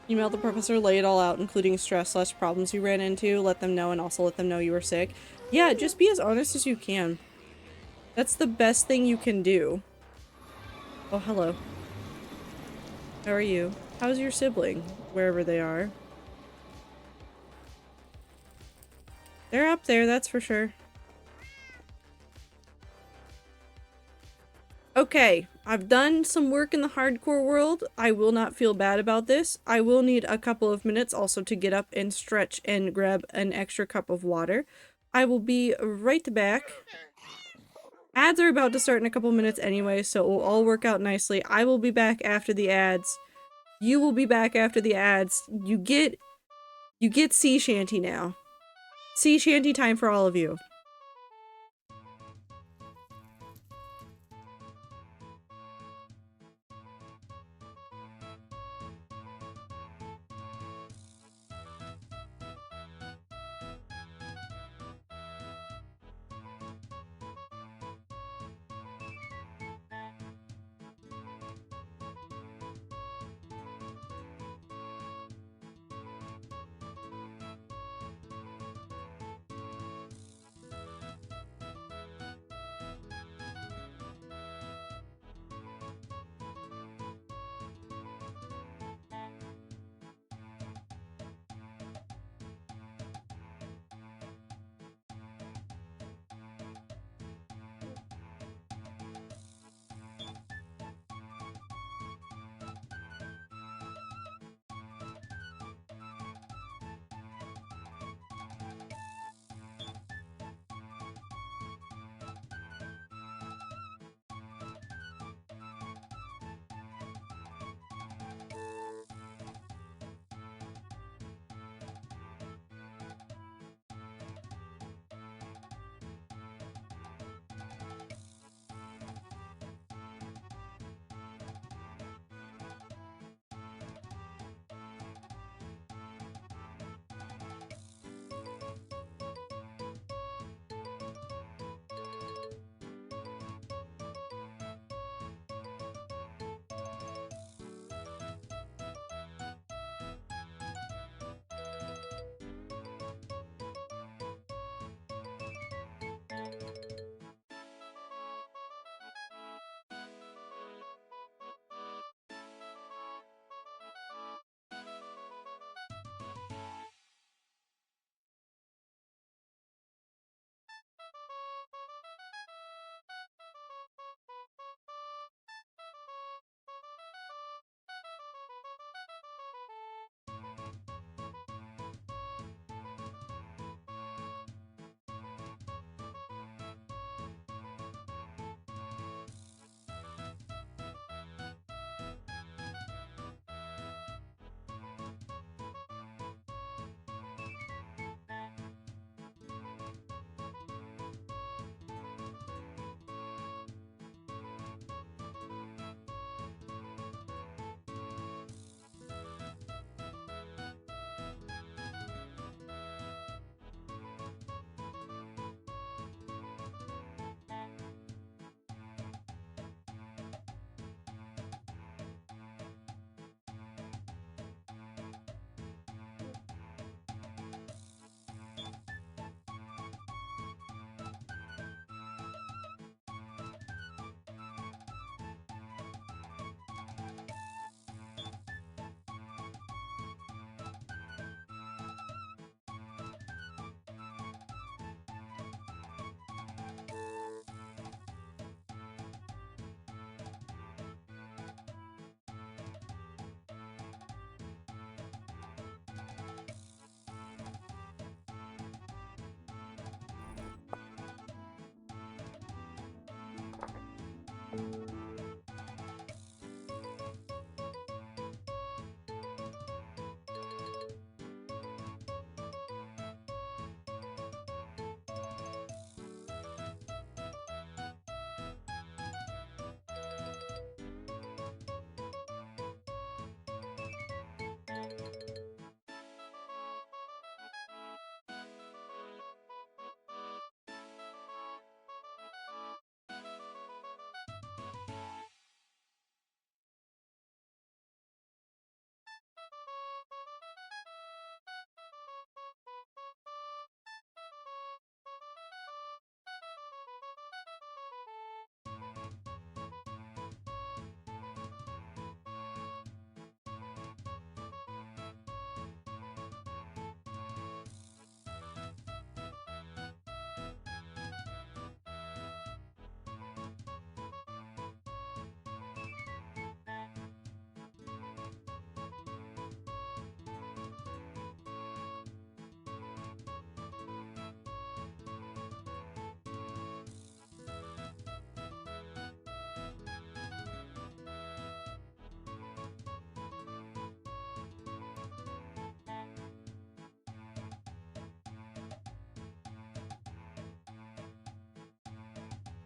Email the professor, lay it all out, including stress / problems you ran into, let them know, and also let them know you were sick. Yeah, just be as honest as you can. That's the best thing you can do. Oh, hello. How are you? How's your sibling? Wherever they are. They're up there, that's for sure. Okay, I've done some work in the hardcore world. I will not feel bad about this. I will need a couple of minutes also to get up and stretch and grab an extra cup of water. I will be right back. Ads are about to start in a couple minutes anyway, so it will all work out nicely. I will be back after the ads. You will be back after the ads. You get sea shanty now. Sea shanty time for all of you.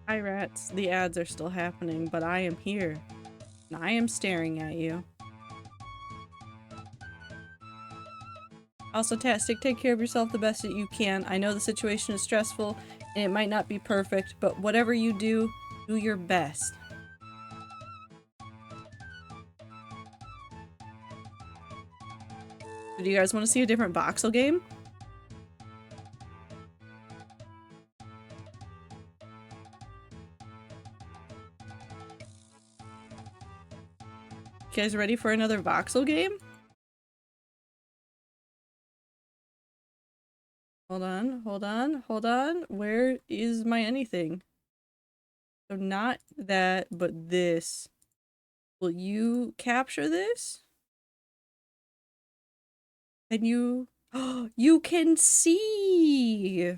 Hi rats, the ads are still happening, but I am here. And I am staring at you. Also, Tastic, take care of yourself the best that you can. I know the situation is stressful, and it might not be perfect, but whatever you do, do your best. Do you guys want to see a different voxel game? You guys ready for another voxel game? Hold on, hold on, hold on. Where is my anything? So not that, but this. Will you capture this? Can you? Oh, you can see!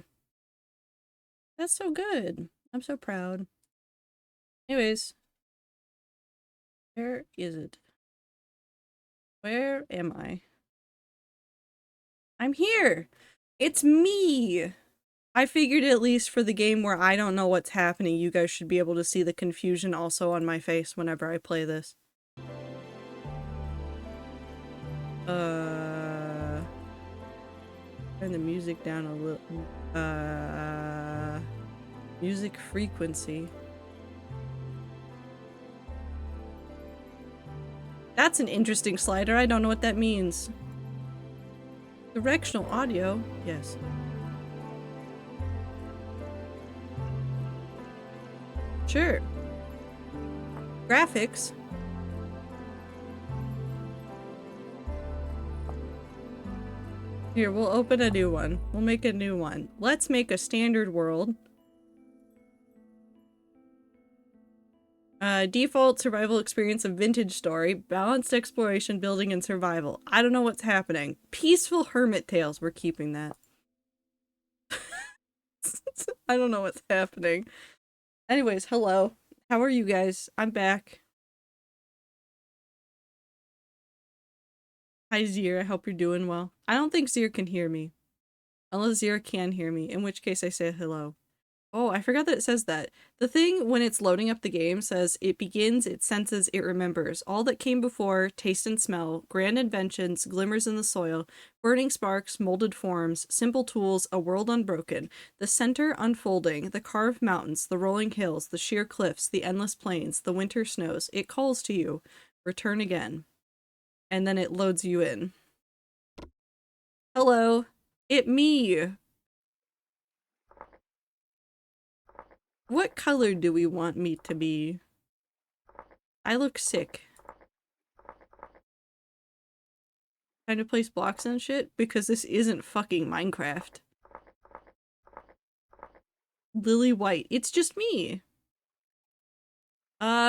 That's so good. I'm so proud. Anyways. Where is it? Where am I? I'm here! It's me! I figured at least for the game where I don't know what's happening, you guys should be able to see the confusion also on my face whenever I play this. Turn the music down a little. Music frequency. That's an interesting slider. I don't know what that means. Directional audio? Yes. Sure. Graphics? Here, we'll open a new one. We'll make a new one. Let's make a standard world. Default survival experience of vintage story. Balanced exploration, building, and survival. I don't know what's happening. Peaceful hermit tales. We're keeping that. I don't know what's happening. Anyways, hello. How are you guys? I'm back. Hi, Zier. I hope you're doing well. I don't think Zier can hear me. Unless Zier can hear me, in which case I say hello. Oh, I forgot that it says that. The thing when it's loading up the game says it begins, it senses, it remembers. All that came before, taste and smell, grand inventions, glimmers in the soil, burning sparks, molded forms, simple tools, a world unbroken. The center unfolding, the carved mountains, the rolling hills, the sheer cliffs, the endless plains, the winter snows. It calls to you. Return again. And then it loads you in. Hello. It me. What color do we want me to be? I look sick. Trying to place blocks and shit? Because this isn't fucking Minecraft. Lily White. It's just me.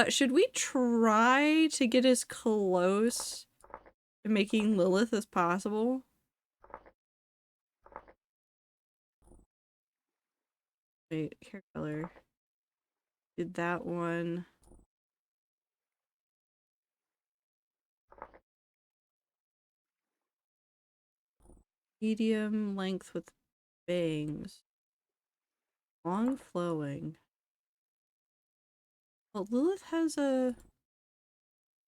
Should we try to get as close to making Lilith as possible? Wait, hair color. Did that one. Medium length with bangs. Long flowing. Well, Lilith has a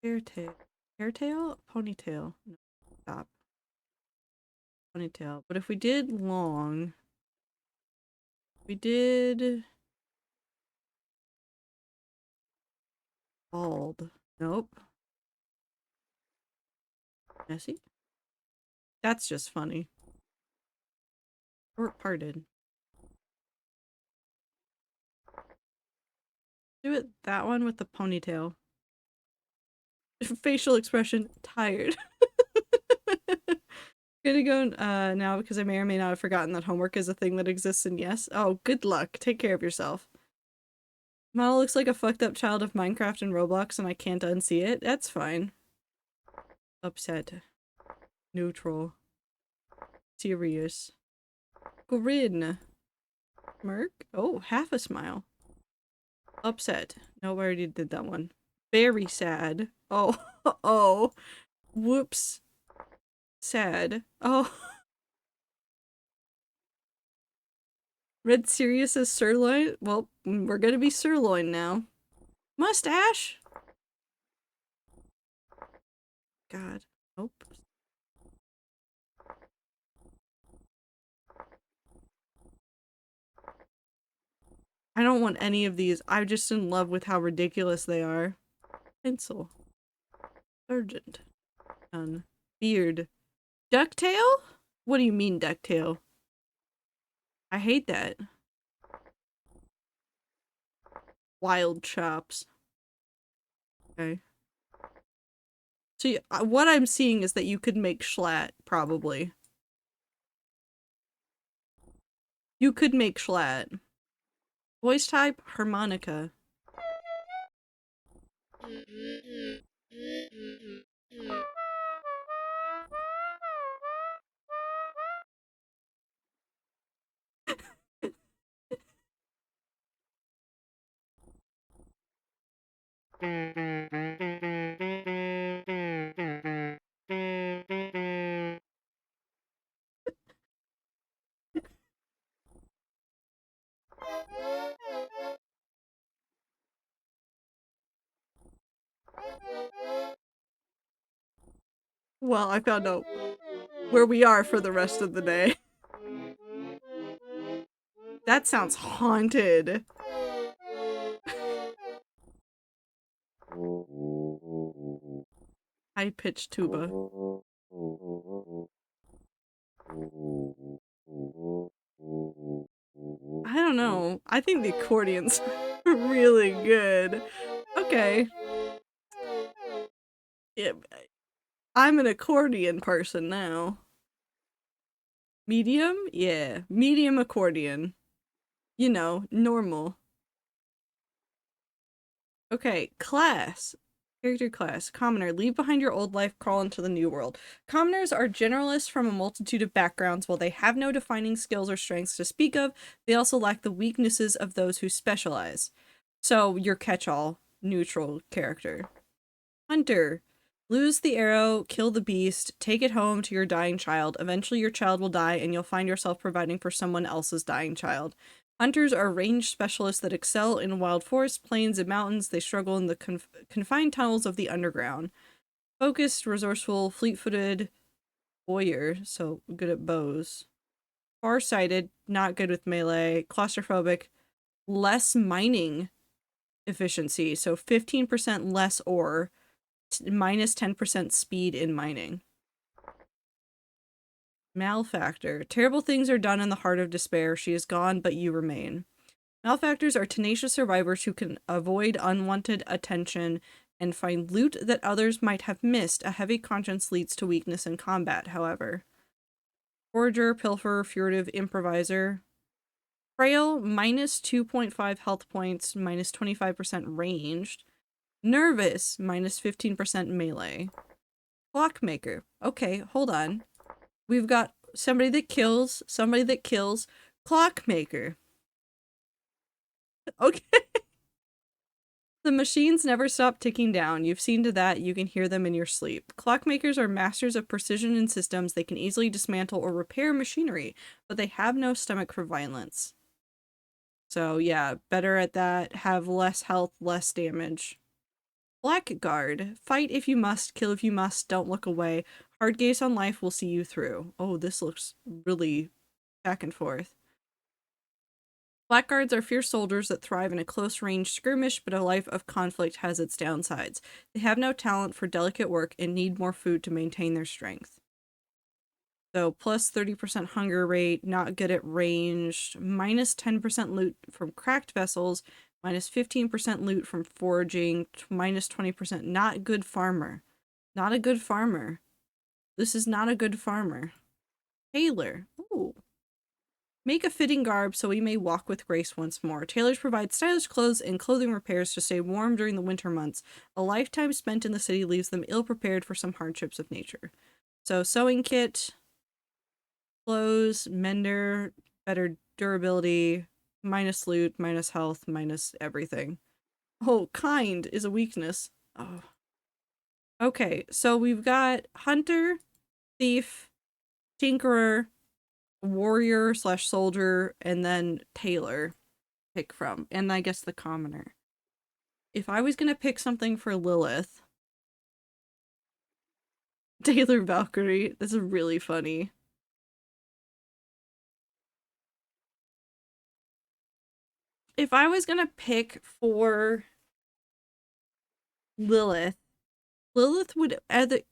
hairtail. Hairtail? Ponytail. No, stop. Ponytail. But if we did long, we did bald. Nope. Messy? That's just funny. Or parted. Do it that one with the ponytail. Facial expression, tired. Gonna go now because I may or may not have forgotten that homework is a thing that exists and yes. Oh, good luck. Take care of yourself. Model looks like a fucked up child of Minecraft and Roblox and I can't unsee it. That's fine. Upset. Neutral. Serious. Grin. Smirk. Oh, half a smile. Upset. No, I already did that one. Very sad. Oh, oh. Whoops. Sad. Oh. Red Sirius as sirloin? Well, we're gonna be sirloin now. Mustache? God. Nope. I don't want any of these. I'm just in love with how ridiculous they are. Pencil. Sergeant. Gun. Beard. Ducktail? What do you mean, ducktail? I hate that. Wild chops. Okay. So what I'm seeing is that you could make Schlatt, probably. You could make Schlatt. Voice type, harmonica. Well, I found out where we are for the rest of the day. That sounds haunted. High-pitched tuba. I don't know. I think the accordion's really good. Okay. Yeah, I'm an accordion person now. Medium? Yeah. Medium accordion. You know, normal. Okay, class. Character class. Commoner. Leave behind your old life, crawl into the new world. Commoners are generalists from a multitude of backgrounds. While they have no defining skills or strengths to speak of, they also lack the weaknesses of those who specialize. So, your catch-all, neutral character. Hunter. Lose the arrow, kill the beast, take it home to your dying child. Eventually your child will die and you'll find yourself providing for someone else's dying child. Hunters are ranged specialists that excel in wild forests, plains, and mountains. They struggle in the confined tunnels of the underground. Focused, resourceful, fleet-footed, warrior, so good at bows. Far-sighted, not good with melee. Claustrophobic, less mining efficiency, so 15% less ore. Minus 10% speed in mining. Malefactor. Terrible things are done in the heart of despair. She is gone, but you remain. Malefactors are tenacious survivors who can avoid unwanted attention and find loot that others might have missed. A heavy conscience leads to weakness in combat, however. Forager, pilfer, furtive, improviser. Frail, minus 2.5 health points, minus 25% ranged. Nervous, minus 15% melee. Clockmaker. Okay, hold on. We've got somebody that kills, Clockmaker. Okay. The machines never stop ticking down. You've seen to that, you can hear them in your sleep. Clockmakers are masters of precision in systems. They can easily dismantle or repair machinery, but they have no stomach for violence. So yeah, better at that, have less health, less damage. Blackguard. Fight if you must, kill if you must, don't look away. Hard gaze on life will see you through. Oh, this looks really back and forth. Blackguards are fierce soldiers that thrive in a close-range skirmish, but a life of conflict has its downsides. They have no talent for delicate work and need more food to maintain their strength. So plus 30% hunger rate, not good at ranged, minus 10% loot from cracked vessels, minus 15% loot from foraging, minus 20% not good farmer. Not a good farmer. This is not a good farmer. Tailor. Ooh. Make a fitting garb so we may walk with grace once more. Tailors provide stylish clothes and clothing repairs to stay warm during the winter months. A lifetime spent in the city leaves them ill-prepared for some hardships of nature. So sewing kit, clothes, mender, better durability, minus loot, minus health, minus everything. Oh, kind is a weakness. Oh. Okay, so we've got hunter, thief, tinkerer, warrior / soldier, and then tailor pick from, and I guess the commoner. If I was gonna pick something for Lilith, Tailor Valkyrie, this is really funny. If I was gonna pick for Lilith, Lilith would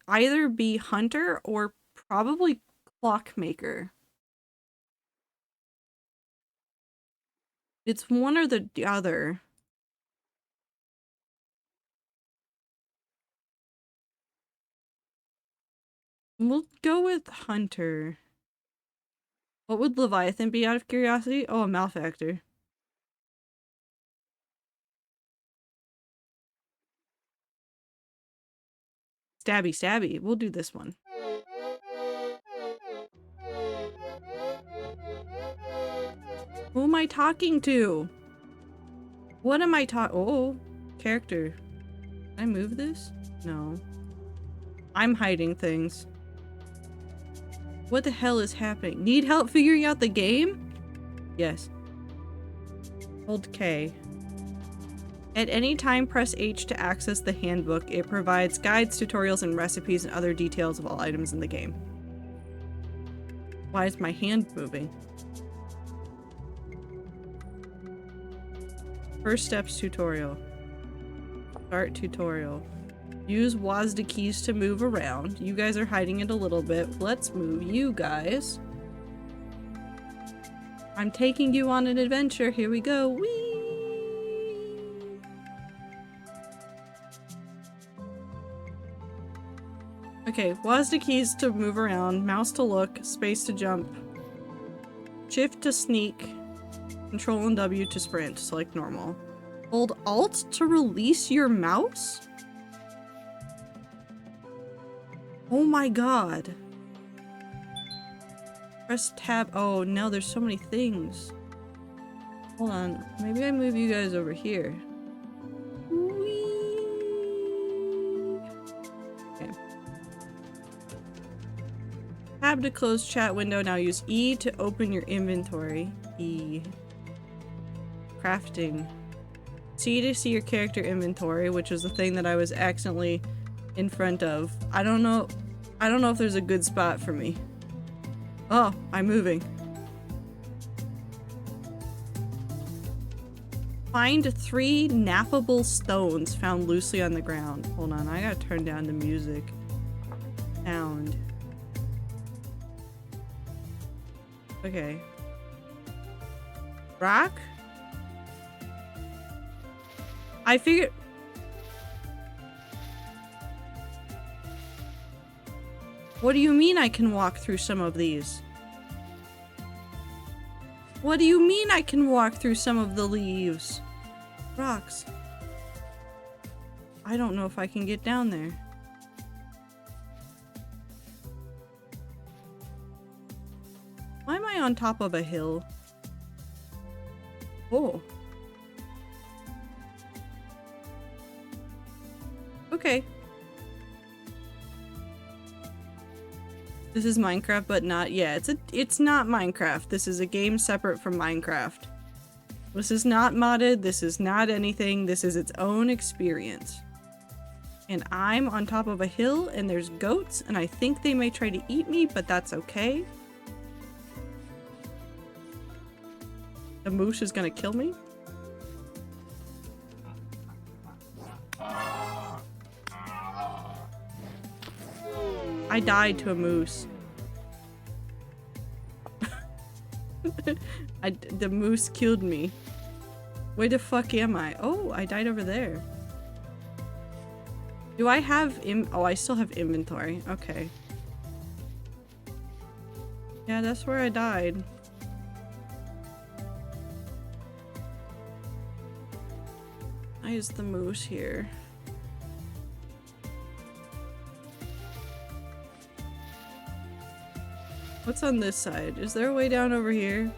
either be hunter or probably clockmaker. It's one or the other. We'll go with hunter. What would Leviathan be out of curiosity? Oh, a malefactor. Stabby stabby. We'll do this one. Who am I talking to? What am I oh, character. Can I move this? No. I'm hiding things. What the hell is happening? Need help figuring out the game? Yes. Hold K. At any time, press H to access the handbook. It provides guides, tutorials, and recipes and other details of all items in the game. Why is my hand moving? First steps tutorial. Start tutorial. Use WASD keys to move around. You guys are hiding it a little bit. Let's move you guys. I'm taking you on an adventure. Here we go. Whee! Okay, WASD keys to move around. Mouse to look. Space to jump. Shift to sneak. Control and W to sprint, so like normal. Hold Alt to release your mouse? Oh my god. Press tab. Oh, now there's so many things. Hold on. Maybe I move you guys over here. Whee! Okay. Tab to close chat window. Now use E to open your inventory. E. Crafting. C to see your character inventory, which is the thing that I was accidentally in front of. I don't know if there's a good spot for me. Oh, I'm moving. Find 3 nappable stones found loosely on the ground. Hold on, I gotta turn down the music. Sound. Okay. Rock? I figured... What do you mean I can walk through some of these? What do you mean I can walk through some of the leaves? Rocks. I don't know if I can get down there. Why am I on top of a hill? Oh. Okay. This is Minecraft, but not, yeah, it's not Minecraft. This is a game separate from Minecraft. This is not modded, this is not anything, this is its own experience. And I'm on top of a hill, and there's goats, and I think they may try to eat me, but that's okay. The moose is gonna kill me? I died to a moose. The moose killed me. Where the fuck am I? Oh, I died over there. Do I have oh, I still have inventory. Okay. Yeah, that's where I died. I use the moose here. What's on this side? Is there a way down over here?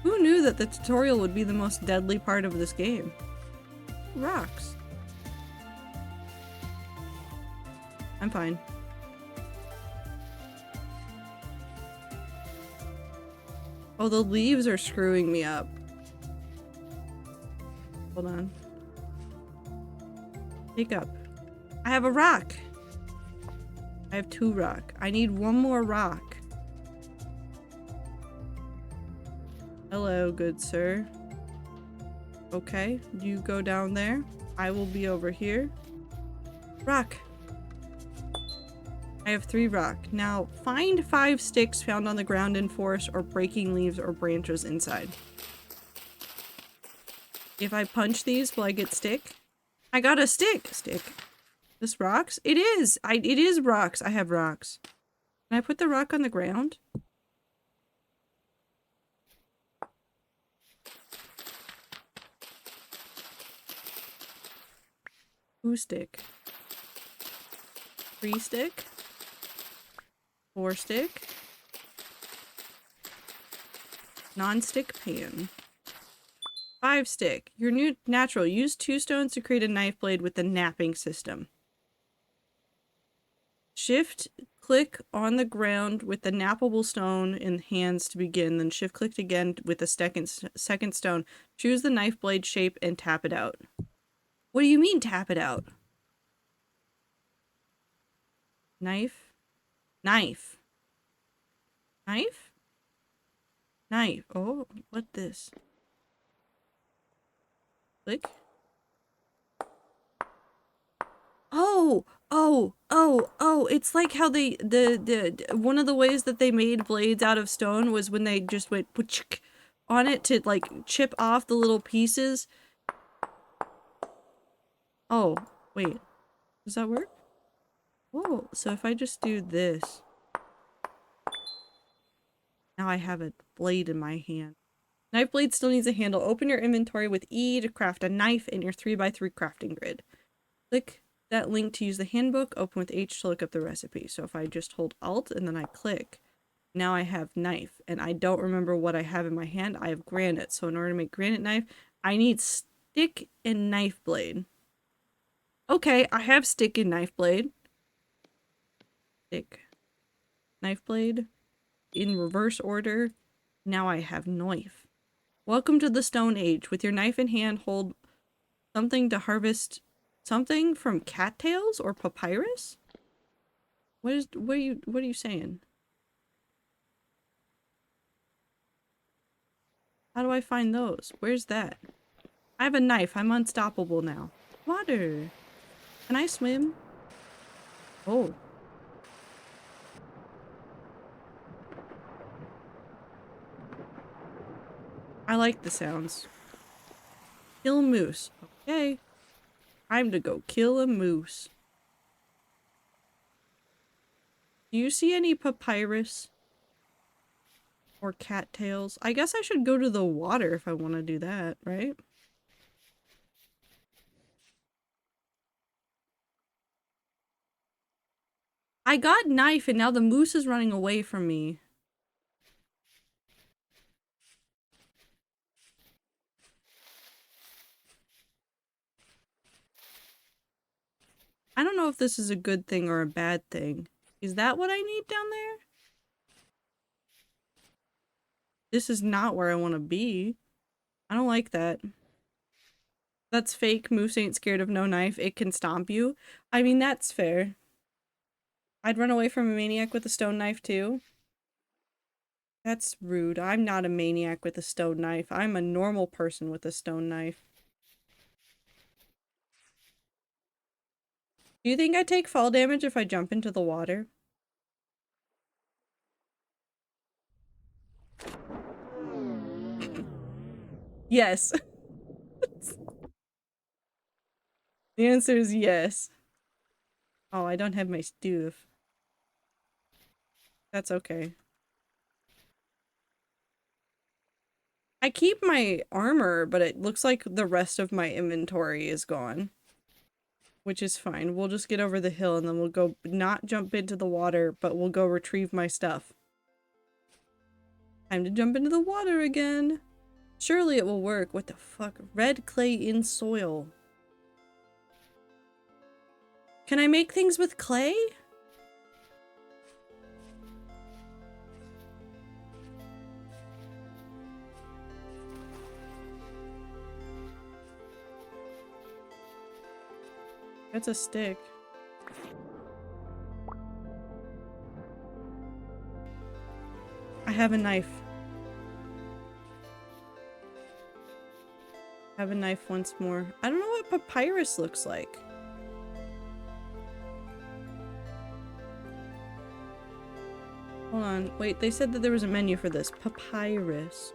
Who knew that the tutorial would be the most deadly part of this game? Rocks. I'm fine. Oh, the leaves are screwing me up. Hold on. Pick up. I have a rock! I have 2 rock. I need 1 more rock. Hello, good sir. Okay, you go down there. I will be over here. Rock. I have 3 rock. Now, find 5 sticks found on the ground in forest or breaking leaves or branches inside. If I punch these, will I get stick? I got a stick! Stick. This rocks? It is! It is rocks. I have rocks. Can I put the rock on the ground? Who stick? 3 stick? 4 stick? Non-stick pan. 5 stick. Your new natural. Use 2 stones to create a knife blade with the napping system. Shift click on the ground with the nappable stone in hands to begin, then shift click again with the second stone. Choose the knife blade shape and tap it out. What do you mean tap it out? Knife? Knife. Knife? Knife. Oh, what this? Click. Oh, it's like how they, one of the ways that they made blades out of stone was when they just went on it to, like, chip off the little pieces. Oh, wait. Does that work? Oh, so if I just do this. Now I have a blade in my hand. Knife blade still needs a handle. Open your inventory with E to craft a knife in your 3x3 crafting grid. Click that link to use the handbook. Open with H to look up the recipe. So if I just hold Alt and then I click, now I have knife. And I don't remember what I have in my hand. I have granite. So in order to make granite knife, I need stick and knife blade. Okay, I have stick and knife blade. Stick. Knife blade. In reverse order. Now I have knife. Welcome to the Stone Age. With your knife in hand, hold something to harvest something from cattails or papyrus? What are you saying? How do I find those? Where's that? I have a knife. I'm unstoppable now. Water. Can I swim? Oh. I like the sounds. Kill a moose. Okay. Time to go kill a moose. Do you see any papyrus? Or cattails? I guess I should go to the water if I want to do that, right? I got knife and now the moose is running away from me. I don't know if this is a good thing or a bad thing. Is that what I need down there? This is not where I want to be. I don't like that. That's fake. Moose ain't scared of no knife. It can stomp you. I mean, that's fair. I'd run away from a maniac with a stone knife too. That's rude. I'm not a maniac with a stone knife. I'm a normal person with a stone knife. Do you think I take fall damage if I jump into the water? Yes. The answer is yes. Oh, I don't have my stuff. That's okay. I keep my armor, but it looks like the rest of my inventory is gone. Which is fine. We'll just get over the hill and then we'll go not jump into the water, but we'll go retrieve my stuff. Time to jump into the water again. Surely it will work. What the fuck? Red clay in soil. Can I make things with clay? That's a stick. I have a knife. I have a knife once more. I don't know what papyrus looks like. Hold on. Wait, they said that there was a menu for this. Papyrus.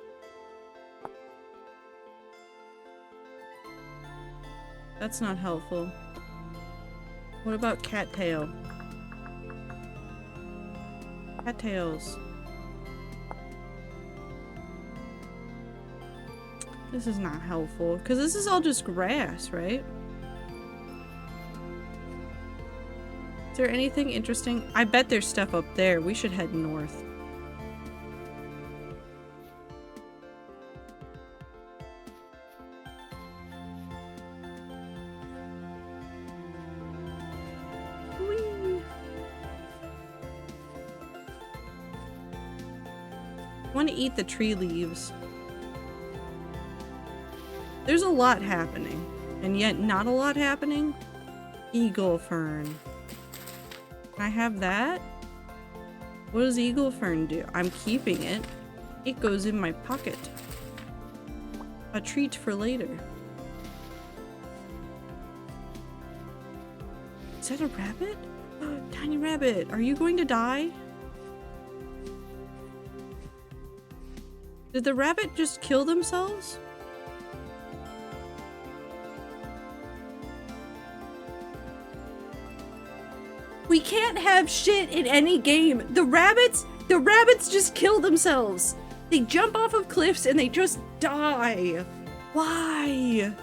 That's not helpful. What about cattail? Cattails. This is not helpful, because this is all just grass, right? Is there anything interesting? I bet there's stuff up there. We should head north. Whee! I want to eat the tree leaves. There's a lot happening, and yet not a lot happening. Eagle fern. Can I have that? What does eagle fern do? I'm keeping it. It goes in my pocket. A treat for later. Is that a rabbit? Tiny rabbit, are you going to die? Did the rabbit just kill themselves? We can't have shit in any game. The rabbits just kill themselves. They jump off of cliffs and they just die. Why?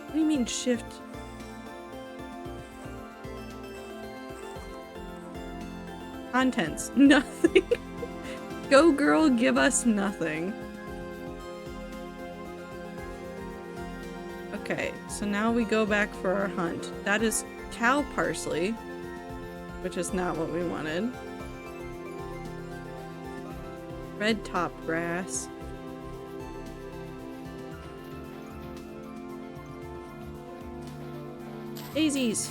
What do you mean shift? Contents. Nothing. Go girl, give us nothing. Okay, so now we go back for our hunt. That is cow parsley, which is not what we wanted. Red top grass. Daisies.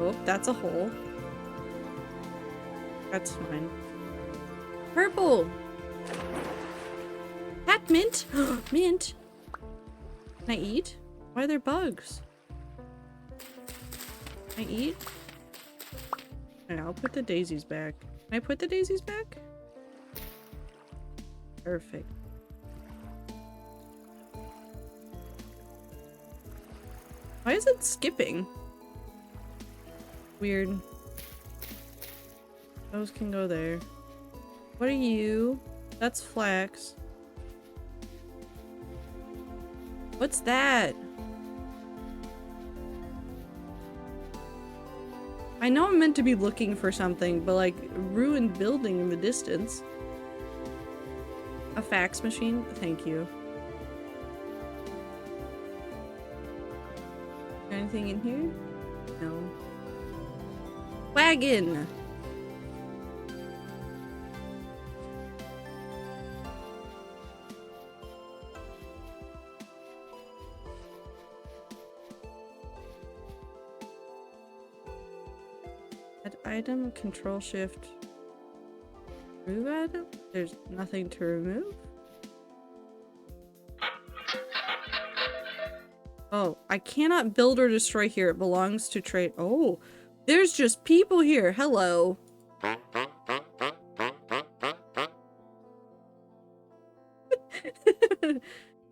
Oh, that's a hole. That's fine. Purple! Cat mint! Mint! Can I eat? Why are there bugs? Can I eat? Okay, I'll put the daisies back. Can I put the daisies back? Perfect. Why is it skipping? Weird. Those can go there. What are you? That's flax. What's that? I know I'm meant to be looking for something, but like ruined building in the distance. A fax machine? Thank you. Anything in here? No. Wagon! Add item, control shift. Remove item? There's nothing to remove? Oh, I cannot build or destroy here. It belongs to trade. Oh, there's just people here. Hello.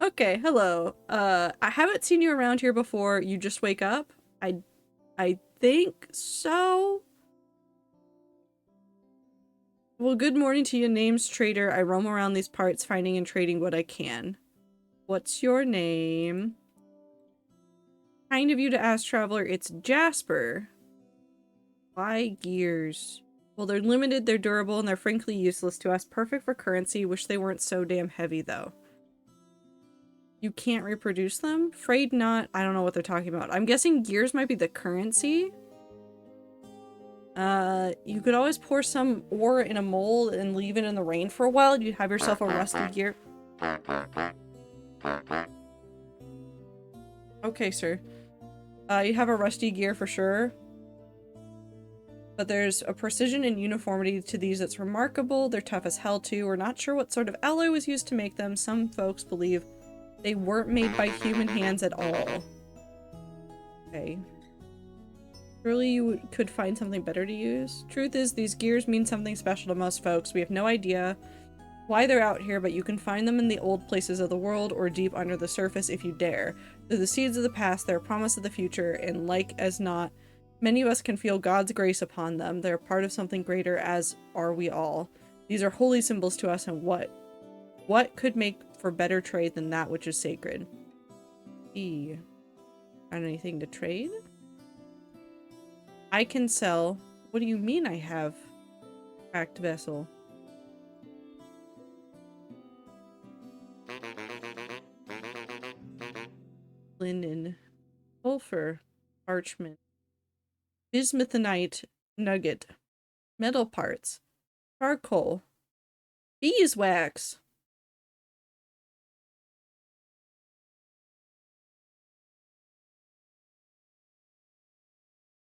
Okay, hello. I haven't seen you around here before. You just wake up? I think so. Well, good morning to you. Name's Trader. I roam around these parts finding and trading what I can. What's your name? Kind of you to ask, traveler. It's Jasper. Why gears? Well, they're limited, they're durable, and they're frankly useless to us. Perfect for currency. Wish they weren't so damn heavy, though. You can't reproduce them? Afraid not. I don't know what they're talking about. I'm guessing gears might be the currency. You could always pour some ore in a mold and leave it in the rain for a while. You'd have yourself a rusty gear. Okay, sir. You have a rusty gear for sure. But there's a precision and uniformity to these that's remarkable. They're tough as hell too. We're not sure what sort of alloy was used to make them. Some folks believe they weren't made by human hands at all. Okay. Surely you could find something better to use. Truth is, these gears mean something special to most folks. We have no idea why they're out here, but you can find them in the old places of the world or deep under the surface if you dare. They're the seeds of the past, they're a promise of the future, and like as not, many of us can feel God's grace upon them. They're part of something greater, as are we all. These are holy symbols to us, and what could make for better trade than that which is sacred? E. Got anything to trade? I can sell. What do you mean I have cracked vessel? Linen, sulfur, parchment, bismuthinite nugget, metal parts, charcoal, beeswax.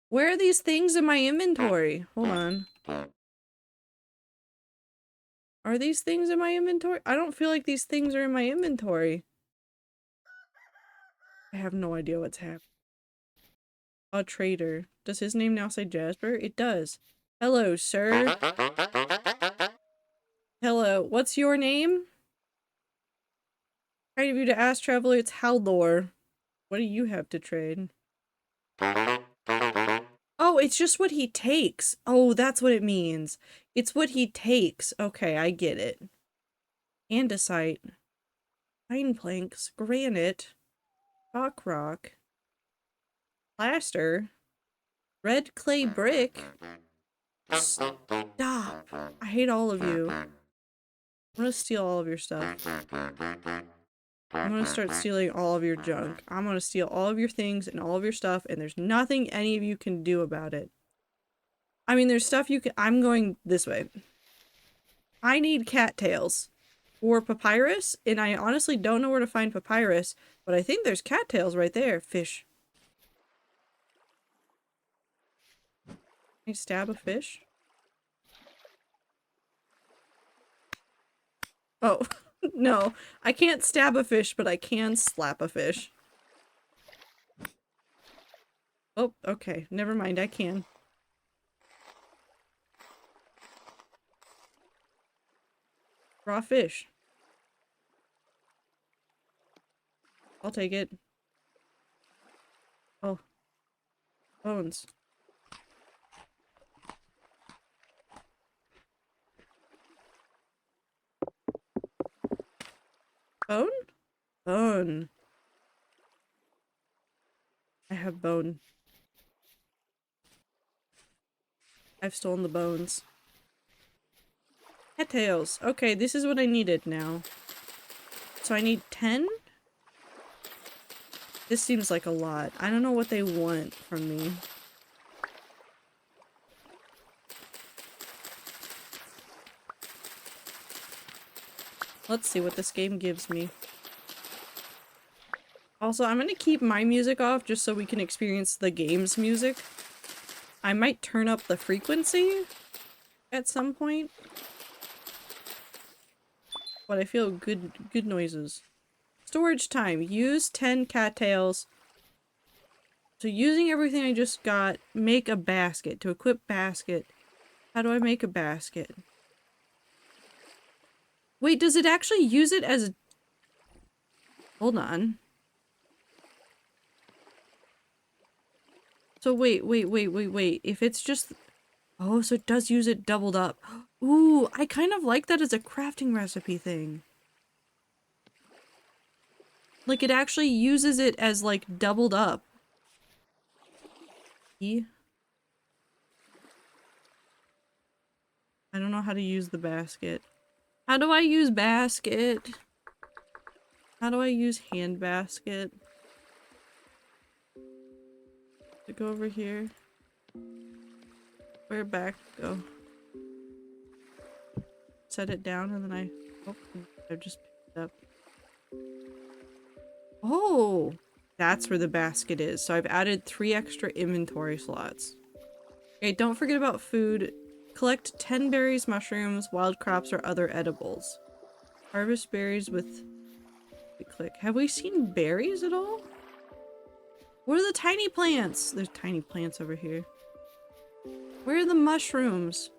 Where are these things in my inventory? Hold on. Are these things in my inventory? I don't feel like these things are in my inventory. I have no idea what's happening. A trader. Does his name now say Jasper? It does. Hello, sir. Hello. What's your name? Kind of you to ask, traveler. It's Haldor. What do you have to trade? Oh, it's just what he takes. Oh, that's what it means. It's what he takes. Okay, I get it. Andesite. Pine planks. Granite. Chalk rock. Plaster. Red clay brick. Stop. I hate all of you. I'm gonna steal all of your stuff. I'm gonna start stealing all of your junk. I'm gonna steal all of your things and all of your stuff, and there's nothing any of you can do about it. I mean, there's stuff you can- I'm going this way. I need cattails. Or papyrus, and I honestly don't know where to find papyrus, but I think there's cattails right there. Fish. Can I stab a fish? Oh, no. I can't stab a fish, but I can slap a fish. Oh, okay. Never mind, I can. Raw fish. I'll take it. Oh. Bones. Bone? Bone. I have bone. I've stolen the bones. Cattails. Okay, this is what I needed now. So I need 10? This seems like a lot. I don't know what they want from me. Let's see what this game gives me. Also, I'm gonna keep my music off just so we can experience the game's music. I might turn up the frequency at some point. But I feel good noises. Storage time. Use 10 cattails. So using everything I just got, make a basket. To equip basket. How do I make a basket? Wait, does it actually use it as a... Hold on. So wait. If it's just... Oh, so it does use it doubled up. Ooh, I kind of like that as a crafting recipe thing. Like, it actually uses it as, like, doubled up. I don't know how to use the basket. How do I use basket? How do I use hand basket? To go over here. Where back go? Set it down and then I just picked it up. Oh, that's where the basket is. So I've added 3 extra inventory slots. Okay, don't forget about food. Collect 10 berries, mushrooms, wild crops, or other edibles. Harvest berries with... Click. Have we seen berries at all? What are the tiny plants? There's tiny plants over here. Where are the mushrooms?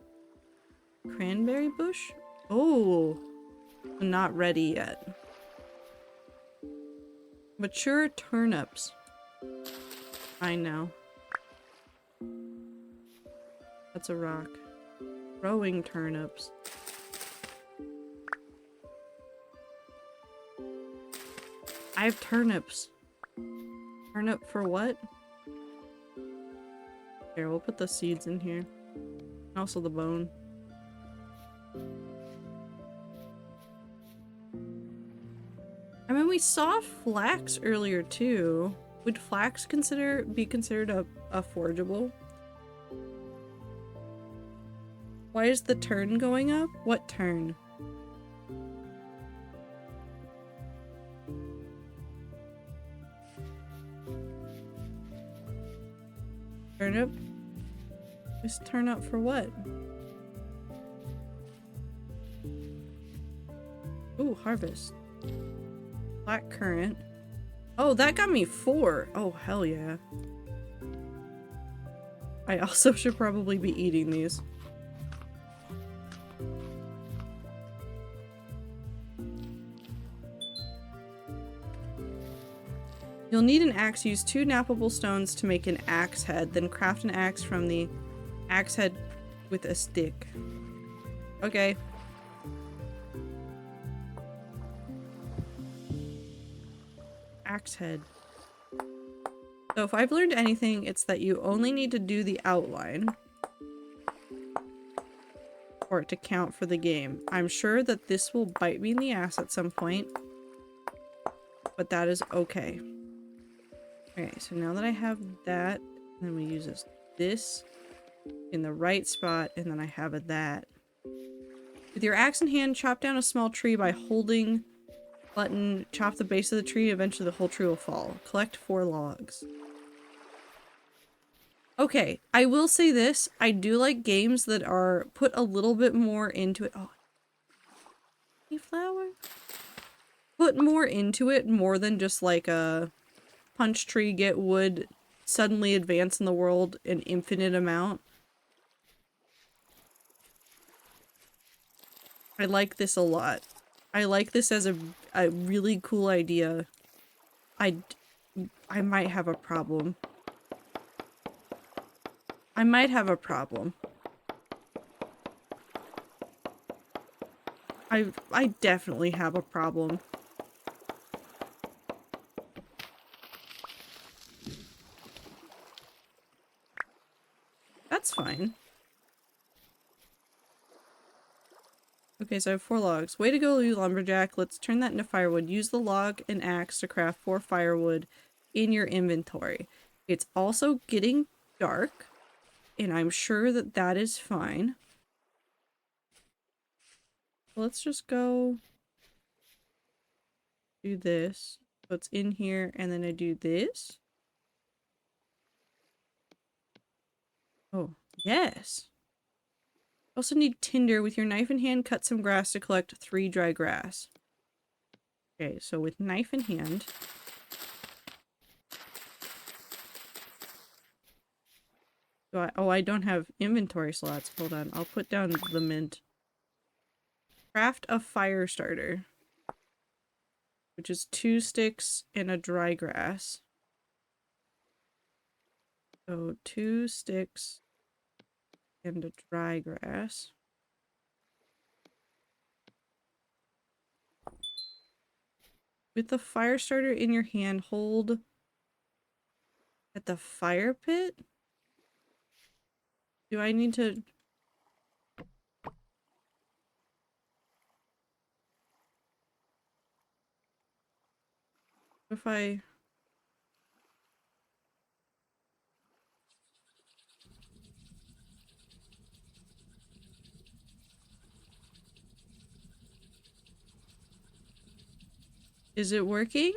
Cranberry bush? Oh, not ready yet. Mature turnips. I know. That's a rock. Growing turnips. I have turnips. Turnip for what? Here, we'll put the seeds in here. And also the bone. I mean, we saw flax earlier too. Would flax be considered a forageable? Why is the turn going up? What turn? Turnip? Just turn up for what? Ooh, harvest. Black currant. Oh, that got me 4. Oh, hell yeah. I also should probably be eating these. You'll need an axe. Use 2 nappable stones to make an axe head. Then craft an axe from the axe head with a stick. Okay. Axe head. So if I've learned anything, it's that you only need to do the outline for it to count for the game. I'm sure that this will bite me in the ass at some point, but that is okay. Okay, so now that I have that, then we use this in the right spot, and then I have that. With your axe in hand, chop down a small tree by holding button, chop the base of the tree, eventually the whole tree will fall. Collect 4 logs. Okay, I will say this, I do like games that are put a little bit more into it. Oh, flower? Put more into it, more than just like a punch tree, get wood, suddenly advance in the world an infinite amount. I like this a lot. I like this as a really cool idea. I might have a problem. I might have a problem. I definitely have a problem. That's fine. Okay, so I have 4 logs. Way to go, you lumberjack. Let's turn that into firewood. Use the log and axe to craft 4 firewood. in your inventory. It's also getting dark, and I'm sure that that is fine. Let's just go do this. So it's in here, and then I do this. Oh, yes. Also need tinder. With your knife in hand, cut some grass to collect 3 dry grass. Okay, so with knife in hand. I don't have inventory slots. Hold on. I'll put down the mint. Craft a fire starter. Which is 2 sticks and a dry grass. So 2 sticks and a dry grass. With the fire starter in your hand, hold at the fire pit? Do I need to... If I... Is it working?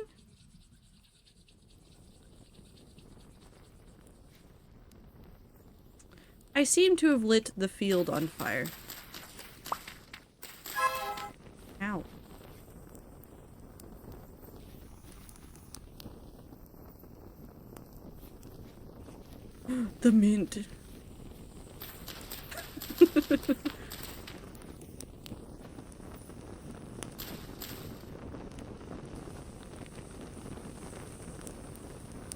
I seem to have lit the field on fire. Ow. The mint.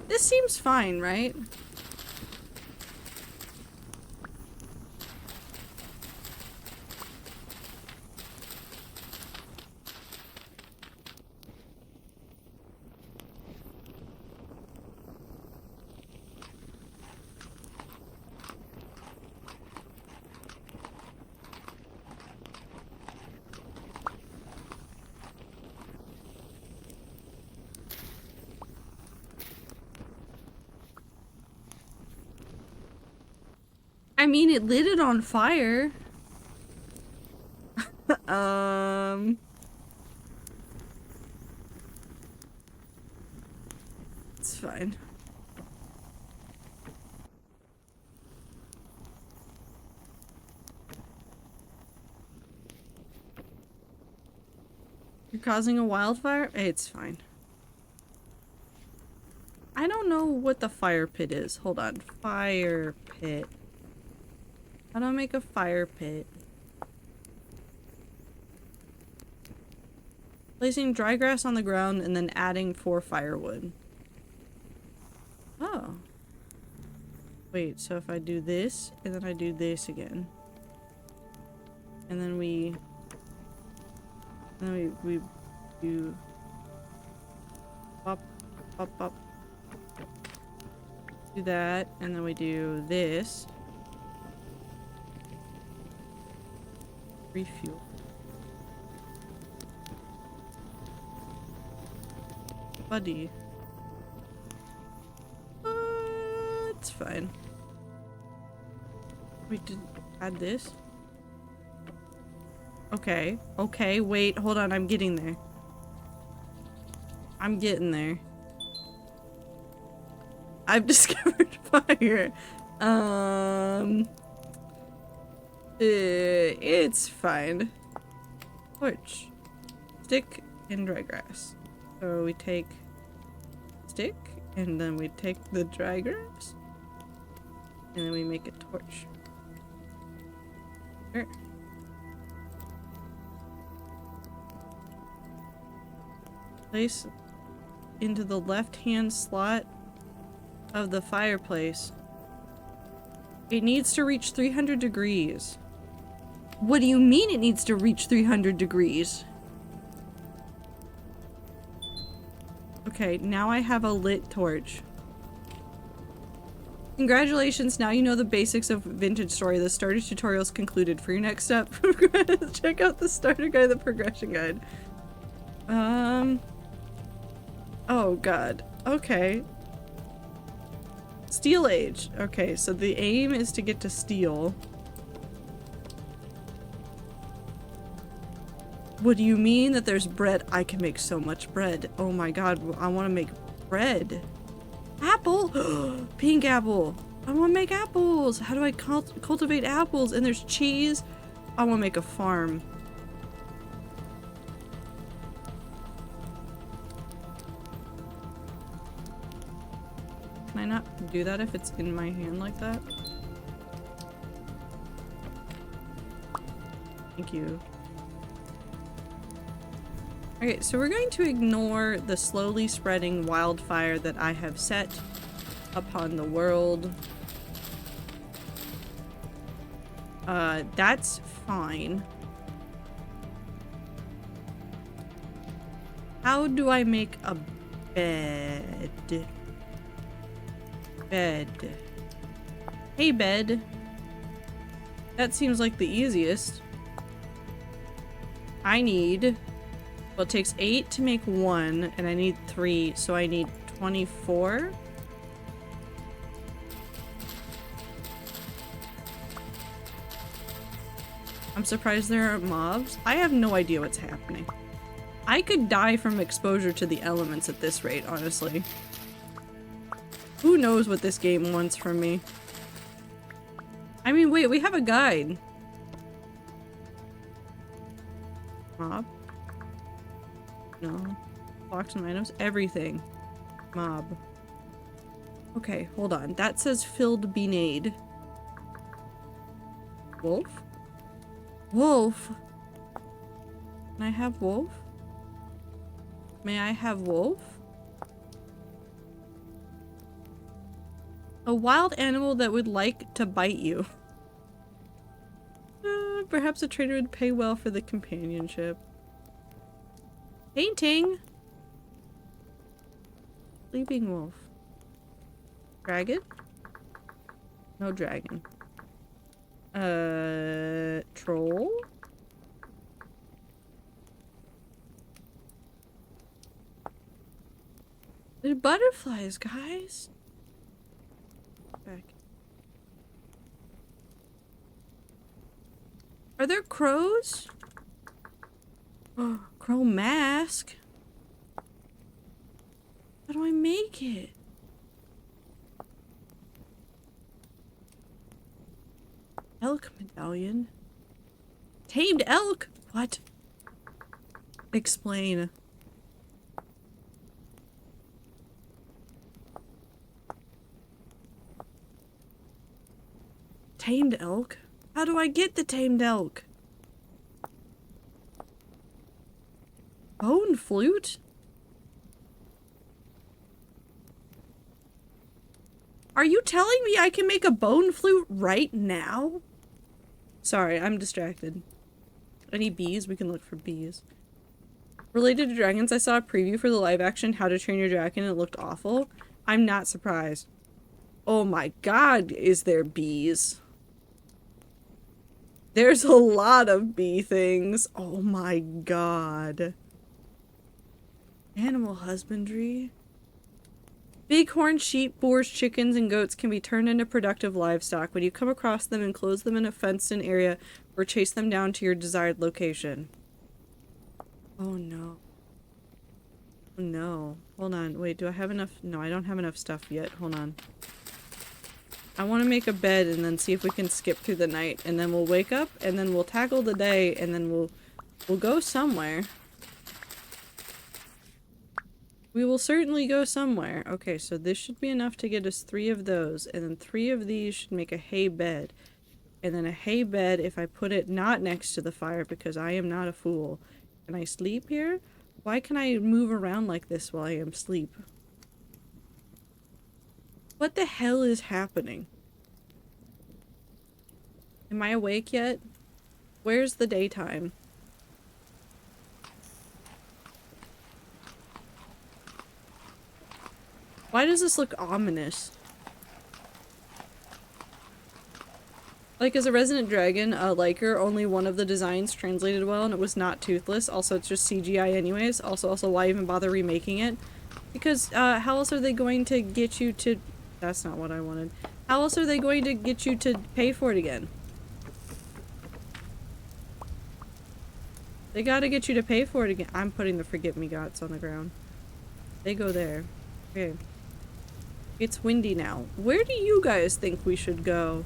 This seems fine, right? I mean, it lit it on fire. It's fine. You're causing a wildfire? It's fine. I don't know what the fire pit is. Hold on. Fire pit. How do I make a fire pit? Placing dry grass on the ground and then adding 4 firewood. Oh. Wait, so if I do this, and then I do this again. And then we do pop, pop, pop. Do that, and then we do this. Refuel. Buddy. It's fine. We did add this. Okay. Okay, wait, hold on, I'm getting there. I'm getting there. I've discovered fire. It's fine. Torch. Stick and dry grass. So we take stick, and then we take the dry grass, and then we make a torch. Sure. Place into the left-hand slot of the fireplace. It needs to reach 300 degrees. What do you mean it needs to reach 300 degrees? Okay, now I have a lit torch. Congratulations, now you know the basics of Vintage Story. The starter tutorial is concluded. For your next step, check out the starter guide, the progression guide. Oh god. Okay. Steel Age. Okay, so the aim is to get to steel. What do you mean that there's bread? I can make so much bread. Oh my god, I want to make bread. Apple! Pink apple! I want to make apples! How do I cultivate apples? And there's cheese. I want to make a farm. Can I not do that if it's in my hand like that? Thank you. Okay, so we're going to ignore the slowly spreading wildfire that I have set upon the world. That's fine. How do I make a bed? Bed. Hey, bed. That seems like the easiest. I need... Well, it takes 8 to make 1, and I need 3, so I need 24. I'm surprised there aren't mobs. I have no idea what's happening. I could die from exposure to the elements at this rate, honestly. Who knows what this game wants from me? I mean, wait, we have a guide. Mob? No. Box and items? Everything. Mob. Okay, hold on. That says filled beanade. Wolf? Wolf? Can I have wolf? May I have wolf? A wild animal that would like to bite you. Perhaps a trader would pay well for the companionship. Painting! Sleeping wolf. Dragon? No dragon. Troll? There's butterflies, guys! Back. Are there crows? Oh, crow mask? How do I make it? Elk medallion? Tamed elk? What? Explain. Tamed elk? How do I get the tamed elk? Bone flute? Are you telling me I can make a bone flute right now? Sorry, I'm distracted. Any bees? We can look for bees. Related to dragons, I saw a preview for the live action How to Train Your Dragon and it looked awful. I'm not surprised. Oh my god, is there bees? There's a lot of bee things. Oh my god. Animal husbandry. Bighorn sheep, boars, chickens, and goats can be turned into productive livestock when you come across them, enclose them in a fenced-in area, or chase them down to your desired location. Oh no. Oh no. Hold on. Wait, do I have enough? No, I don't have enough stuff yet. Hold on. I want to make a bed and then see if we can skip through the night, and then we'll wake up, and then we'll tackle the day, and then we'll go somewhere. We will certainly go somewhere. Okay, so this should be enough to get us 3 of those, and then 3 of these should make a hay bed. And then a hay bed if I put it not next to the fire, because I am not a fool. Can I sleep here? Why can I move around like this while I am asleep? What the hell is happening? Am I awake yet? Where's the daytime? Why does this look ominous? Like, as a resident dragon, Liker, only one of the designs translated well and it was not toothless. Also, it's just CGI anyways. Also, why even bother remaking it? Because, how else are they going to get you to... That's not what I wanted. How else are they going to get you to pay for it again? They gotta get you to pay for it again. I'm putting the forget-me-gots on the ground. They go there. Okay. It's windy now. Where do you guys think we should go?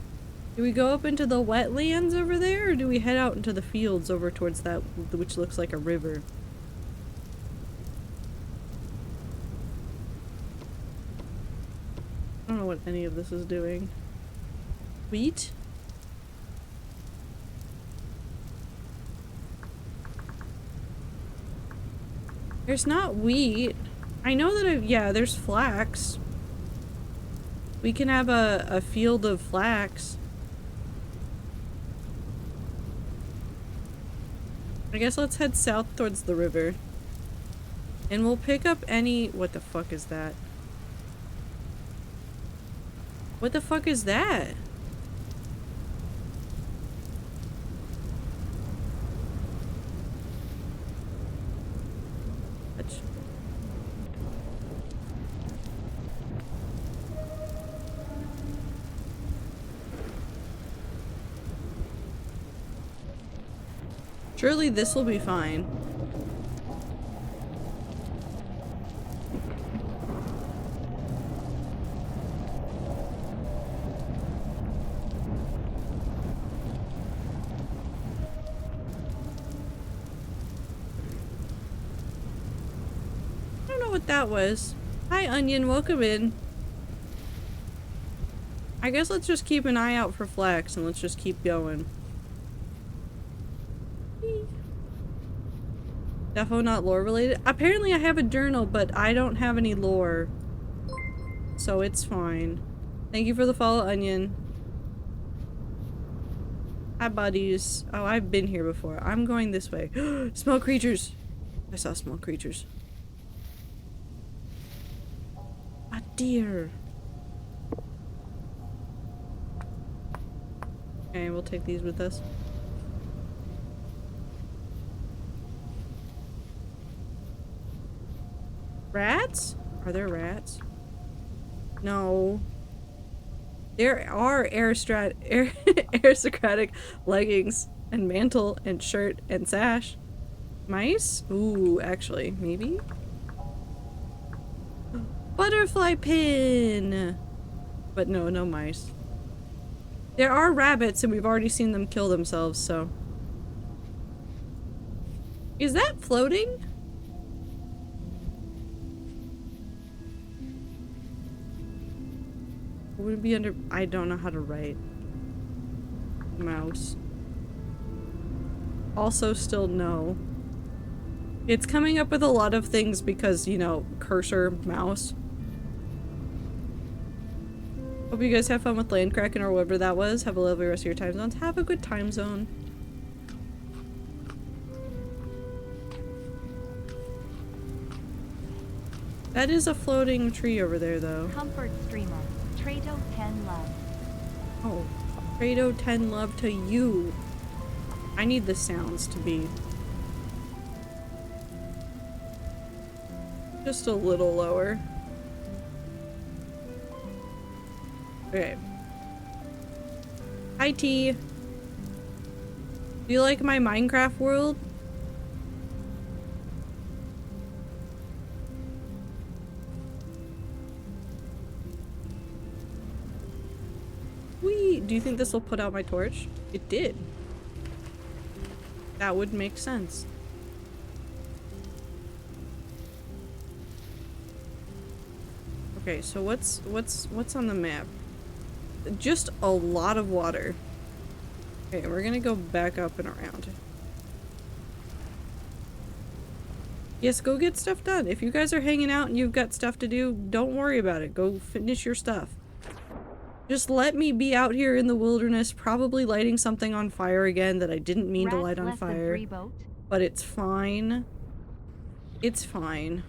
Do we go up into the wetlands over there, or do we head out into the fields over towards that, which looks like a river? I don't know what any of this is doing. Wheat? There's not wheat. I know that yeah, there's flax. We can have a field of flax. I guess let's head south towards the river. And we'll pick up any... What the fuck is that? What the fuck is that? Surely this will be fine. I don't know what that was. Hi, Onion. Welcome in. I guess let's just keep an eye out for flax and let's just keep going. Defo not lore related. Apparently I have a journal, but I don't have any lore. So it's fine. Thank you for the follow, Onion. Hi, buddies. Oh, I've been here before. I'm going this way. Small creatures. I saw small creatures. A deer. Okay, we'll take these with us. Rats? Are there rats? No. There are aristocratic leggings and mantle and shirt and sash. Mice? Ooh, actually, maybe? Butterfly pin! But no, no mice. There are rabbits and we've already seen them kill themselves, so... Is that floating? Would it be under... I don't know how to write. Mouse. Also still no. It's coming up with a lot of things because, you know, cursor, mouse. Hope you guys have fun with Landkraken or whatever that was. Have a lovely rest of your time zones. Have a good time zone. That is a floating tree over there, though. Comfort streamer. Trado 10 love. Oh. Trado 10 love to you. I need the sounds to be just a little lower. Okay. Hi, T. Do you like my Minecraft world? Do you think this will put out my torch? It did. That would make sense. Okay, so what's on the map? Just a lot of water. Okay, we're gonna go back up and around. Yes, go get stuff done. If you guys are hanging out and you've got stuff to do, don't worry about it. Go finish your stuff. Just let me be out here in the wilderness, probably lighting something on fire again that I didn't mean to light on fire. But it's fine. It's fine.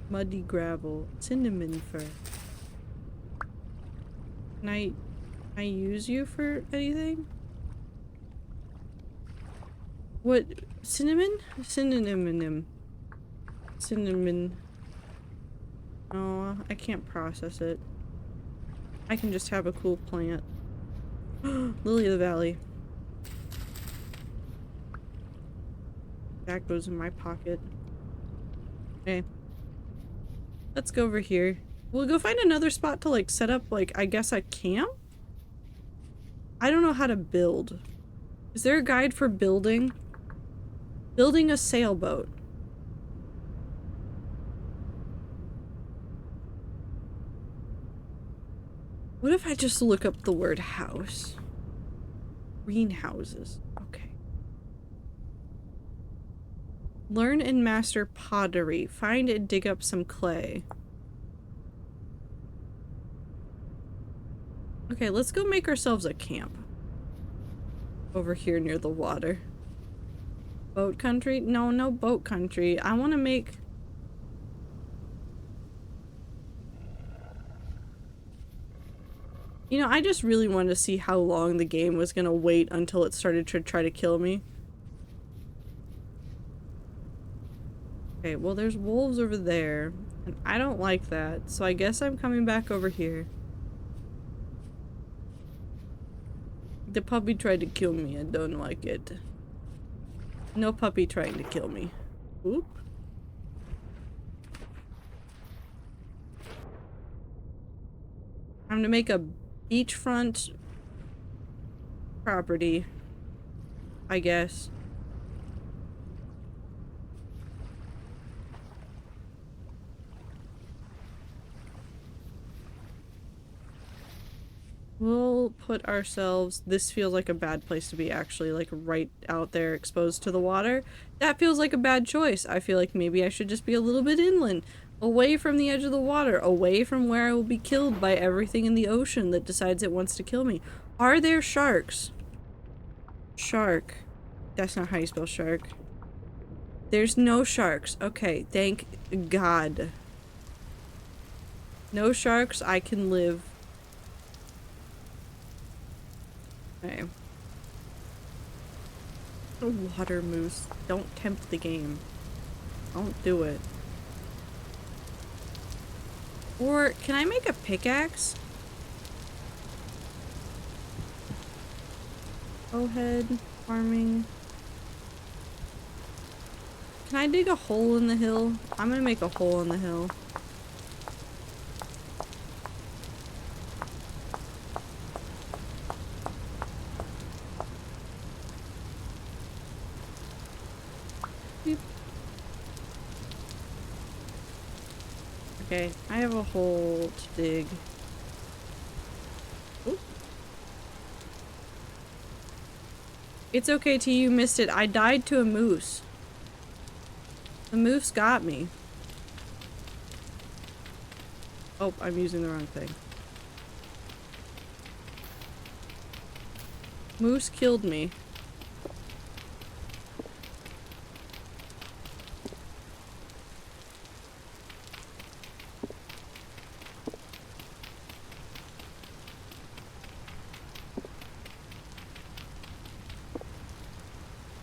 Muddy gravel. Cinnamon fir. Can I use you for anything? What? Cinnamon? Cinnamon. Cinnamon. Oh, I can't process it. I can just have a cool plant. Lily of the Valley. That goes in my pocket. Okay. Let's go over here. We'll go find another spot to like set up like I guess a camp? I don't know how to build. Is there a guide for building? Building a sailboat. What if I just look up the word house? Greenhouses. Okay. Learn and master pottery. Find and dig up some clay. Okay, let's go make ourselves a camp. Over here near the water. Boat country? No, no boat country. I want to make... You know, I just really wanted to see how long the game was gonna wait until it started to try to kill me. Okay, well there's wolves over there, and I don't like that, so I guess I'm coming back over here. The puppy tried to kill me, I don't like it. No puppy trying to kill me. Oop. I'm gonna make a beachfront property, I guess. We'll put ourselves... This feels like a bad place to be, actually, like right out there exposed to the water. That feels like a bad choice. I feel like maybe I should just be a little bit inland, away from the edge of the water, away from where I will be killed by everything in the ocean that decides it wants to kill me. Are there sharks? Shark. That's not how you spell shark. There's no sharks. Okay, thank God. No sharks, I can live. Okay. A water moose. Don't tempt the game. Don't do it. Or, can I make a pickaxe? Bowhead, farming. Can I dig a hole in the hill? I'm gonna make a hole in the hill. Beep. Okay, I have a hole to dig. Oop. It's okay T, you missed it. I died to a moose. The moose got me. Oh, I'm using the wrong thing. Moose killed me.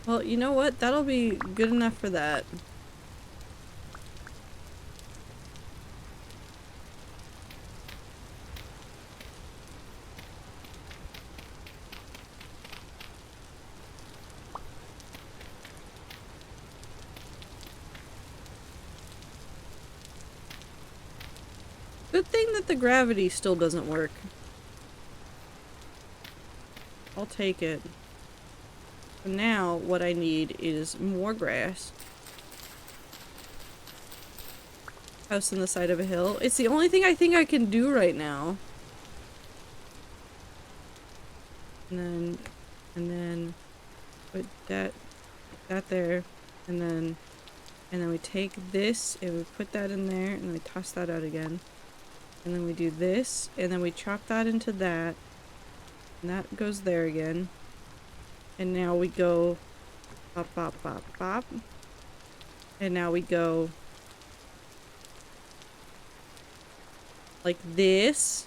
Well, you know what? That'll be good enough for that. Good thing that the gravity still doesn't work. I'll take it. So now what I need is more grass. House on the side of a hill. It's the only thing I think I can do right now. And then put that there, and then we take this and we put that in there, and then we toss that out again. And then we do this, and then we chop that into that, and that goes there again. And now we go bop, bop, bop, bop. And now we go like this.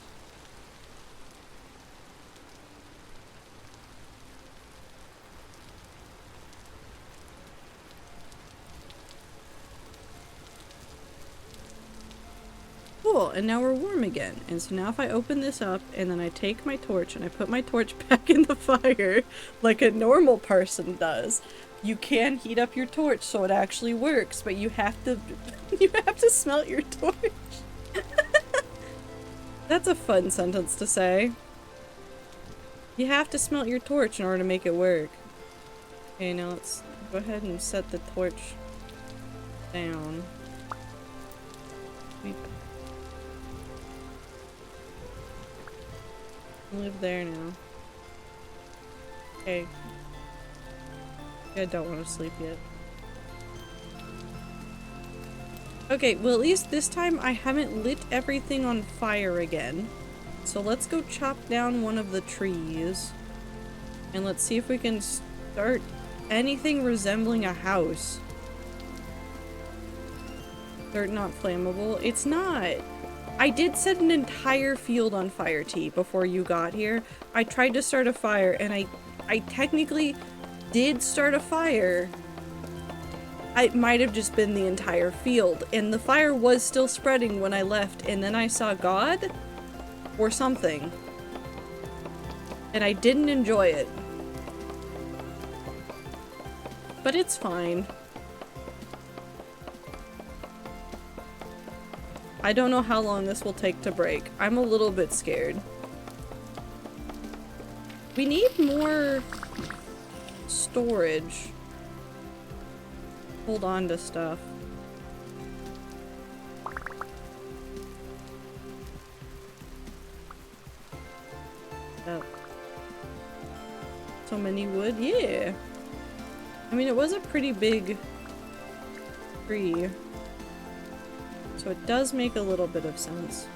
cool, and now we're warm again. And so now if I open this up and then I take my torch and I put my torch back in the fire like a normal person does, you can heat up your torch so it actually works, but you have to smelt your torch. That's a fun sentence to say. You have to smelt your torch in order to make it work. Okay, now let's go ahead and set the torch down. We live there now. Okay. I don't want to sleep yet. Okay, well at least this time I haven't lit everything on fire again. So let's go chop down one of the trees. And let's see if we can start anything resembling a house. Dirt not flammable. It's not. I did set an entire field on fire, T, before you got here. I tried to start a fire and I technically did start a fire. It might have just been the entire field, and the fire was still spreading when I left, and then I saw God or something, and I didn't enjoy it. But it's fine. I don't know how long this will take to break. I'm a little bit scared. We need more storage. Hold on to stuff. Yep. So many wood? Yeah. I mean, it was a pretty big tree. So it does make a little bit of sense.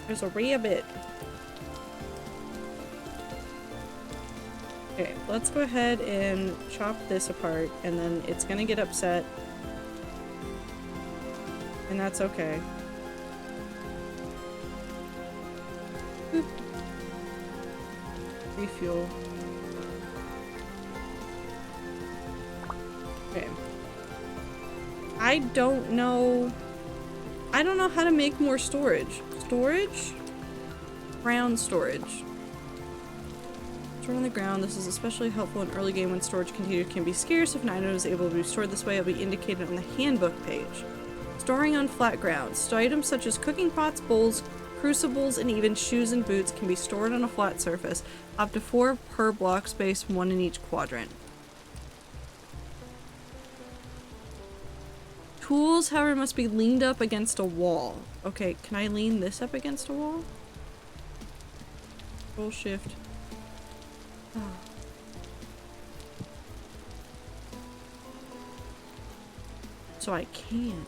There's a rabbit. Okay, let's go ahead and chop this apart, and then it's gonna get upset. And that's okay. Boop. Refuel. Okay. I don't know how to make more storage. Storage? Ground storage. Stored on the ground. This is especially helpful in early game when storage containers can be scarce. If an item is able to be stored this way, it will be indicated on the handbook page. Storing on flat ground. So items such as cooking pots, bowls, crucibles, and even shoes and boots can be stored on a flat surface. Up to 4 per block space, 1 in each quadrant. Tools, however, must be leaned up against a wall. Okay, can I lean this up against a wall? Control shift. Oh. So I can.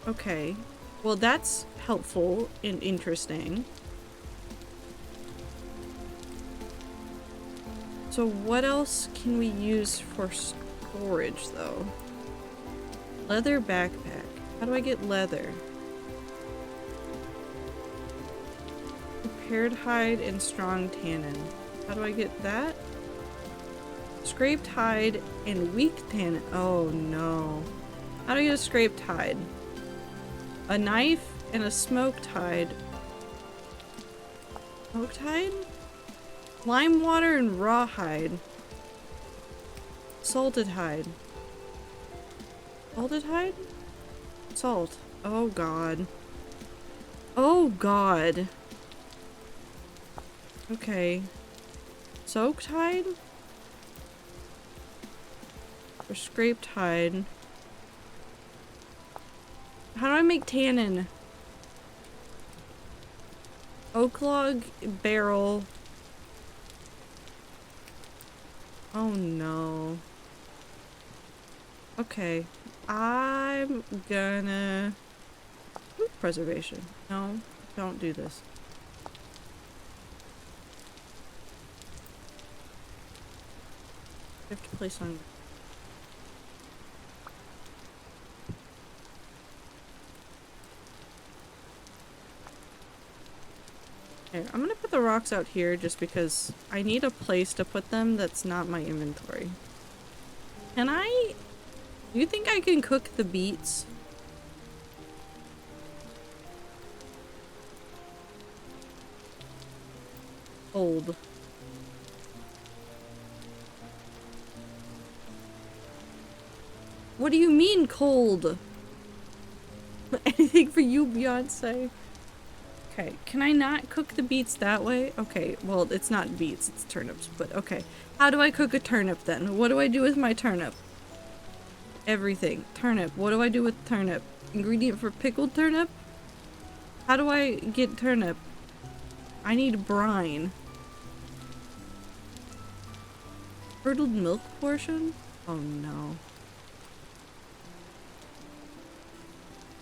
Okay. Well, that's helpful and interesting. So what else can we use for storage, though? Leather backpack. How do I get leather? Prepared hide and strong tannin. How do I get that? Scraped hide and weak tannin. Oh no. How do I get a scraped hide? A knife and a smoked hide. Smoked hide? Lime water and raw hide. Salted hide. Salted hide? Salt. Oh god. Oh god. Okay. Soaked hide? Or scraped hide? How do I make tannin? Oak log barrel. Oh no. Okay. I'm gonna... Food preservation. No, don't do this. I have to place on... Okay, I'm gonna put the rocks out here just because I need a place to put them that's not my inventory. Can I... Do you think I can cook the beets? Cold. What do you mean cold? Anything for you, Beyonce? Okay, can I not cook the beets that way? Okay, well, it's not beets, it's turnips, but okay. How do I cook a turnip then? What do I do with my turnip? Everything. Turnip. What do I do with turnip? Ingredient for pickled turnip? How do I get turnip? I need brine. Curdled milk portion? Oh no.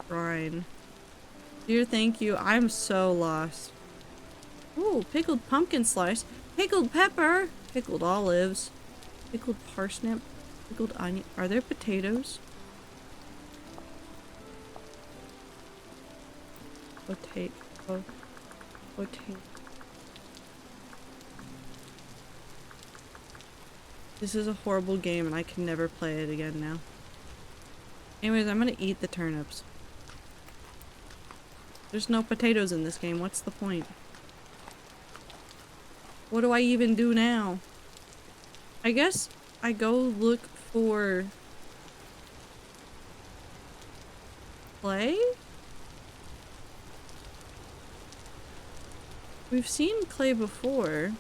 Brine. Dear, thank you. I'm so lost. Ooh, pickled pumpkin slice. Pickled pepper. Pickled olives. Pickled parsnip. Pickled onion. Are there potatoes? Potato. Potato. This is a horrible game and I can never play it again now. Anyways, I'm gonna eat the turnips. There's no potatoes in this game. What's the point? What do I even do now? I guess I go look for clay? We've seen clay before.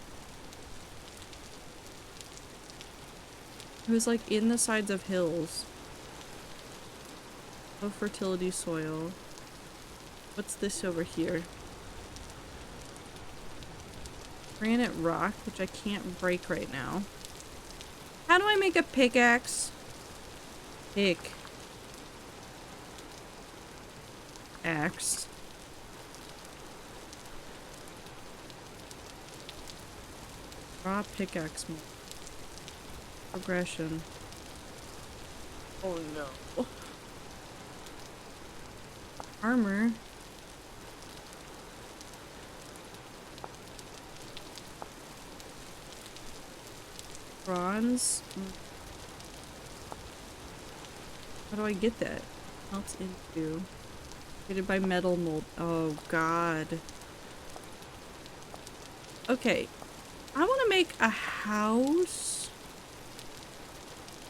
It was like in the sides of hills. Low fertility soil. What's this over here? Granite rock, which I can't break right now. How do I make a pickaxe? Pick. Axe. Raw pickaxe. Progression. Oh no. Armor. Bronze. How do I get that? Melts into. Created by metal mold. Oh god. Okay. I want to make a house.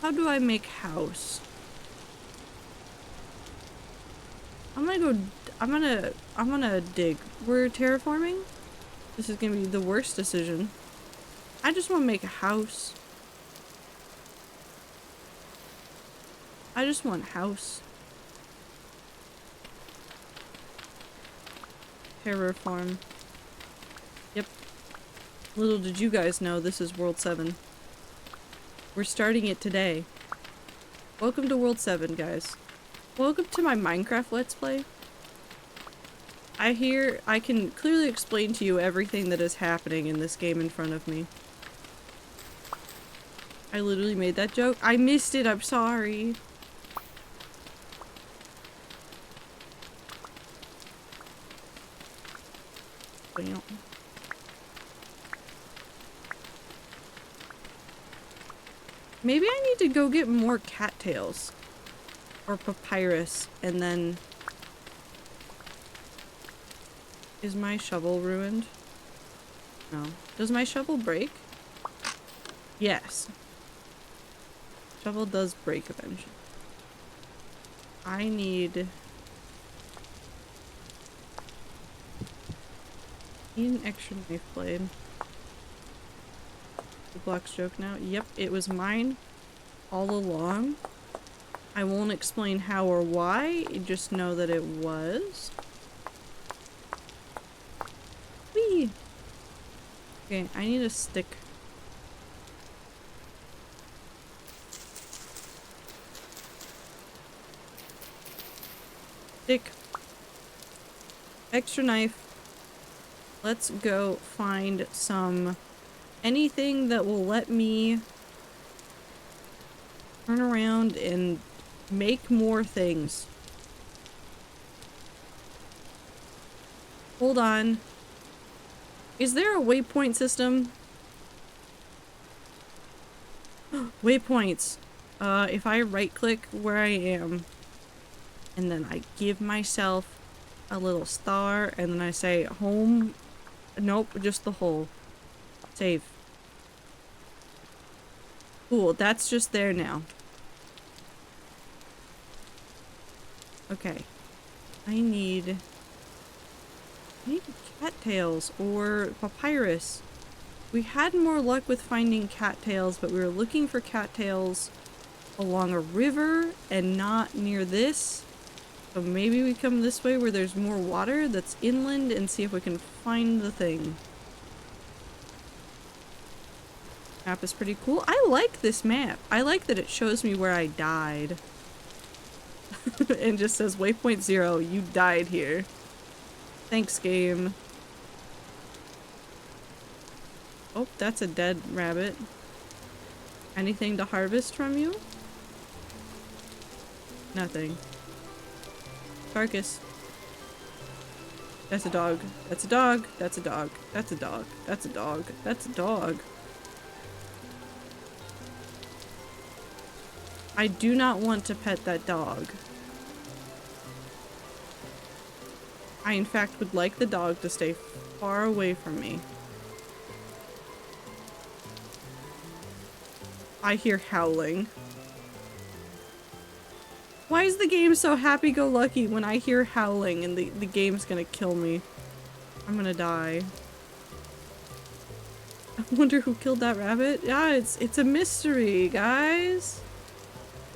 How do I make house? I'm gonna dig. We're terraforming? This is gonna be the worst decision. I just want to make a house. I just want house. Terraform. Yep. Little did you guys know this is World 7. We're starting it today. Welcome to World 7, guys. Welcome to my Minecraft Let's Play. I can clearly explain to you everything that is happening in this game in front of me. I literally made that joke. I missed it, I'm sorry. Bam. Maybe I need to go get more cattails. Or papyrus, and then... Is my shovel ruined? No. Does my shovel break? Yes. Shovel does break eventually. I need an extra knife blade. The block's joke now? Yep, it was mine all along. I won't explain how or why, just know that it was. Whee! Okay, I need a stick. Stick. Extra knife. Let's go find some... anything that will let me turn around and make more things. Hold on. Is there a waypoint system? Waypoints. If I right click where I am and then I give myself a little star and then I say home, nope, just the hole. Save. Cool, that's just there now. Okay. I need cattails or papyrus. We had more luck with finding cattails, but we were looking for cattails along a river and not near this. So maybe we come this way where there's more water that's inland and see if we can find the thing. Map is pretty cool. I like this map. I like that it shows me where I died. And just says waypoint 0, you died here. Thanks, game. Oh, that's a dead rabbit. Anything to harvest from you? Nothing. Carcass. That's a dog. That's a dog. That's a dog. That's a dog. That's a dog. That's a dog. I do not want to pet that dog. I in fact would like the dog to stay far away from me. I hear howling. Why is the game so happy-go-lucky when I hear howling and the game's gonna kill me? I'm gonna die. I wonder who killed that rabbit. Yeah, it's a mystery, guys.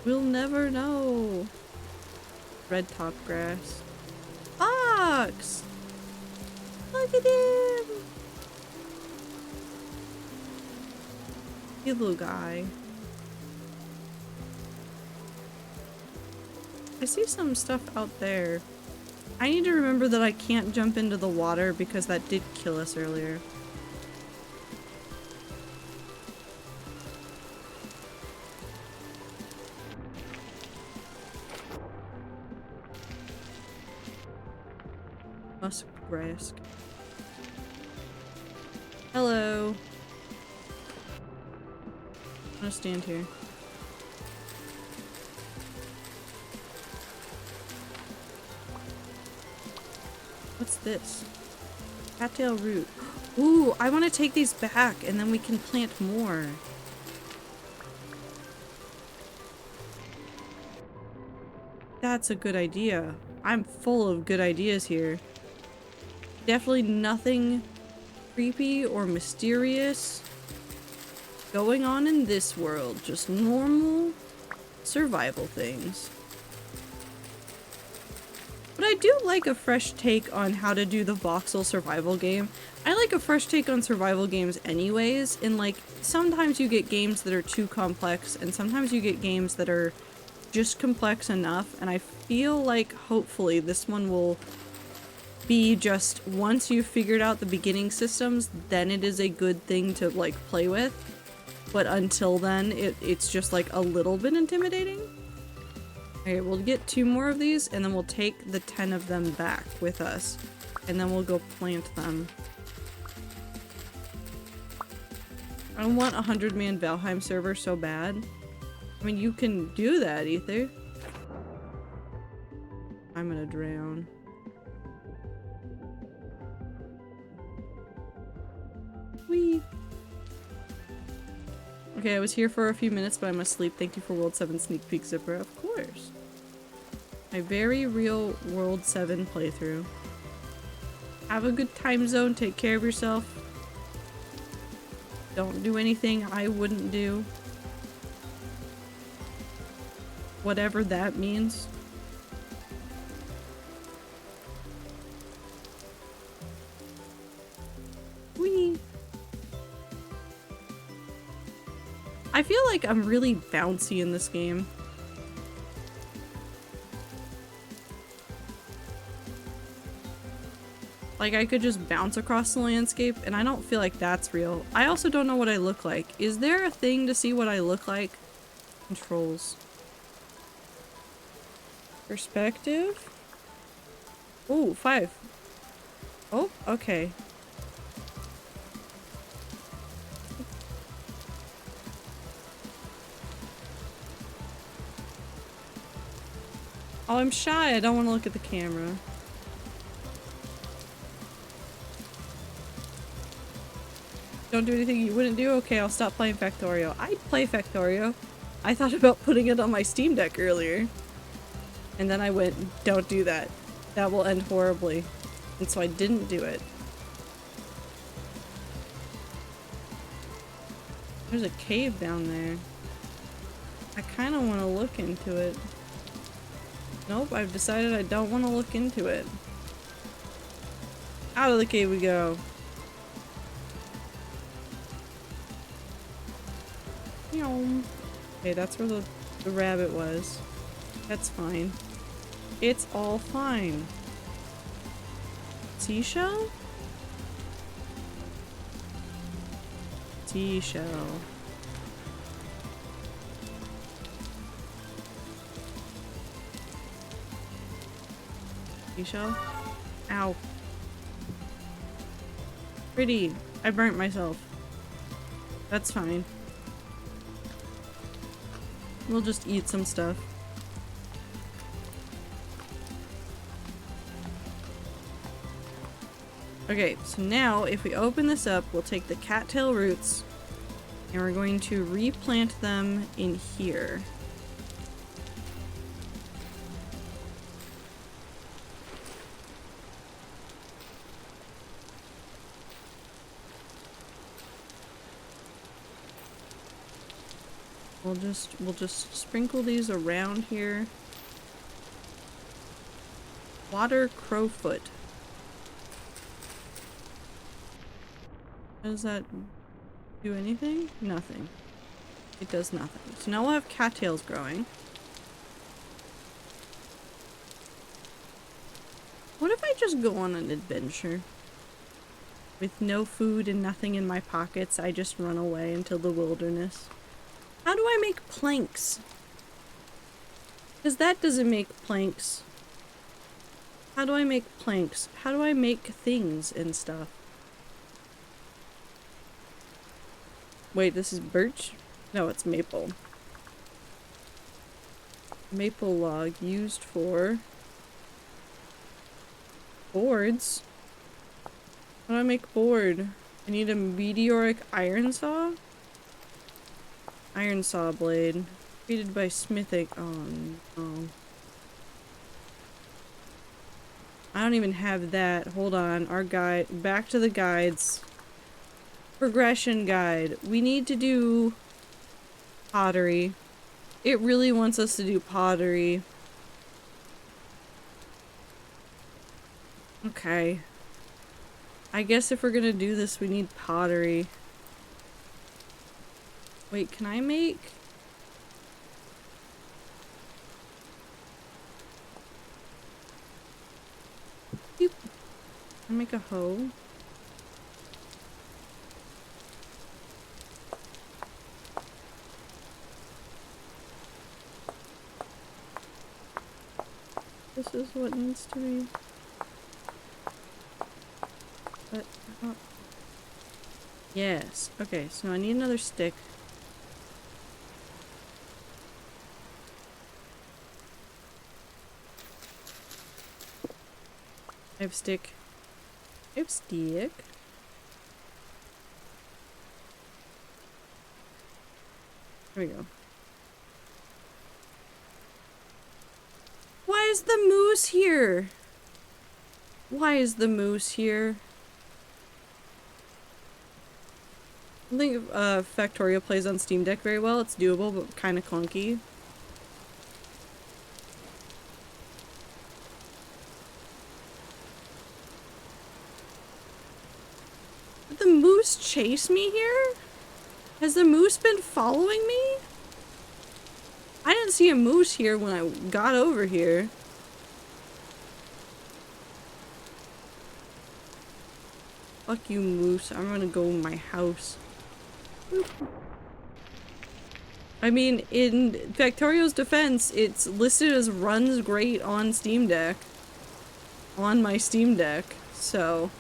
We'll never know. Red top grass. Fox! Look at him! You little guy. I see some stuff out there. I need to remember that I can't jump into the water because that did kill us earlier. Musk grass. Hello. I'm gonna stand here. What's this? Cattail root. Ooh, I want to take these back and then we can plant more. That's a good idea. I'm full of good ideas here. Definitely nothing creepy or mysterious going on in this world. Just normal survival things. But I do like a fresh take on how to do the voxel survival game. I like a fresh take on survival games anyways, and like sometimes you get games that are too complex and sometimes you get games that are just complex enough, and I feel like hopefully this one will be just once you've figured out the beginning systems, then it is a good thing to like play with. But until then, it's just like a little bit intimidating. Okay, we'll get 2 more of these and then we'll take the 10 of them back with us. And then we'll go plant them. I want a 100-man Valheim server so bad. I mean, you can do that, Ether. I'm gonna drown. Whee! Okay, I was here for a few minutes, but I must sleep. Thank you for World 7 sneak peek, Zipper. Of course. My very real World 7 playthrough. Have a good time zone. Take care of yourself. Don't do anything I wouldn't do. Whatever that means. Whee! I feel like I'm really bouncy in this game. Like I could just bounce across the landscape and I don't feel like that's real. I also don't know what I look like. Is there a thing to see what I look like? Controls. Perspective? Ooh, 5. Oh, okay. Oh, I'm shy. I don't want to look at the camera. Don't do anything you wouldn't do? Okay, I'll stop playing Factorio. I'd play Factorio. I thought about putting it on my Steam Deck earlier. And then I went, don't do that. That will end horribly. And so I didn't do it. There's a cave down there. I kind of want to look into it. Nope, I've decided I don't want to look into it. Out of the cave we go. Okay, that's where the rabbit was. That's fine. It's all fine. Seashell? Seashell. Seashell? Ow. Pretty. I burnt myself. That's fine. We'll just eat some stuff. Okay, so now if we open this up, we'll take the cattail roots and we're going to replant them in here. We'll just sprinkle these around here. Water crowfoot. Does that do anything? Nothing. It does nothing. So now we'll have cattails growing. What if I just go on an adventure? With no food and nothing in my pockets, I just run away into the wilderness. How do I make planks? Because that doesn't make planks. How do I make planks? How do I make things and stuff? Wait, this is birch? No, it's maple. Maple log used for boards. How do I make board? I need a meteoric iron saw? Iron saw blade. Created by smithing. Oh no. I don't even have that. Hold on. Our guide. Back to the guides. Progression guide. We need to do pottery. It really wants us to do pottery. Okay. I guess if we're gonna do this, we need pottery. Wait, can I make... Can I make a hoe? This is what needs to be... But... Oh. Yes. Okay, so I need another stick. I have stick. I have stick. There we go. Why is the moose here? Why is the moose here? I don't think Factorio plays on Steam Deck very well. It's doable, but kind of clunky. Did the moose chase me here? Has the moose been following me? I didn't see a moose here when I got over here. Fuck you, moose. I'm gonna go in my house. Boop. I mean, in Factorio's defense, it's listed as runs great on Steam Deck. On my Steam Deck, so...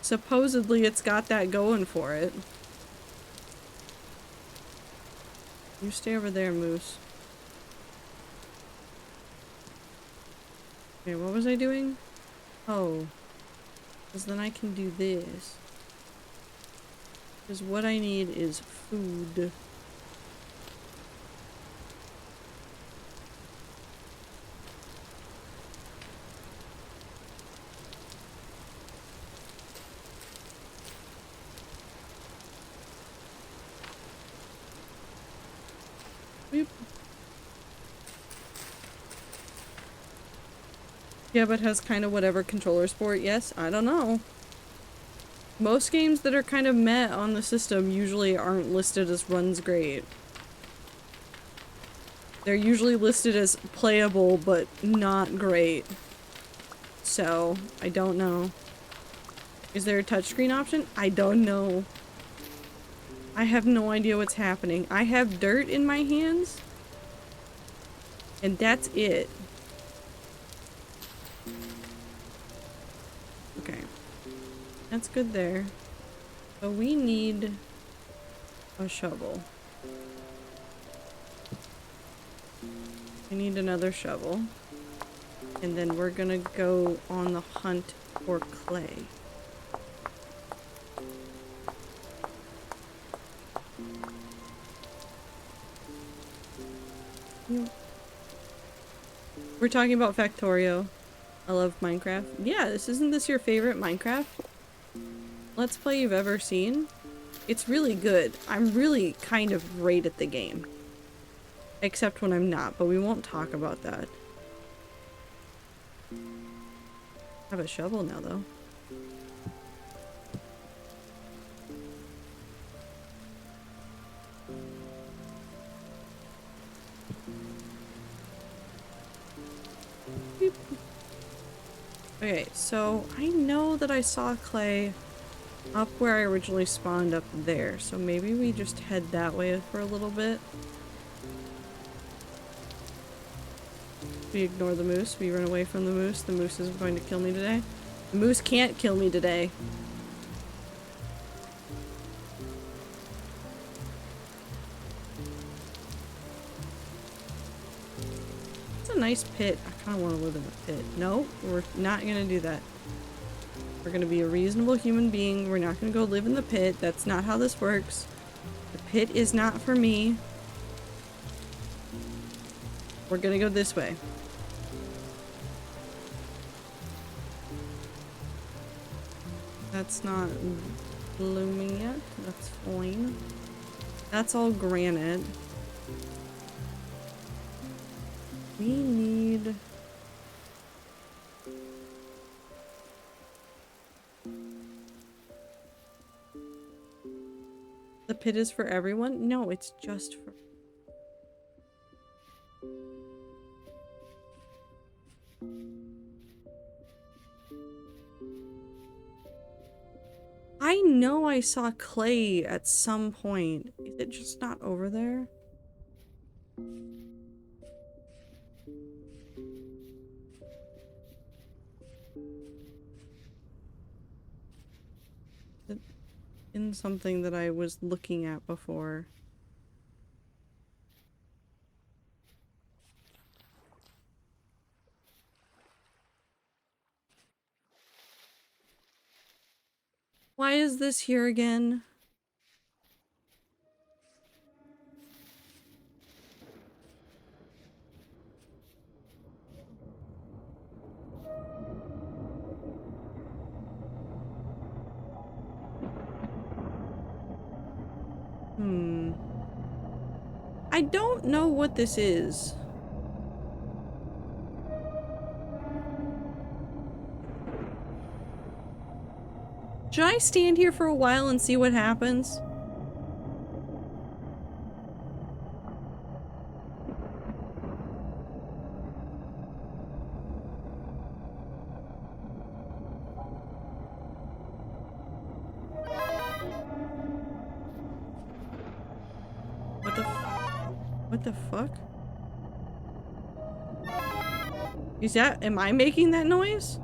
Supposedly it's got that going for it. You stay over there, Moose. Okay, what was I doing? Oh. Because then I can do this. Because what I need is food. Boop. Yeah, but has kind of whatever controller sport. Yes, I don't know. Most games that are kind of meh on the system usually aren't listed as runs great. They're usually listed as playable, but not great. So, I don't know. Is there a touchscreen option? I don't know. I have no idea what's happening. I have dirt in my hands. And that's it. Okay. That's good there. So we need a shovel. We need another shovel. And then we're gonna go on the hunt for clay. We're talking about Factorio. I love Minecraft. Yeah, isn't this your favorite Minecraft Let's Play you've ever seen? It's really good. I'm really kind of great at the game. Except when I'm not, but we won't talk about that. I have a shovel now, though. Beep. Okay, so I know that I saw clay up where I originally spawned up there, so maybe we just head that way for a little bit. We ignore the moose, we run away from the moose. The moose isn't going to kill me today. The moose can't kill me today. It's a nice pit. I kind of want to live in a pit. No, we're not going to do that. We're going to be a reasonable human being. We're not going to go live in the pit. That's not how this works. The pit is not for me. We're going to go this way. That's not blooming yet. That's fine. That's all granite. We need... The pit is for everyone? No, it's just for... I know I saw clay at some point. Is it just not over there? Is it in something that I was looking at before? Why is this here again? I don't know what this is. Should I stand here for a while and see what happens? What the fuck? Is that- am I making that noise?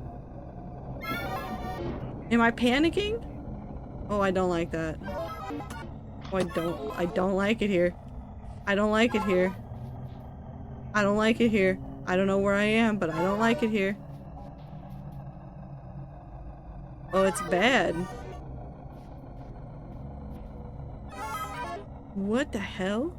Am I panicking? Oh, I don't like that. Oh, I don't like it here. I don't like it here. I don't like it here. I don't know where I am, but I don't like it here. Oh, it's bad. What the hell?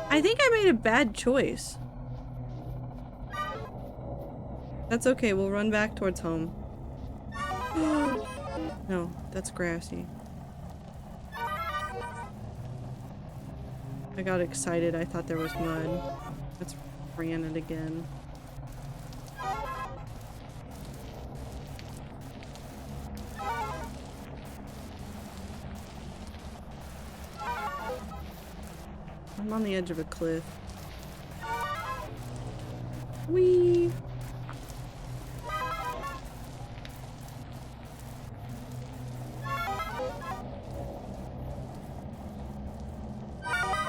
I think I made a bad choice. That's okay, we'll run back towards home. No, that's grassy. I got excited, I thought there was mud. Let's ran it again. I'm on the edge of a cliff. Whee!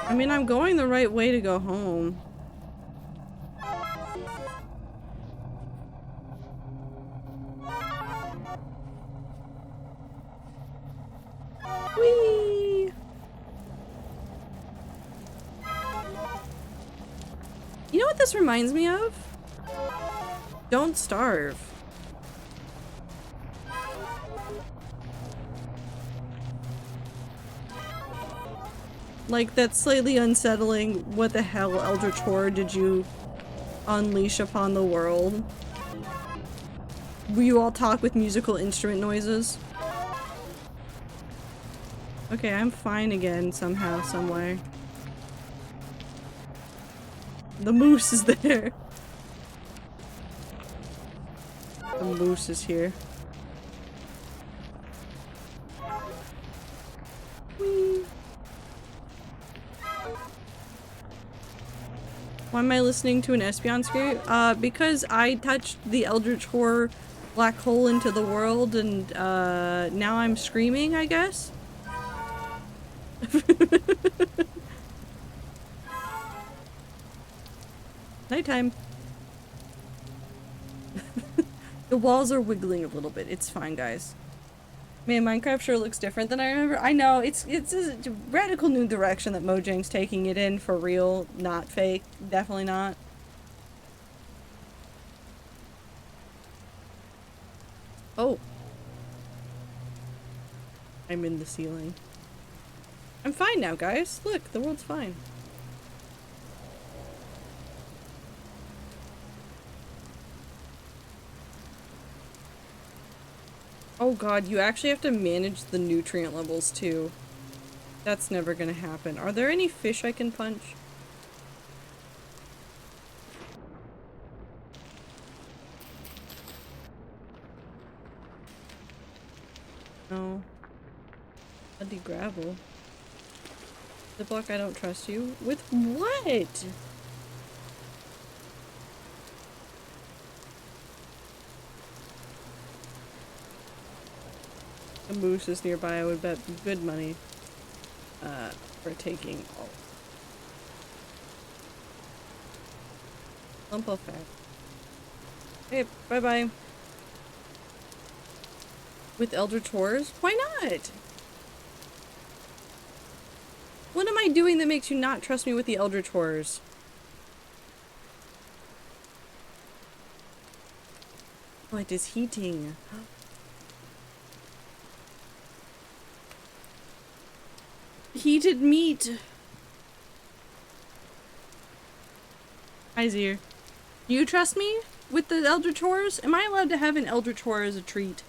I mean, I'm going the right way to go home. Whee! You know what this reminds me of? Don't Starve. Like, that's slightly unsettling. What the hell, Eldritch Horror, did you unleash upon the world? Will you all talk with musical instrument noises? Okay, I'm fine again somehow, somewhere. The moose is there. The moose is here. Whee! Why am I listening to an Espeon script? Because I touched the Eldritch Horror black hole into the world and, now I'm screaming, I guess? Nighttime. The walls are wiggling a little bit. It's fine, guys. Man, Minecraft sure looks different than I remember. I know, it's a radical new direction that Mojang's taking it in, for real, not fake. Definitely not. Oh. I'm in the ceiling. I'm fine now, guys. Look, the world's fine. Oh god, you actually have to manage the nutrient levels too. That's never gonna happen. Are there any fish I can punch? No. Muddy gravel. The block, I don't trust you. With what? A moose is nearby, I would bet good money for taking all. Lump of fat. Hey, bye-bye. With Eldritch Horrors? Why not? What am I doing that makes you not trust me with the Eldritch Horrors? Oh, it is heating. Heated meat. Hi, Zier. You trust me with the Eldritch Horrors? Am I allowed to have an Eldritch Horror as a treat?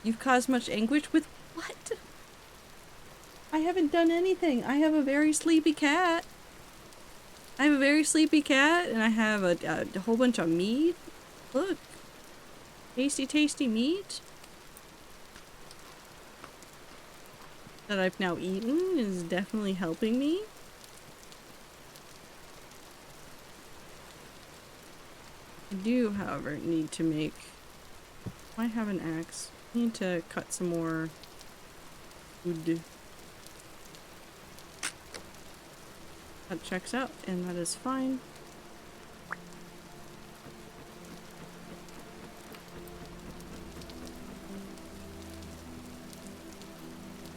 You've caused much anguish with what? I haven't done anything. I have a very sleepy cat. I have a very sleepy cat, and I have a whole bunch of meat. Look. Tasty, tasty meat. That I've now eaten is definitely helping me. I do, however, need to make... I have an axe. I need to cut some more wood. That checks out, and that is fine.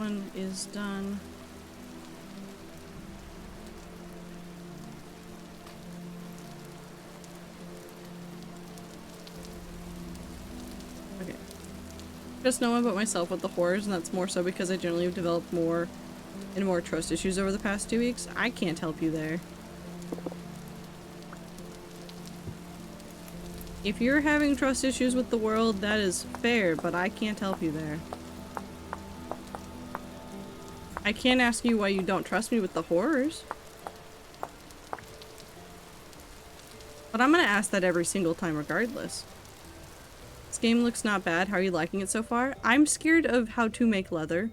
One is done. Okay. Just no one but myself with the horrors, and that's more so because I generally have developed more and more trust issues over the past 2 weeks. I can't help you there. If you're having trust issues with the world, that is fair, but I can't help you there. I can't ask you why you don't trust me with the horrors. But I'm gonna ask that every single time regardless. This game looks not bad. How are you liking it so far? I'm scared of how to make leather.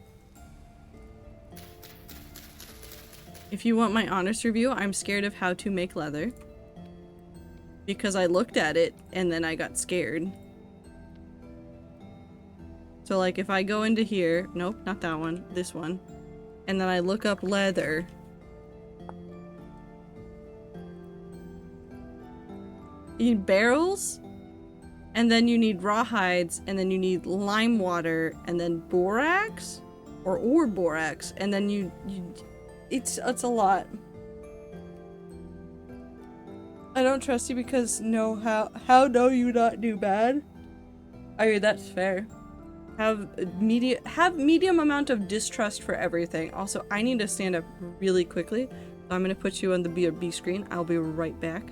If you want my honest review, I'm scared of how to make leather. Because I looked at it and then I got scared. So like if I go into here, nope, not that one, this one. And then I look up leather. You need barrels, and then you need rawhides, and then you need lime water, and then borax? Or borax, and then it's a lot. I don't trust you because how know you not do bad? I mean, that's fair. Have medium amount of distrust for everything. Also, I need to stand up really quickly. So I'm gonna put you on the BRB screen. I'll be right back.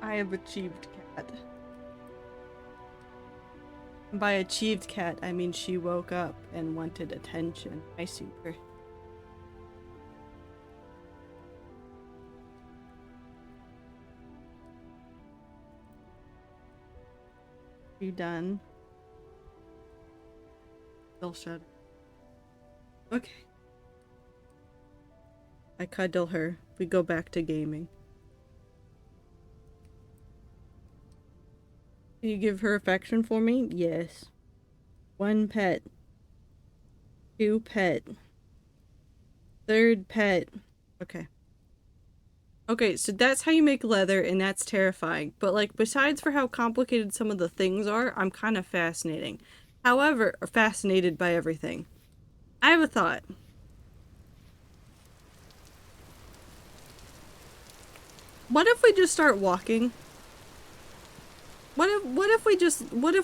I have achieved cat. By achieved cat, I mean she woke up and wanted attention. I super. You done? Still shut. Okay. I cuddle her. We go back to gaming. Can you give her affection for me? Yes. 1 pet. 2 pet. 3rd pet. Okay. Okay, so that's how you make leather, and that's terrifying. But, like, besides for how complicated some of the things are, I'm kind of fascinated by everything. I have a thought. What if we just start walking? What if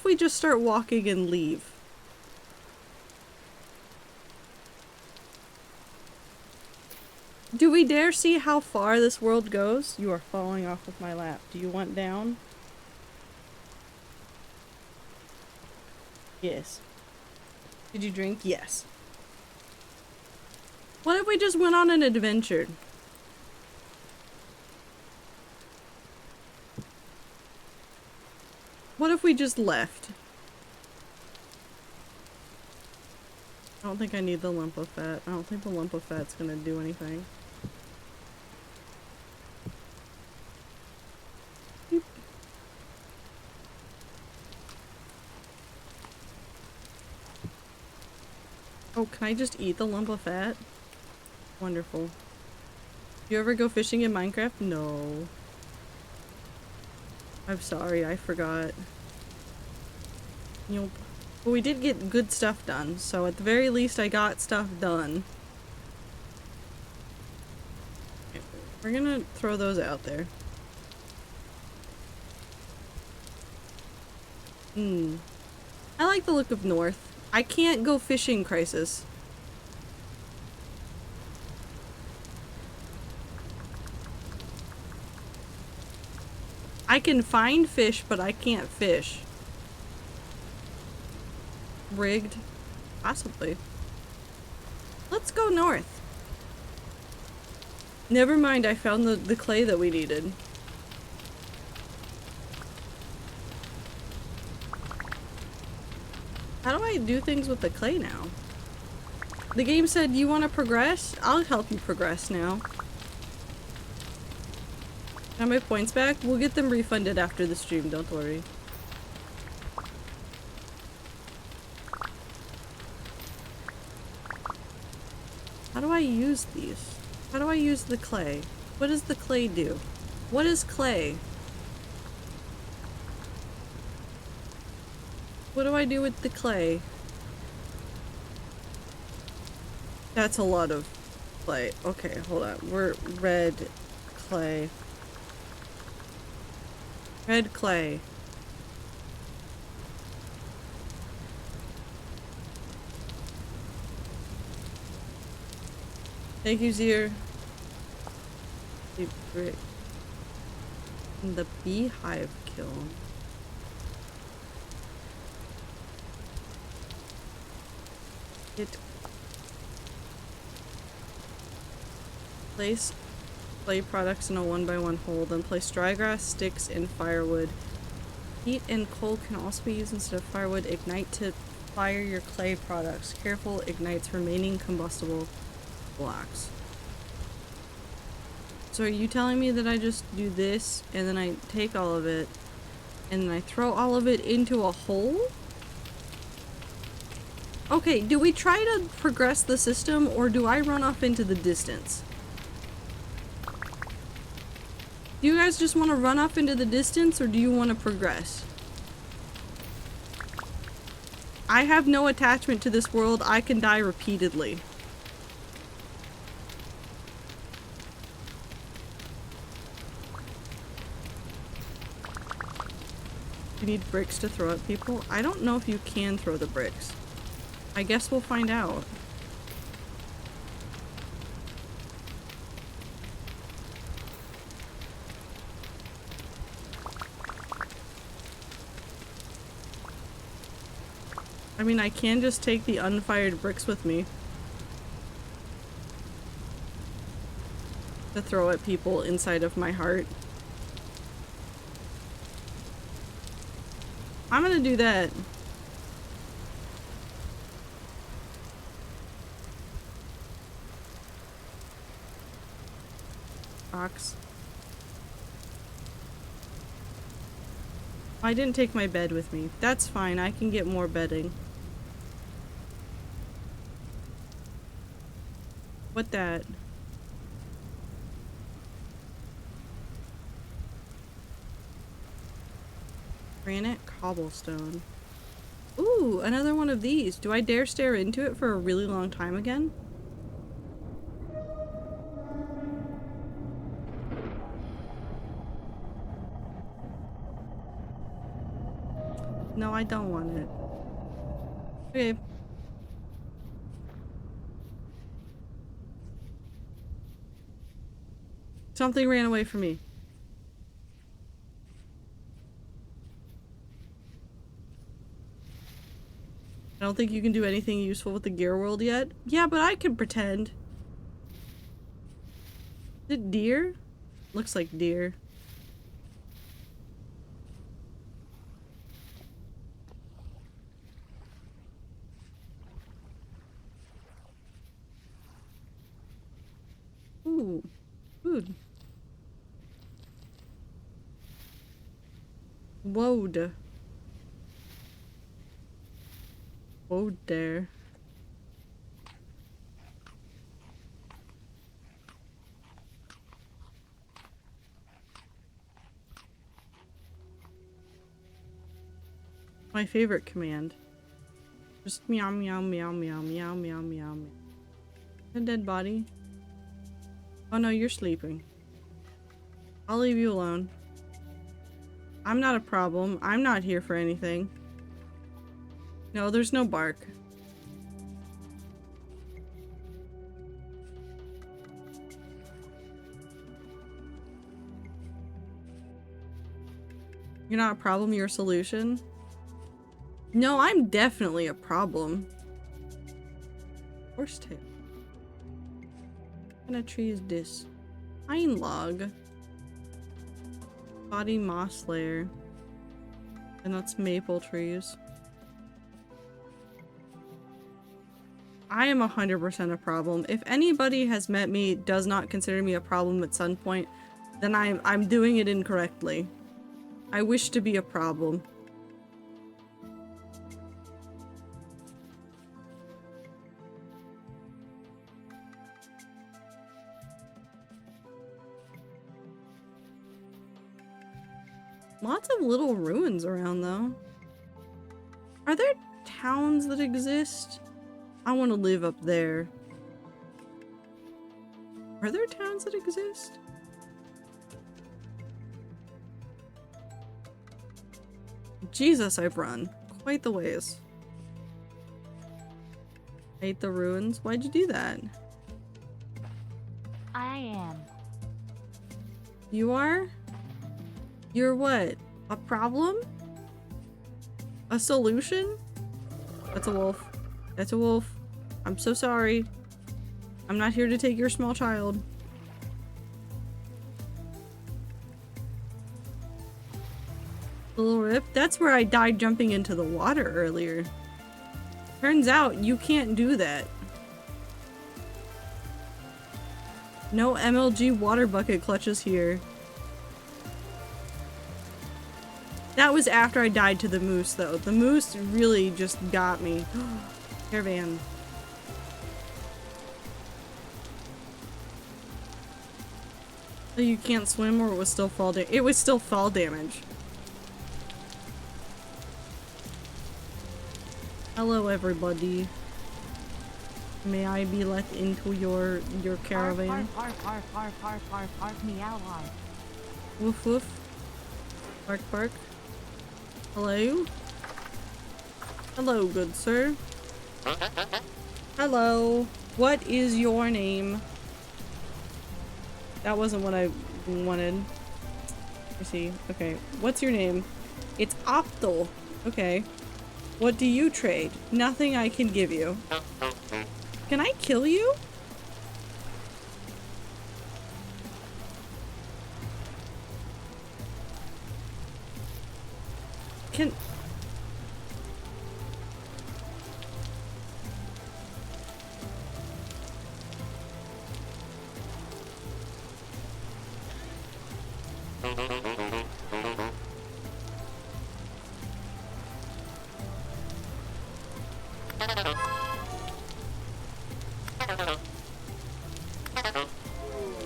we just start walking and leave? Do we dare see how far this world goes? You are falling off of my lap. Do you want down? Yes. Did you drink? Yes. What if we just went on an adventure? What if we just left? I don't think I need the lump of fat. I don't think the lump of fat's gonna do anything. Beep. Oh, can I just eat the lump of fat? Wonderful. You ever go fishing in Minecraft? No. I'm sorry, I forgot. Nope. But we did get good stuff done, so at the very least I got stuff done. Okay, we're gonna throw those out there. I like the look of North. I can't go fishing, Crisis. I can find fish, but I can't fish. Rigged? Possibly. Let's go north. Never mind, I found the clay that we needed. How do I do things with the clay now? The game said, you want to progress? I'll help you progress now. Got my points back? We'll get them refunded after the stream, don't worry. How do I use these? How do I use the clay? What does the clay do? What is clay? What do I do with the clay? That's a lot of clay. Okay, hold on. We're red clay. Red clay. Thank you, Zier. The brick. The beehive kiln. Place clay products in a 1x1 hole, then place dry grass, sticks, and firewood. Heat and coal can also be used instead of firewood. Ignite to fire your clay products. Careful, ignites remaining combustible blocks. So are you telling me that I just do this, and then I take all of it, and then I throw all of it into a hole? Okay, do we try to progress the system, or do I run off into the distance? Do you guys just want to run off into the distance, or do you want to progress? I have no attachment to this world. I can die repeatedly. You need bricks to throw at people? I don't know if you can throw the bricks. I guess we'll find out. I mean, I can just take the unfired bricks with me to throw at people inside of my heart. I'm gonna do that. Box. I didn't take my bed with me. That's fine, I can get more bedding. What that? Granite cobblestone. Ooh, another one of these. Do I dare stare into it for a really long time again? No, I don't want it. Okay. Something ran away from me. I don't think you can do anything useful with the gear world yet. Yeah, but I can pretend. Is it deer? Looks like deer. Ooh, food. Woad. Woad there. My favorite command. Just meow meow meow meow meow meow meow meow. A dead body. Oh no, you're sleeping. I'll leave you alone. I'm not a problem. I'm not here for anything. No, there's no bark. You're not a problem, you're a solution? No, I'm definitely a problem. Horsetail. What kind of tree is this? Pine log. Body moss layer. And that's maple trees. I am 100% a problem. If anybody has met me, does not consider me a problem at some point, then I'm doing it incorrectly. I wish to be a problem. Lots of little ruins around, though. Are there towns that exist? I want to live up there. Are there towns that exist? Jesus, I've run quite the ways. Hate the ruins. Why'd you do that? I am. You are? You're what? A problem? A solution? That's a wolf. That's a wolf. I'm so sorry. I'm not here to take your small child. Little rip. That's where I died jumping into the water earlier. Turns out you can't do that. No MLG water bucket clutches here. That was after I died to the moose, though. The moose really just got me. Caravan. So you can't swim, or it was still fall damage? It was still fall damage. Hello, everybody. May I be let into your caravan? Meow. Woof woof. Bark bark. Hello? Hello, good sir. Hello. What is your name? That wasn't what I wanted. I see. Okay. What's your name? It's Optal. Okay. What do you trade? Nothing I can give you. Can I kill you? Can...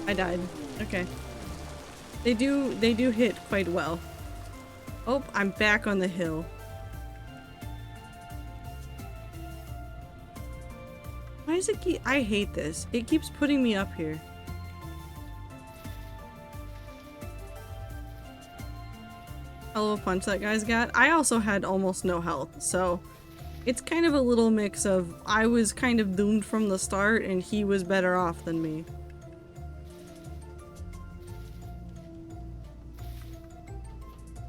I died. Okay. They do hit quite well. Oh, I'm back on the hill. Why does it keep— I hate this. It keeps putting me up here. hell of a punch that guy's got. I also had almost no health, so it's kind of a little mix of I was kind of doomed from the start and he was better off than me.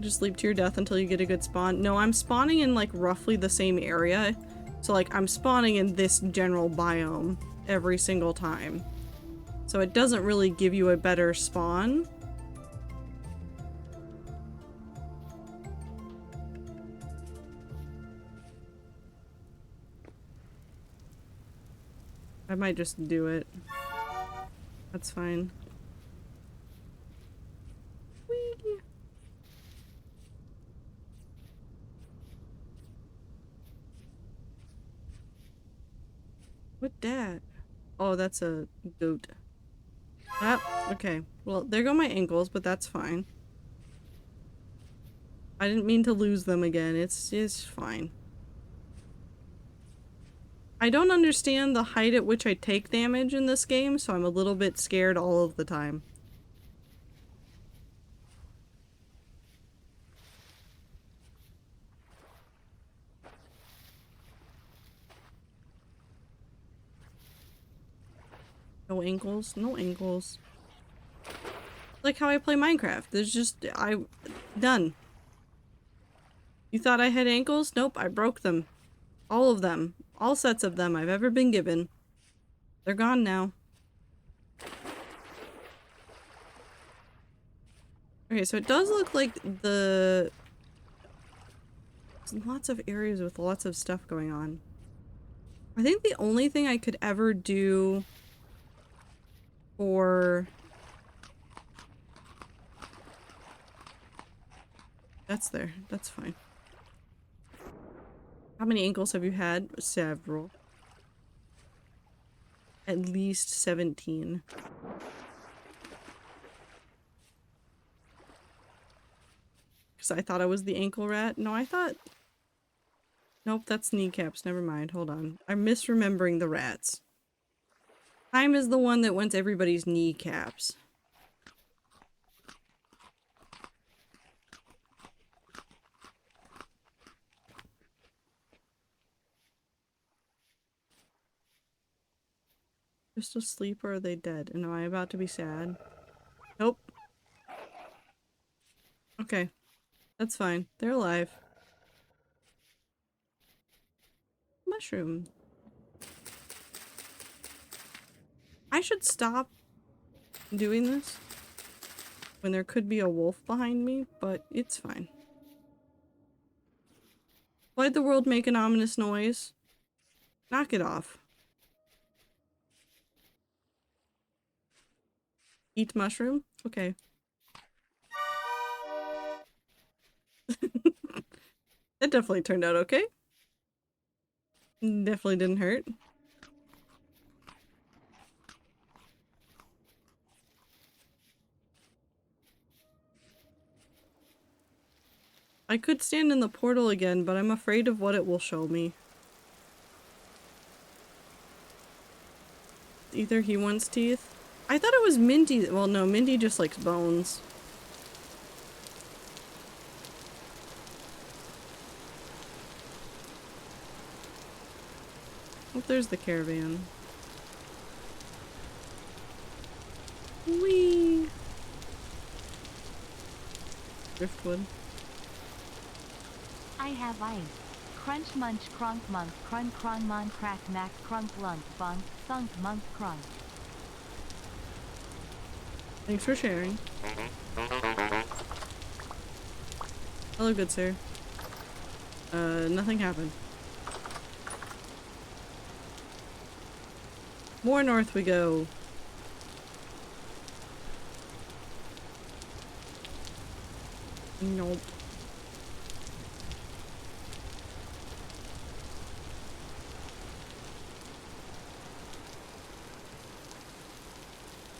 Just leap to your death until you get a good spawn. No, I'm spawning in like roughly the same area. So like I'm spawning in this general biome every single time. So it doesn't really give you a better spawn. I might just do it. That's fine. Whee! What dat? Oh, that's a goat. Ah, okay. Well, there go my ankles, but that's fine. I didn't mean to lose them again. It's fine. I don't understand the height at which I take damage in this game, so I'm a little bit scared all of the time. No ankles? No ankles. Like how I play Minecraft. There's just... done. You thought I had ankles? Nope, I broke them. All of them. All sets of them I've ever been given. They're gone now. Okay, so it does look like there's lots of areas with lots of stuff going on. I think the only thing I could ever do for... That's there. That's fine. How many ankles have you had? Several. At least 17. Because I thought I was the ankle rat. No, I thought... Nope, that's kneecaps. Never mind. Hold on. I'm misremembering the rats. Time is the one that wants everybody's kneecaps. Just asleep or are they dead? And am I about to be sad? Nope. Okay. That's fine. They're alive. Mushroom. I should stop doing this when there could be a wolf behind me, but it's fine. Why'd the world make an ominous noise? Knock it off. Eat mushroom? Okay. That definitely turned out okay. Definitely didn't hurt. I could stand in the portal again, but I'm afraid of what it will show me. Either he wants teeth. I thought it was Minty. Well, no, Minty just likes bones. Oh, there's the caravan. Whee! Driftwood. I have ice. Crunch munch cronk monk crun cron mon crack mac crunk lunk bonk thunk monk crunk. Thanks for sharing. Hello, good sir. Nothing happened. More north we go. Nope.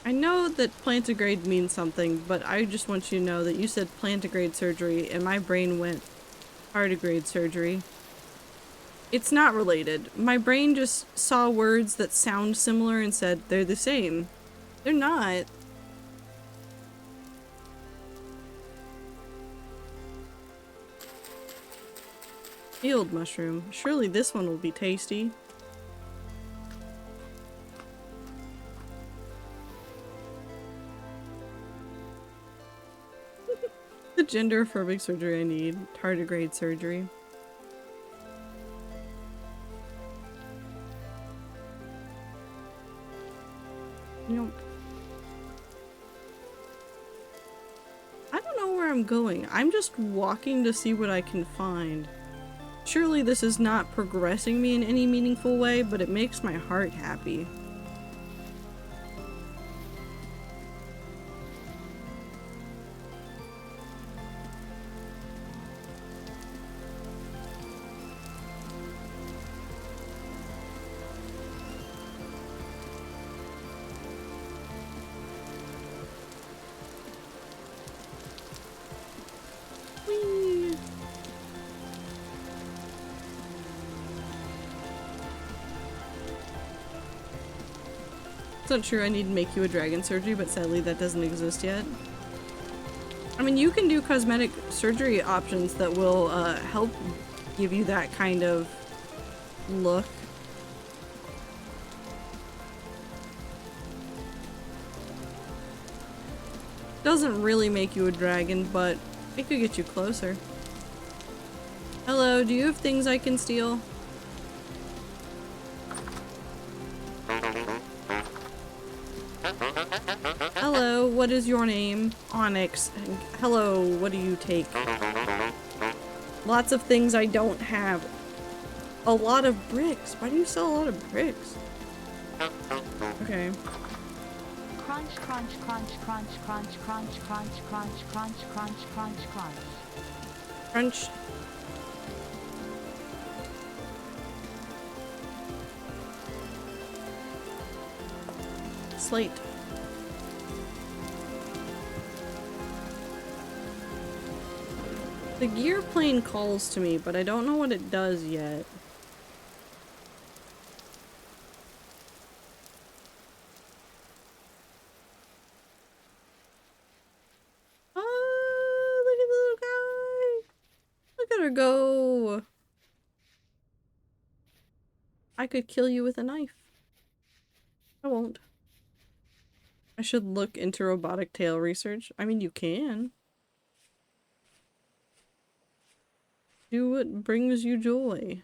I know that plantigrade means something, but I just want you to know that you said plantigrade surgery and my brain went tardigrade surgery. It's not related. My brain just saw words that sound similar and said they're the same. They're not. Field mushroom. Surely this one will be tasty. The gender affirming surgery I need. Tardigrade surgery. Nope. I don't know where I'm going. I'm just walking to see what I can find. Surely this is not progressing me in any meaningful way, but it makes my heart happy. Whee! It's not true I need to make you a dragon surgery, but sadly that doesn't exist yet. I mean, you can do cosmetic surgery options that will help give you that kind of look. Doesn't really make you a dragon, but it could get you closer. Hello, do you have things I can steal? Hello, what is your name? Onyx. Hello, what do you take? Lots of things I don't have. A lot of bricks. Why do you sell a lot of bricks? Okay. Crunch, crunch, crunch, crunch, crunch, crunch, crunch, crunch, crunch, crunch, crunch, crunch. Crunch. Slate. The gear plane calls to me, but I don't know what it does yet. Oh, look at the little guy. Look at her go. I could kill you with a knife. I won't. I should look into robotic tail research. I mean, you can. Do what brings you joy.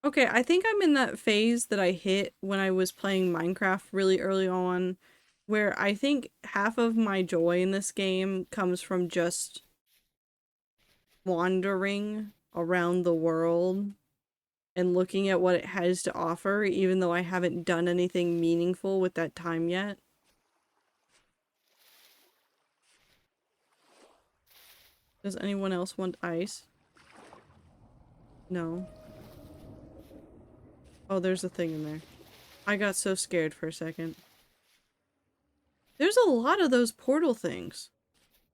Okay, I think I'm in that phase that I hit when I was playing Minecraft really early on, where I think half of my joy in this game comes from just wandering around the world and looking at what it has to offer, even though I haven't done anything meaningful with that time yet. Does anyone else want ice? No. Oh, there's a thing in there. I got so scared for a second. There's a lot of those portal things.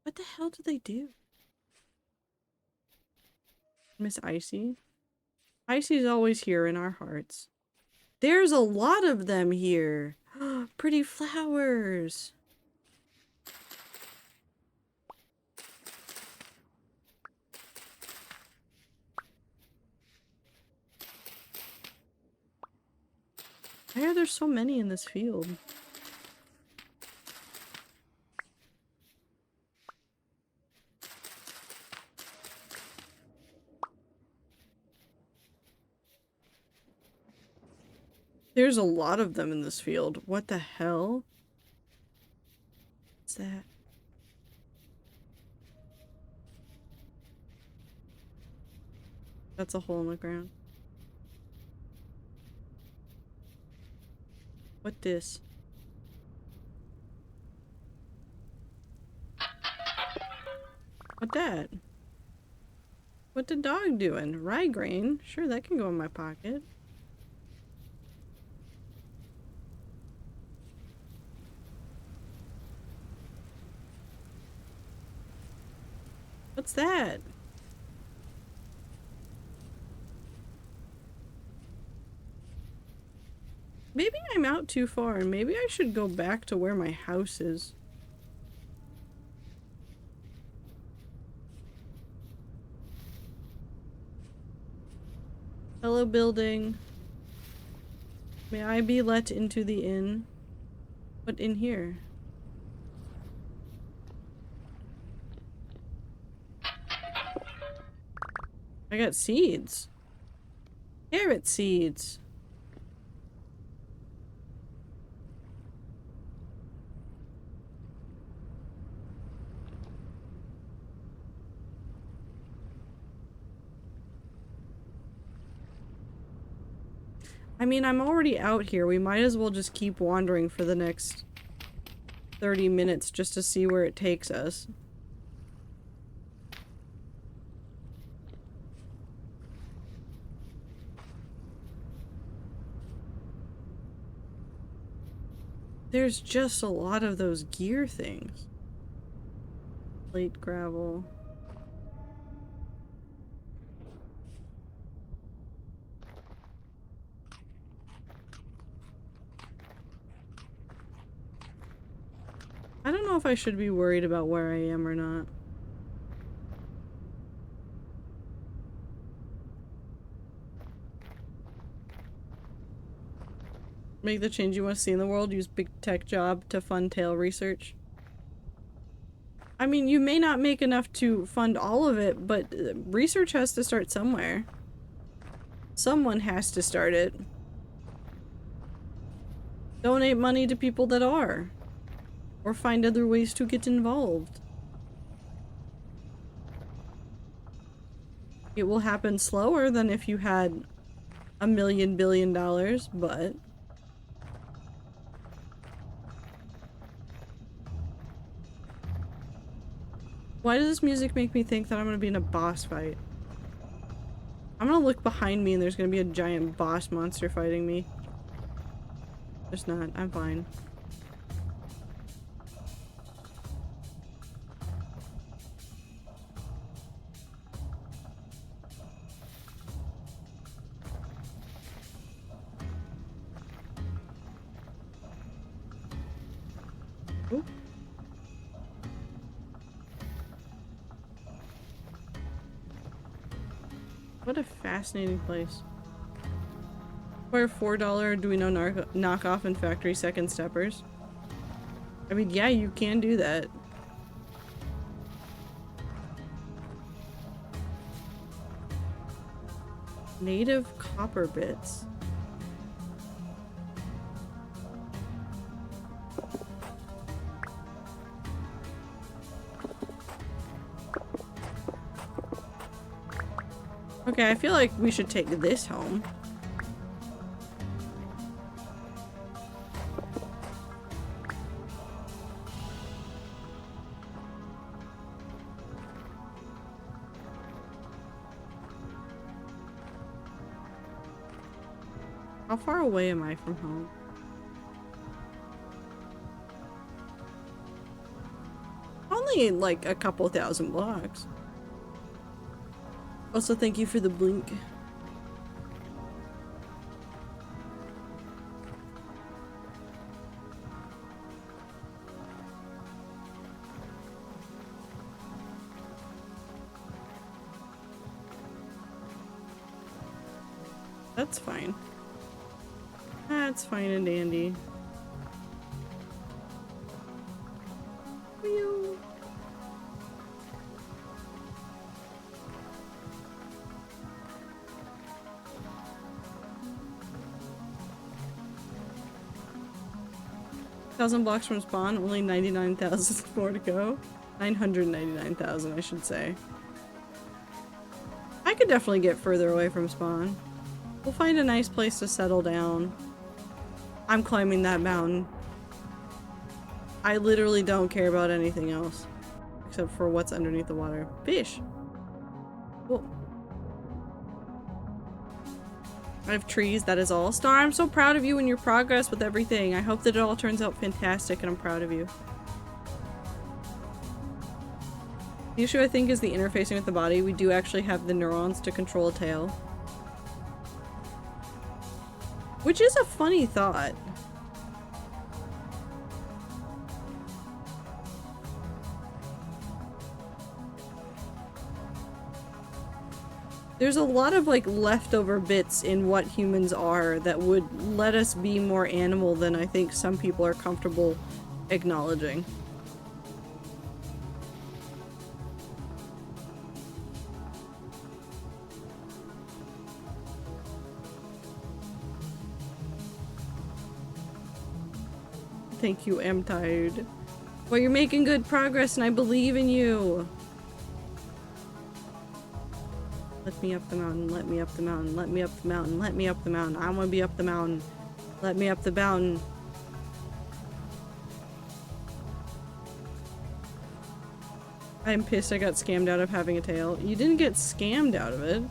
What the hell do they do? Miss Icy? Icy's always here in our hearts. There's a lot of them here. Pretty flowers. Why are there so many in this field? There's a lot of them in this field. What the hell? What's that? That's a hole in the ground. What this? What that? What the dog doing? Rye grain? Sure, that can go in my pocket. What's that? Maybe I'm out too far and maybe I should go back to where my house is. Hello, building. May I be let into the inn? What in here? I got seeds. Carrot seeds. I mean, I'm already out here. We might as well just keep wandering for the next 30 minutes just to see where it takes us. There's just a lot of those gear things. Plate gravel. I don't know if I should be worried about where I am or not. Make the change you want to see in the world. Use big tech job to fund tail research. I mean, you may not make enough to fund all of it, but research has to start somewhere. Someone has to start it. Donate money to people that are. Or find other ways to get involved. It will happen slower than if you had $1 billion, but... Why does this music make me think that I'm gonna be in a boss fight? I'm gonna look behind me and there's gonna be a giant boss monster fighting me. There's not. I'm fine. Ooh. What a fascinating place. For $4 do we know knockoff and factory second steppers? I mean, yeah, you can do that. Native copper bits. Okay, I feel like we should take this home. How far away am I from home? Only like a couple thousand blocks. Also, thank you for the blink. That's fine. That's fine and dandy. Wheel. Thousand blocks from spawn, only 99,000 more to go. 999,000, I should say. I could definitely get further away from spawn. We'll find a nice place to settle down. I'm climbing that mountain. I literally don't care about anything else. Except for what's underneath the water. Fish! Cool. I have trees, that is all. Star, I'm so proud of you and your progress with everything. I hope that it all turns out fantastic and I'm proud of you. The issue I think is the interfacing with the body. We do actually have the neurons to control a tail. Which is a funny thought. There's a lot of like leftover bits in what humans are that would let us be more animal than I think some people are comfortable acknowledging. Thank you, I'm tired. Well, you're making good progress and I believe in you. Let me up the mountain, let me up the mountain, let me up the mountain, let me up the mountain. I want to be up the mountain. Let me up the mountain. I'm pissed I got scammed out of having a tail. You didn't get scammed out of it.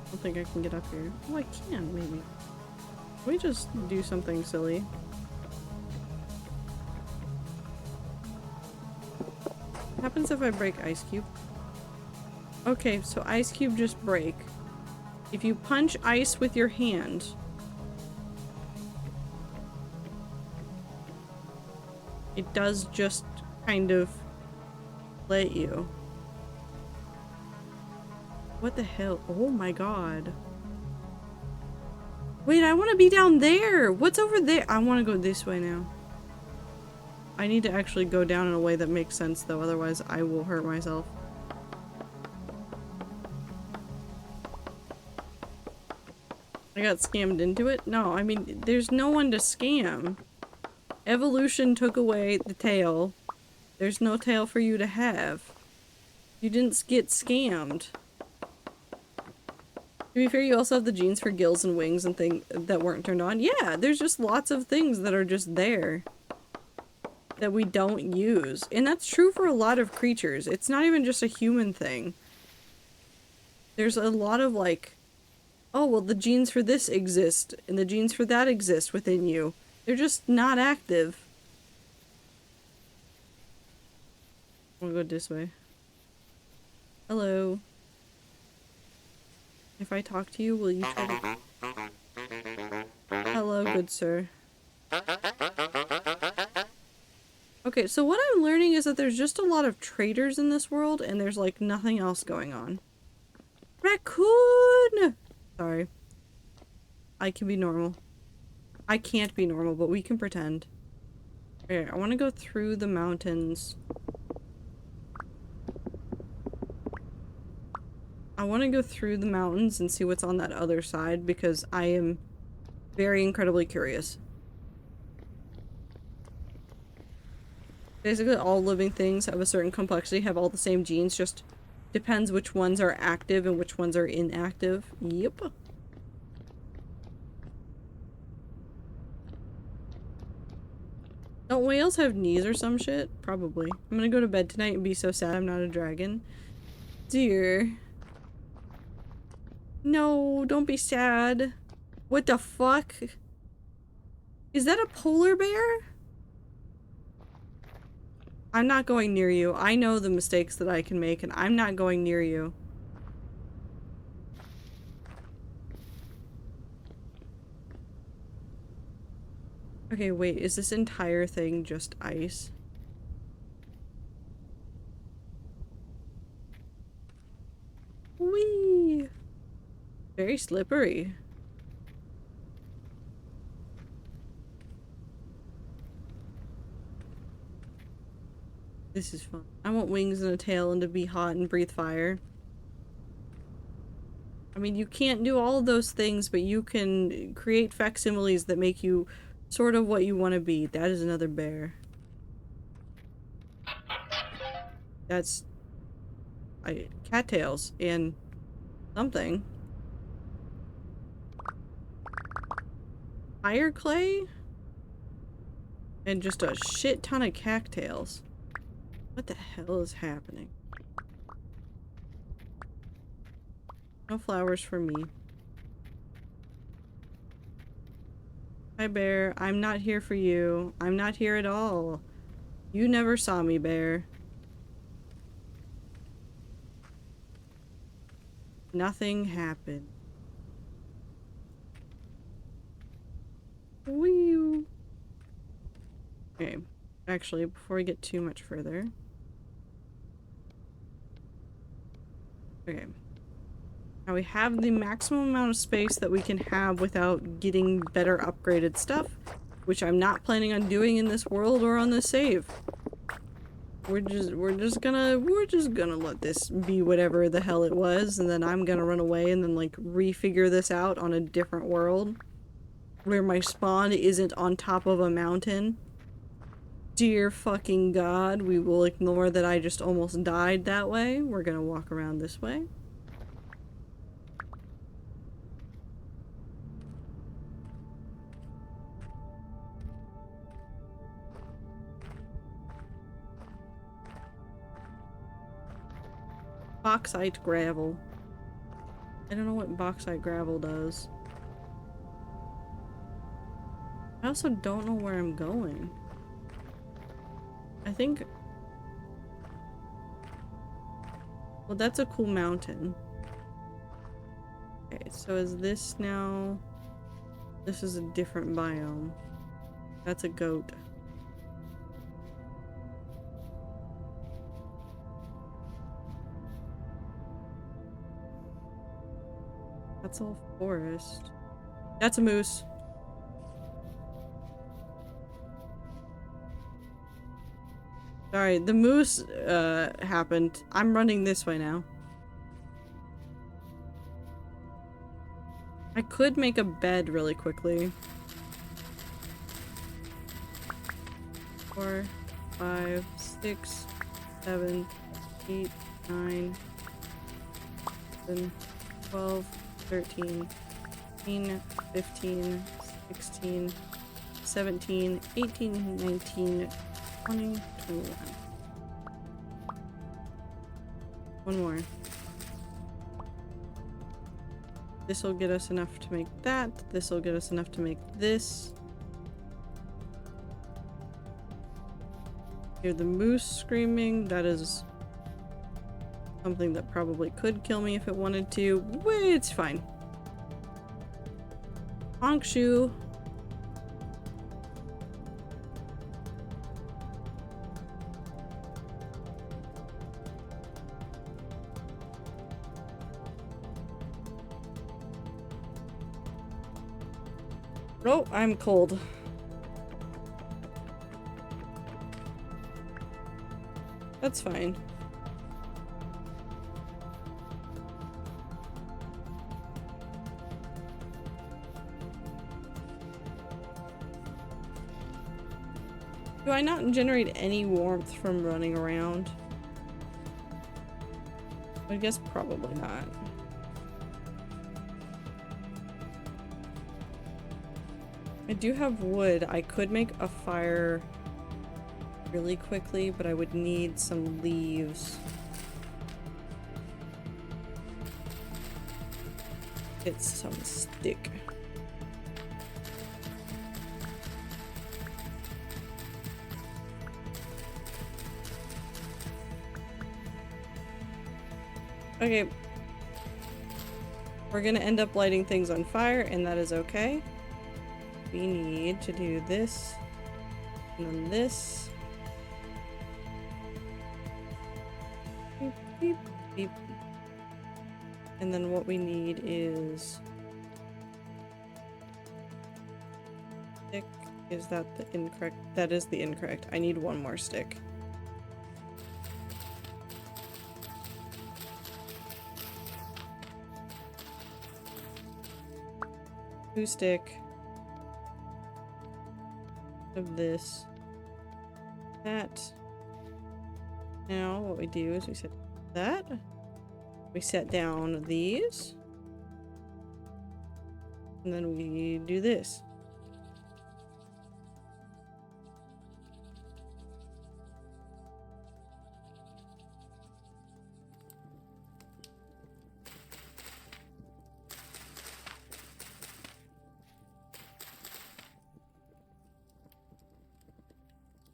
I don't think I can get up here. Oh, I can, maybe. Let me just do something silly. What happens if I break Ice Cube? Okay, so Ice Cube just break. If you punch ice with your hand, it does just kind of let you. What the hell? Oh my god. Wait, I want to be down there! What's over there? I want to go this way now. I need to actually go down in a way that makes sense though, otherwise I will hurt myself. I got scammed into it? No, I mean, there's no one to scam. Evolution took away the tail. There's no tail for you to have. You didn't get scammed. To be fair, you also have the genes for gills and wings and things that weren't turned on. Yeah, there's just lots of things that are just there that we don't use. And that's true for a lot of creatures. It's not even just a human thing. There's a lot of like, oh, well, the genes for this exist and the genes for that exist within you. They're just not active. I'm gonna go this way. Hello. If I talk to you, will you try to... Hello, good sir. Okay, so what I'm learning is that there's just a lot of traders in this world, and there's, like, nothing else going on. Raccoon! Sorry. I can be normal. I can't be normal, but we can pretend. Okay, I want to go through the mountains. I want to go through the mountains and see what's on that other side because I am very incredibly curious. Basically, all living things have a certain complexity, have all the same genes, just depends which ones are active and which ones are inactive. Yep. Don't whales have knees or some shit? Probably. I'm gonna go to bed tonight and be so sad I'm not a dragon. Dear. No, don't be sad. What the fuck? Is that a polar bear? I'm not going near you. I know the mistakes that I can make and I'm not going near you. Okay, wait, is this entire thing just ice? Whee! Very slippery. This is fun. I want wings and a tail and to be hot and breathe fire. I mean, you can't do all of those things, but you can create facsimiles that make you sort of what you want to be. That is another bear. That's... cattails and something. Fire clay? And just a shit ton of cattails. What the hell is happening? No flowers for me. Hi, bear. I'm not here for you. I'm not here at all. You never saw me, bear. Nothing happened. Wee. Okay. Actually, before we get too much further, Okay. Now we have the maximum amount of space that we can have without getting better upgraded stuff, which I'm not planning on doing in this world or on this save. We're just gonna let this be whatever the hell it was, and then I'm gonna run away and then like refigure this out on a different world where my spawn isn't on top of a mountain. Dear fucking God, we will ignore that I just almost died that way. We're gonna walk around this way. Bauxite gravel. I don't know what bauxite gravel does. I also don't know where I'm going. I think... Well, that's a cool mountain. Okay, so is this now... This is a different biome. That's a goat. That's all forest. That's a moose. Sorry, the moose happened. I'm running this way now. I could make a bed really quickly. 4, 5, 6, 7, 8, 9, 10, 12, 13, 14, 15, 16, 17, 18, 19, 20, 21. One more. This will get us enough to make that. This will get us enough to make this. Hear the moose screaming. That is something that probably could kill me if it wanted to. Wait, it's fine. Honk shoe. Oh, I'm cold. That's fine. Do I not generate any warmth from running around? I guess probably not. I do have wood. I could make a fire really quickly, but I would need some leaves. Get some stick. Okay. We're gonna end up lighting things on fire, and that is okay. We need to do this, and then this. Beep, beep, beep. And then what we need is stick. Is that the incorrect? That is the incorrect. I need one more stick. Two stick. Of this. That. Now what we do is we set that. We set down these. And then we do this.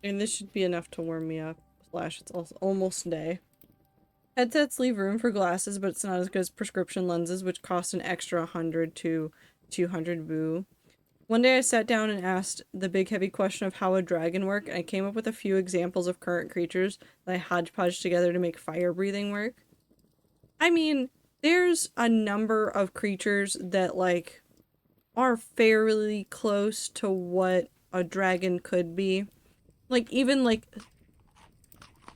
And this should be enough to warm me up. Slash, it's almost day. Headsets leave room for glasses, but it's not as good as prescription lenses, which cost an extra 100 to 200 boo. One day I sat down and asked the big heavy question of how a dragon work, and I came up with a few examples of current creatures that I hodgepodged together to make fire breathing work. I mean, there's a number of creatures that, like, are fairly close to what a dragon could be. Like, even, like,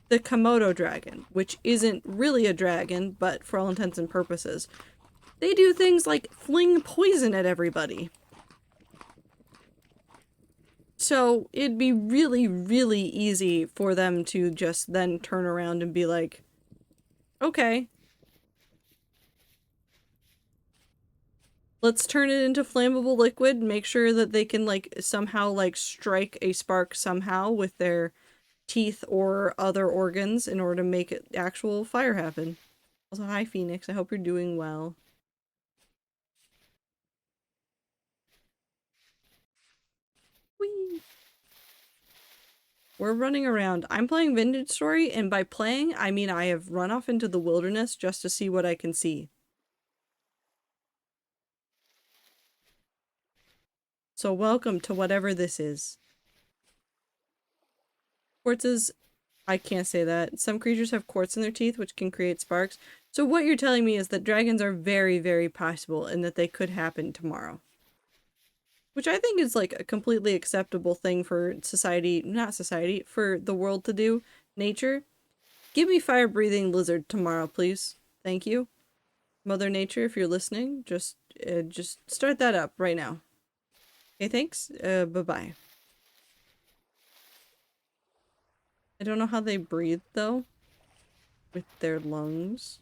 the Komodo dragon, which isn't really a dragon, but for all intents and purposes. They do things like fling poison at everybody. So it'd be really, really easy for them to just then turn around and be like, okay, let's turn it into flammable liquid, make sure that they can, like, somehow, like, strike a spark somehow with their teeth or other organs in order to make it actual fire happen. Also, hi Phoenix, I hope you're doing well. Whee! We're running around. I'm playing Vintage Story, and by playing, I mean I have run off into the wilderness just to see what I can see. So welcome to whatever this is. Quartzes, I can't say that. Some creatures have quartz in their teeth, which can create sparks. So what you're telling me is that dragons are very, very possible, and that they could happen tomorrow. Which I think is, like, a completely acceptable thing for society, not society, for the world to do. Nature. Give me fire-breathing lizard tomorrow, please. Thank you. Mother Nature, if you're listening, just start that up right now. Okay, thanks. Bye-bye. I don't know how they breathe, though. With their lungs.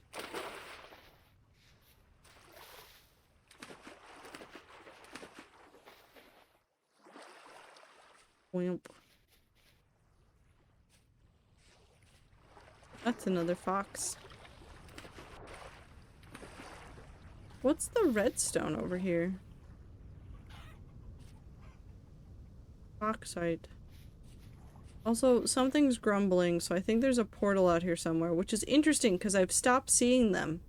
Wimp. That's another fox. What's the redstone over here? Bauxite. Also, something's grumbling, so I think there's a portal out here somewhere, which is interesting because I've stopped seeing them.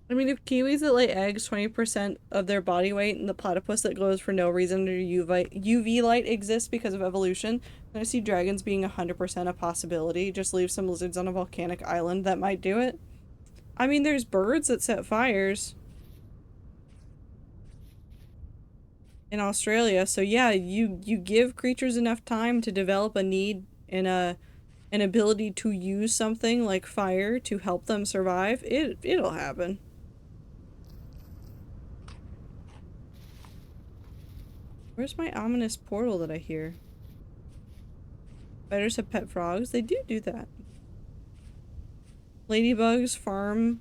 I mean, if kiwis that lay eggs 20% of their body weight and the platypus that glows for no reason under UV light exists because of evolution, then I see dragons being 100% a possibility. Just leave some lizards on a volcanic island that might do it. I mean, there's birds that set fires in Australia, so yeah, you give creatures enough time to develop a need and an ability to use something like fire to help them survive, it'll happen. Where's my ominous portal that I hear? Spiders have pet frogs? They do that. Ladybugs farm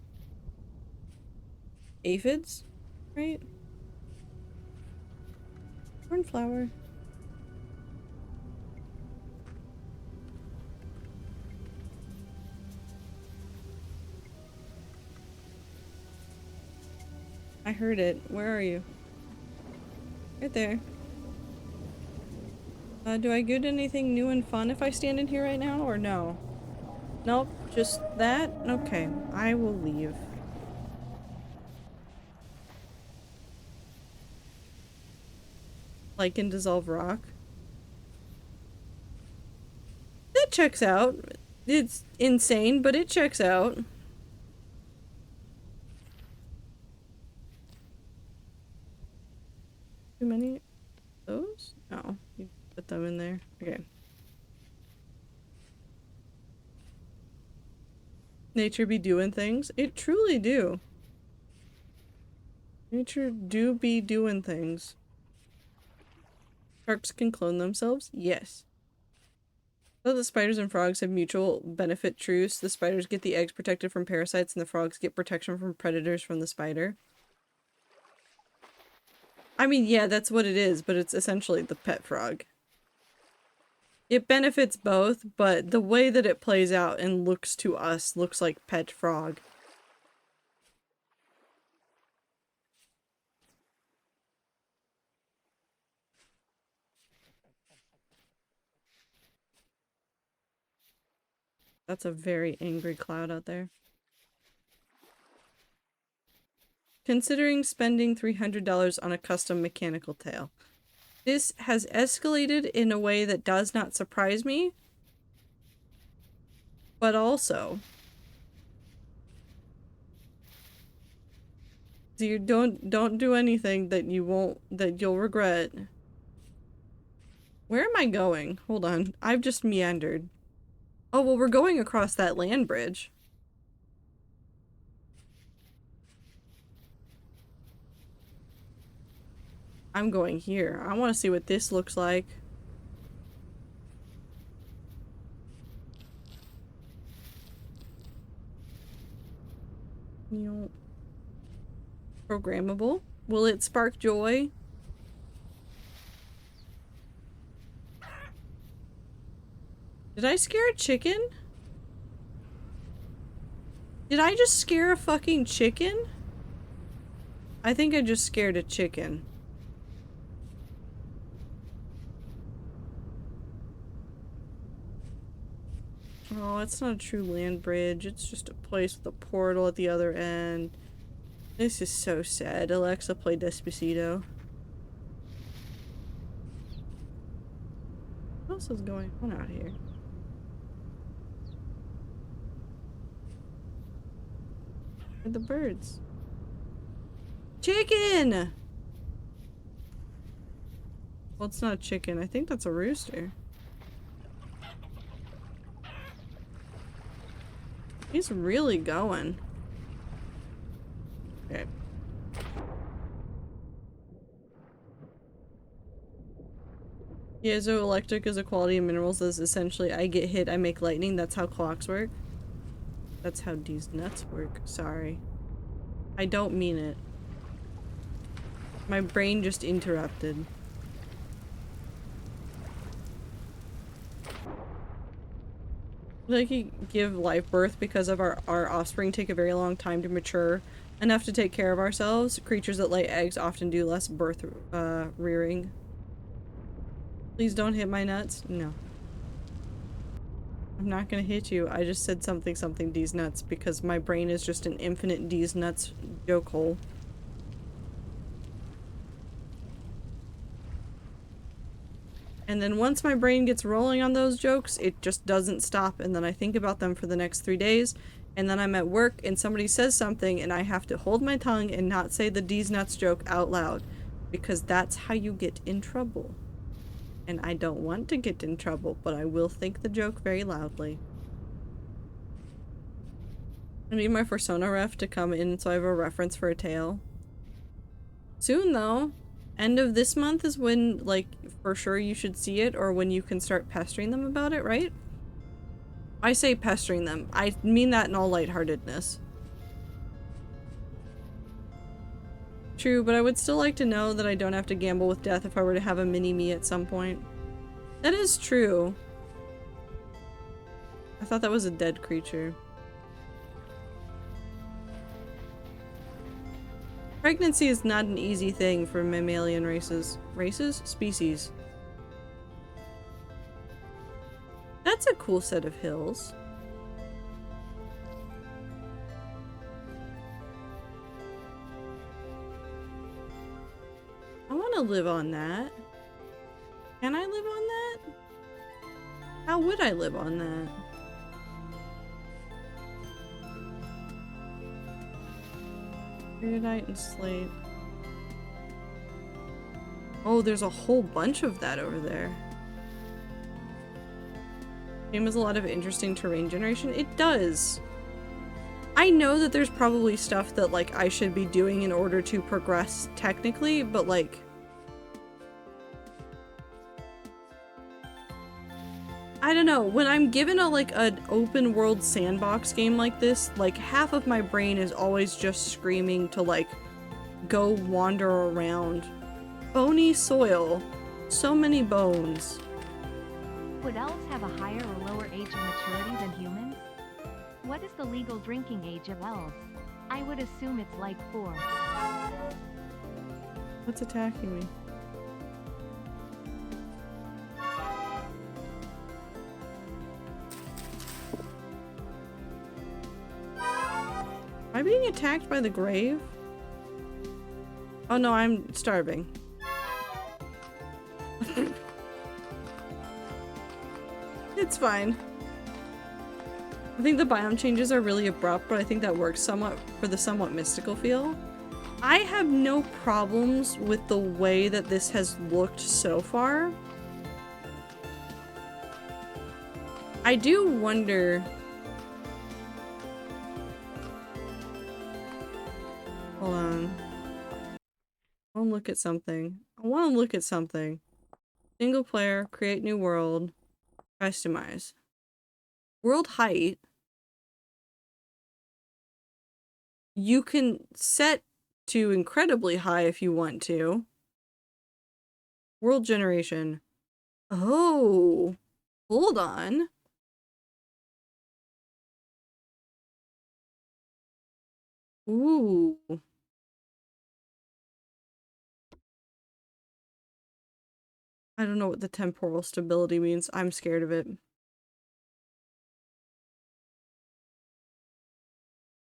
aphids, right? Cornflower. I heard it. Where are you? Right there. Do I get anything new and fun if I stand in here right now, or no? Nope, just that? Okay, I will leave. Like in Dissolve Rock. That checks out. It's insane, but it checks out. Too many of those? No, you put them in there. Okay. Nature be doing things. It truly do. Nature do be doing things. Sharks can clone themselves? Yes. Though the spiders and frogs have mutual benefit truce, the spiders get the eggs protected from parasites and the frogs get protection from predators from the spider. I mean, yeah, that's what it is, but it's essentially the pet frog. It benefits both, but the way that it plays out and looks to us looks like pet frog. That's a very angry cloud out there. Considering spending $300 on a custom mechanical tail. This has escalated in a way that does not surprise me. But also, You don't do anything that you'll regret. Where am I going? Hold on. I've just meandered. Oh, well, we're going across that land bridge. I'm going here. I want to see what this looks like. You know, programmable. Will it spark joy? Did I scare a chicken? Did I just scare a fucking chicken? I think I just scared a chicken. Oh, it's not a true land bridge. It's just a place with a portal at the other end. This is so sad. Alexa, play Despacito. What else is going on out here? Where are the birds? Chicken! Well, it's not a chicken. I think that's a rooster. He's really going. Okay. Piezoelectric is a quality of minerals that's essentially I get hit, I make lightning. That's how clocks work. That's how these nuts work. Sorry. I don't mean it. My brain just interrupted. Like you give life birth because of our offspring take a very long time to mature enough to take care of ourselves. Creatures that lay eggs often do less birth rearing. Please don't hit my nuts. No. I'm not gonna hit you. I just said something D's nuts because my brain is just an infinite D's nuts joke hole. And then once my brain gets rolling on those jokes, it just doesn't stop. And then I think about them for the next 3 days. And then I'm at work and somebody says something and I have to hold my tongue and not say the D's nuts joke out loud. Because that's how you get in trouble. And I don't want to get in trouble, but I will think the joke very loudly. I need my Persona ref to come in so I have a reference for a tale. Soon though. End of this month is when, like, for sure you should see it, or when you can start pestering them about it, right? I say pestering them. I mean that in all lightheartedness. True, but I would still like to know that I don't have to gamble with death if I were to have a mini-me at some point. That is true. I thought that was a dead creature. Pregnancy is not an easy thing for mammalian races. Races? Species. That's a cool set of hills. I want to live on that. Can I live on that? How would I live on that? Iridite and slate. Oh, there's a whole bunch of that over there. Game has a lot of interesting terrain generation. It does. I know that there's probably stuff that, like, I should be doing in order to progress technically, but, like, I don't know. When I'm given a, like, an open world sandbox game like this, like, half of my brain is always just screaming to, like, go wander around. Bony soil. So many bones. Would elves have a higher or lower age of maturity than humans? What is the legal drinking age of elves? I would assume it's like 4. What's attacking me? Am I being attacked by the grave? Oh no, I'm starving. It's fine. I think the biome changes are really abrupt, but I think that works somewhat for the somewhat mystical feel. I have no problems with the way that this has looked so far. I do wonder... Hold on. I want to look at something. Single player, create new world, customize. World height. You can set to incredibly high if you want to. World generation. Oh, hold on. Ooh. I don't know what the temporal stability means. I'm scared of it.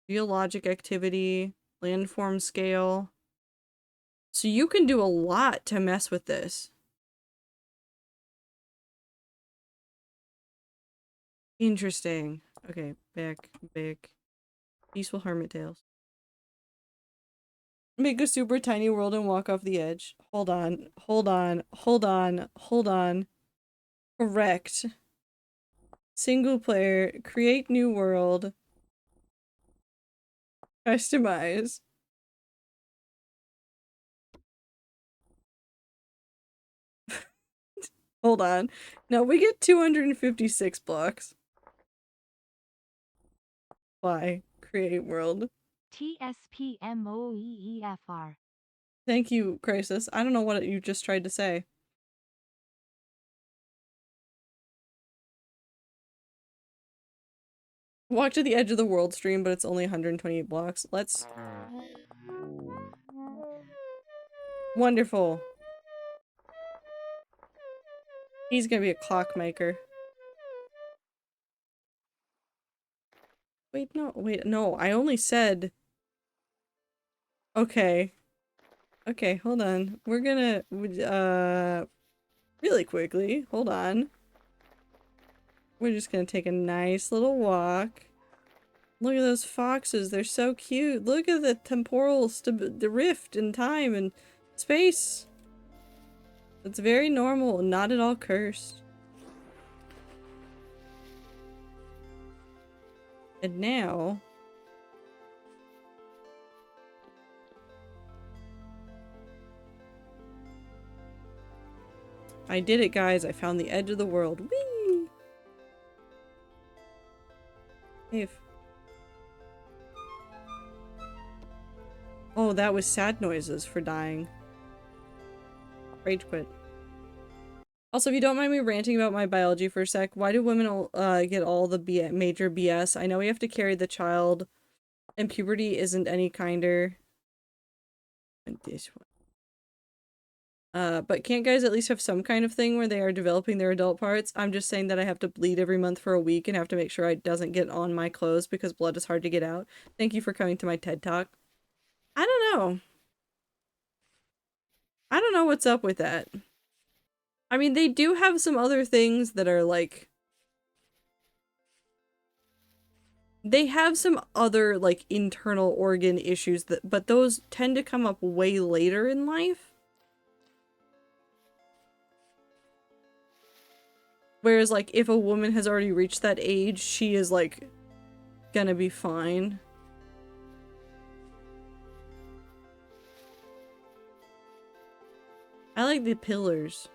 Geologic activity, landform scale. So you can do a lot to mess with this. Interesting. Okay, back. Peaceful hermit tales. Make a super tiny world and walk off the edge. Hold on. Correct. Single player, create new world. Customize. Hold on. No, we get 256 blocks. Why? Create world. TSPMOEEFR. Thank you, Crisis. I don't know what you just tried to say. Walk to the edge of the world stream, but it's only 128 blocks. Let's... Wonderful. He's gonna be a clockmaker. Wait, no, I only said... Okay. Okay, hold on. We're gonna, really quickly, hold on. We're just gonna take a nice little walk. Look at those foxes, they're so cute. Look at the temporal, the rift in time and space. It's very normal and not at all cursed. And now... I did it, guys. I found the edge of the world. Whee! If. Oh, that was sad noises for dying. Rage quit. Also, if you don't mind me ranting about my biology for a sec, why do women get all the major BS? I know we have to carry the child, and puberty isn't any kinder. And this one. But can't guys at least have some kind of thing where they are developing their adult parts? I'm just saying that I have to bleed every month for a week and have to make sure it doesn't get on my clothes because blood is hard to get out. Thank you for coming to my TED Talk. I don't know. I don't know what's up with that. I mean, they do have some other things that are like... They have some other, like, internal organ issues that, but those tend to come up way later in life. Whereas, like, if a woman has already reached that age, she is, like, gonna be fine. I like the pillars.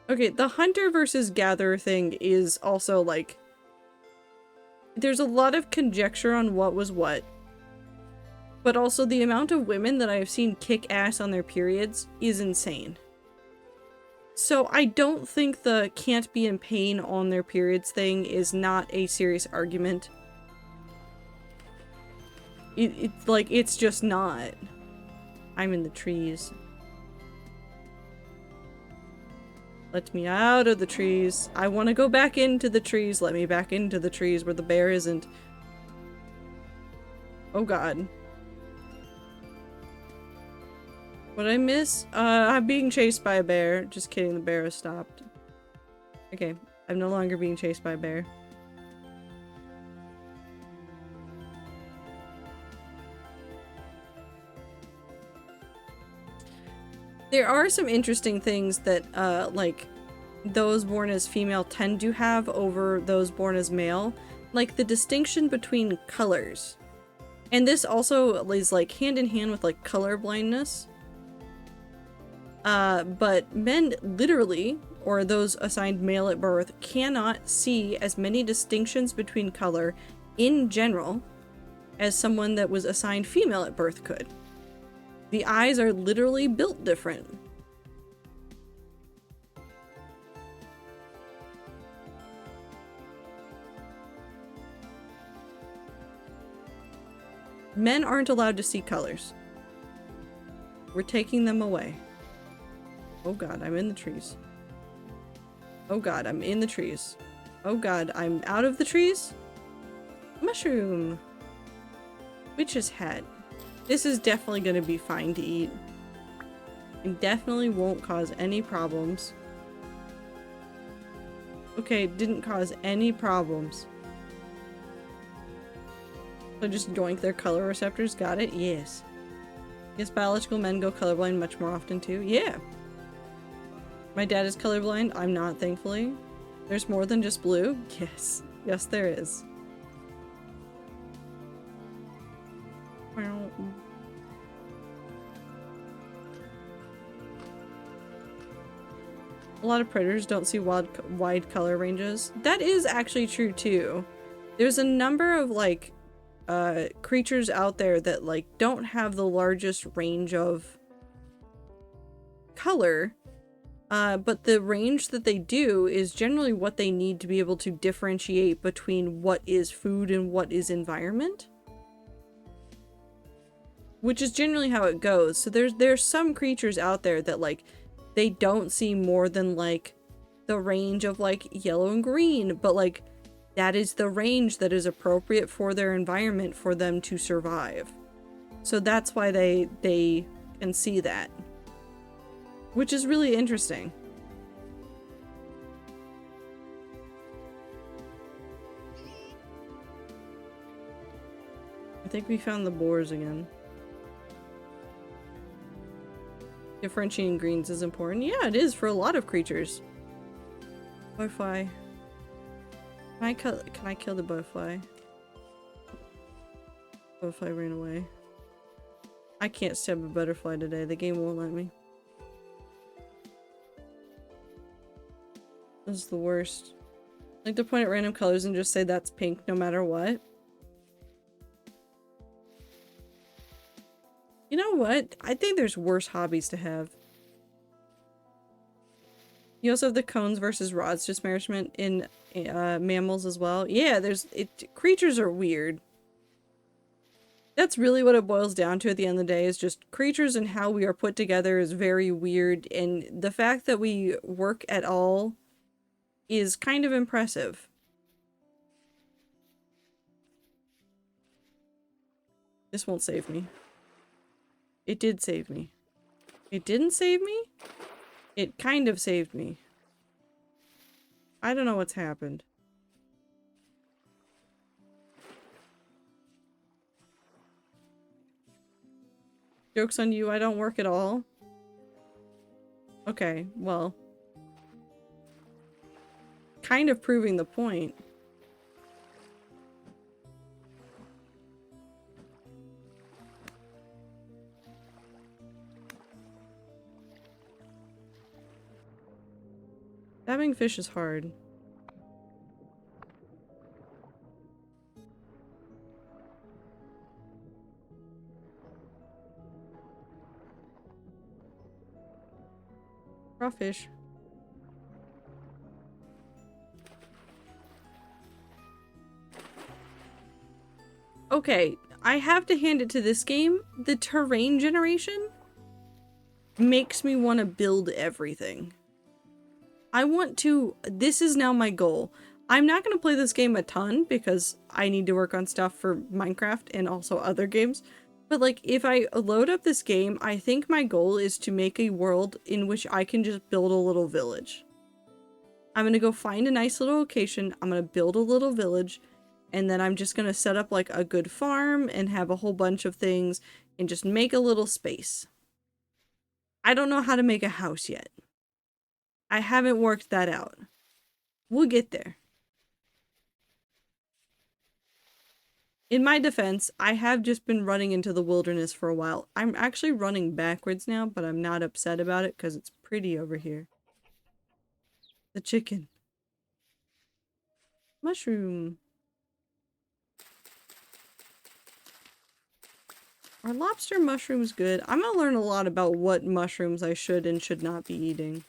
Okay, the hunter versus gatherer thing is also, like... There's a lot of conjecture on what was what. But also the amount of women that I have seen kick ass on their periods is insane. So I don't think the can't be in pain on their periods thing is not a serious argument. It's like, it's just not. I'm in the trees. Let me out of the trees. I want to go back into the trees. Let me back into the trees where the bear isn't. Oh god. What did I miss? I'm being chased by a bear. Just kidding, the bear has stopped. Okay. I'm no longer being chased by a bear. There are some interesting things that, like, those born as female tend to have over those born as male. Like, the distinction between colors. And this also is, like, hand in hand with, like, color blindness. But men literally, or those assigned male at birth, cannot see as many distinctions between color in general as someone that was assigned female at birth could. The eyes are literally built different. Men aren't allowed to see colors. We're taking them away. Oh god, I'm in the trees. Oh god, I'm in the trees. Oh god, I'm out of the trees? Mushroom! Witch's hat. This is definitely gonna be fine to eat. It definitely won't cause any problems. Okay, it didn't cause any problems. So just yoink their color receptors, got it? Yes. Yes, biological men go colorblind much more often too. Yeah. My dad is colorblind. I'm not, thankfully. There's more than just blue. Yes. Yes, there is. A lot of predators don't see wide color ranges. That is actually true too. There's a number of like creatures out there that like don't have the largest range of color, but the range that they do is generally what they need to be able to differentiate between what is food and what is environment. Which is generally how it goes. So there's some creatures out there that like they don't see more than like the range of like yellow and green, but like that is the range that is appropriate for their environment for them to survive. So that's why they can see that. Which is really interesting. I think we found the boars again. Differentiating greens is important. Yeah, it is for a lot of creatures. Butterfly. Can I kill the butterfly? Butterfly ran away. I can't stab a butterfly today. The game won't let me. This is the worst. I like to point at random colors and just say that's pink no matter what. You know what? I think there's worse hobbies to have. You also have the cones versus rods disparagement in mammals as well. Yeah, creatures are weird. That's really what it boils down to at the end of the day, is just creatures and how we are put together is very weird, and the fact that we work at all is kind of impressive. This won't save me. It did save me. It didn't save me? It kind of saved me. I don't know what's happened. Joke's on you, I don't work at all. Okay, well. Kind of proving the point. Stabbing fish is hard. Raw fish. Okay, I have to hand it to this game. The terrain generation makes me want to build everything. I want to, this is now my goal. I'm not going to play this game a ton because I need to work on stuff for Minecraft and also other games. But like, if I load up this game, I think my goal is to make a world in which I can just build a little village. I'm gonna go find a nice little location. I'm gonna build a little village. And then I'm just gonna set up like a good farm and have a whole bunch of things and just make a little space. I don't know how to make a house yet. I haven't worked that out. We'll get there. In my defense, I have just been running into the wilderness for a while. I'm actually running backwards now, but I'm not upset about it because it's pretty over here. The chicken. Mushroom. Are lobster mushrooms good? I'm gonna learn a lot about what mushrooms I should and should not be eating.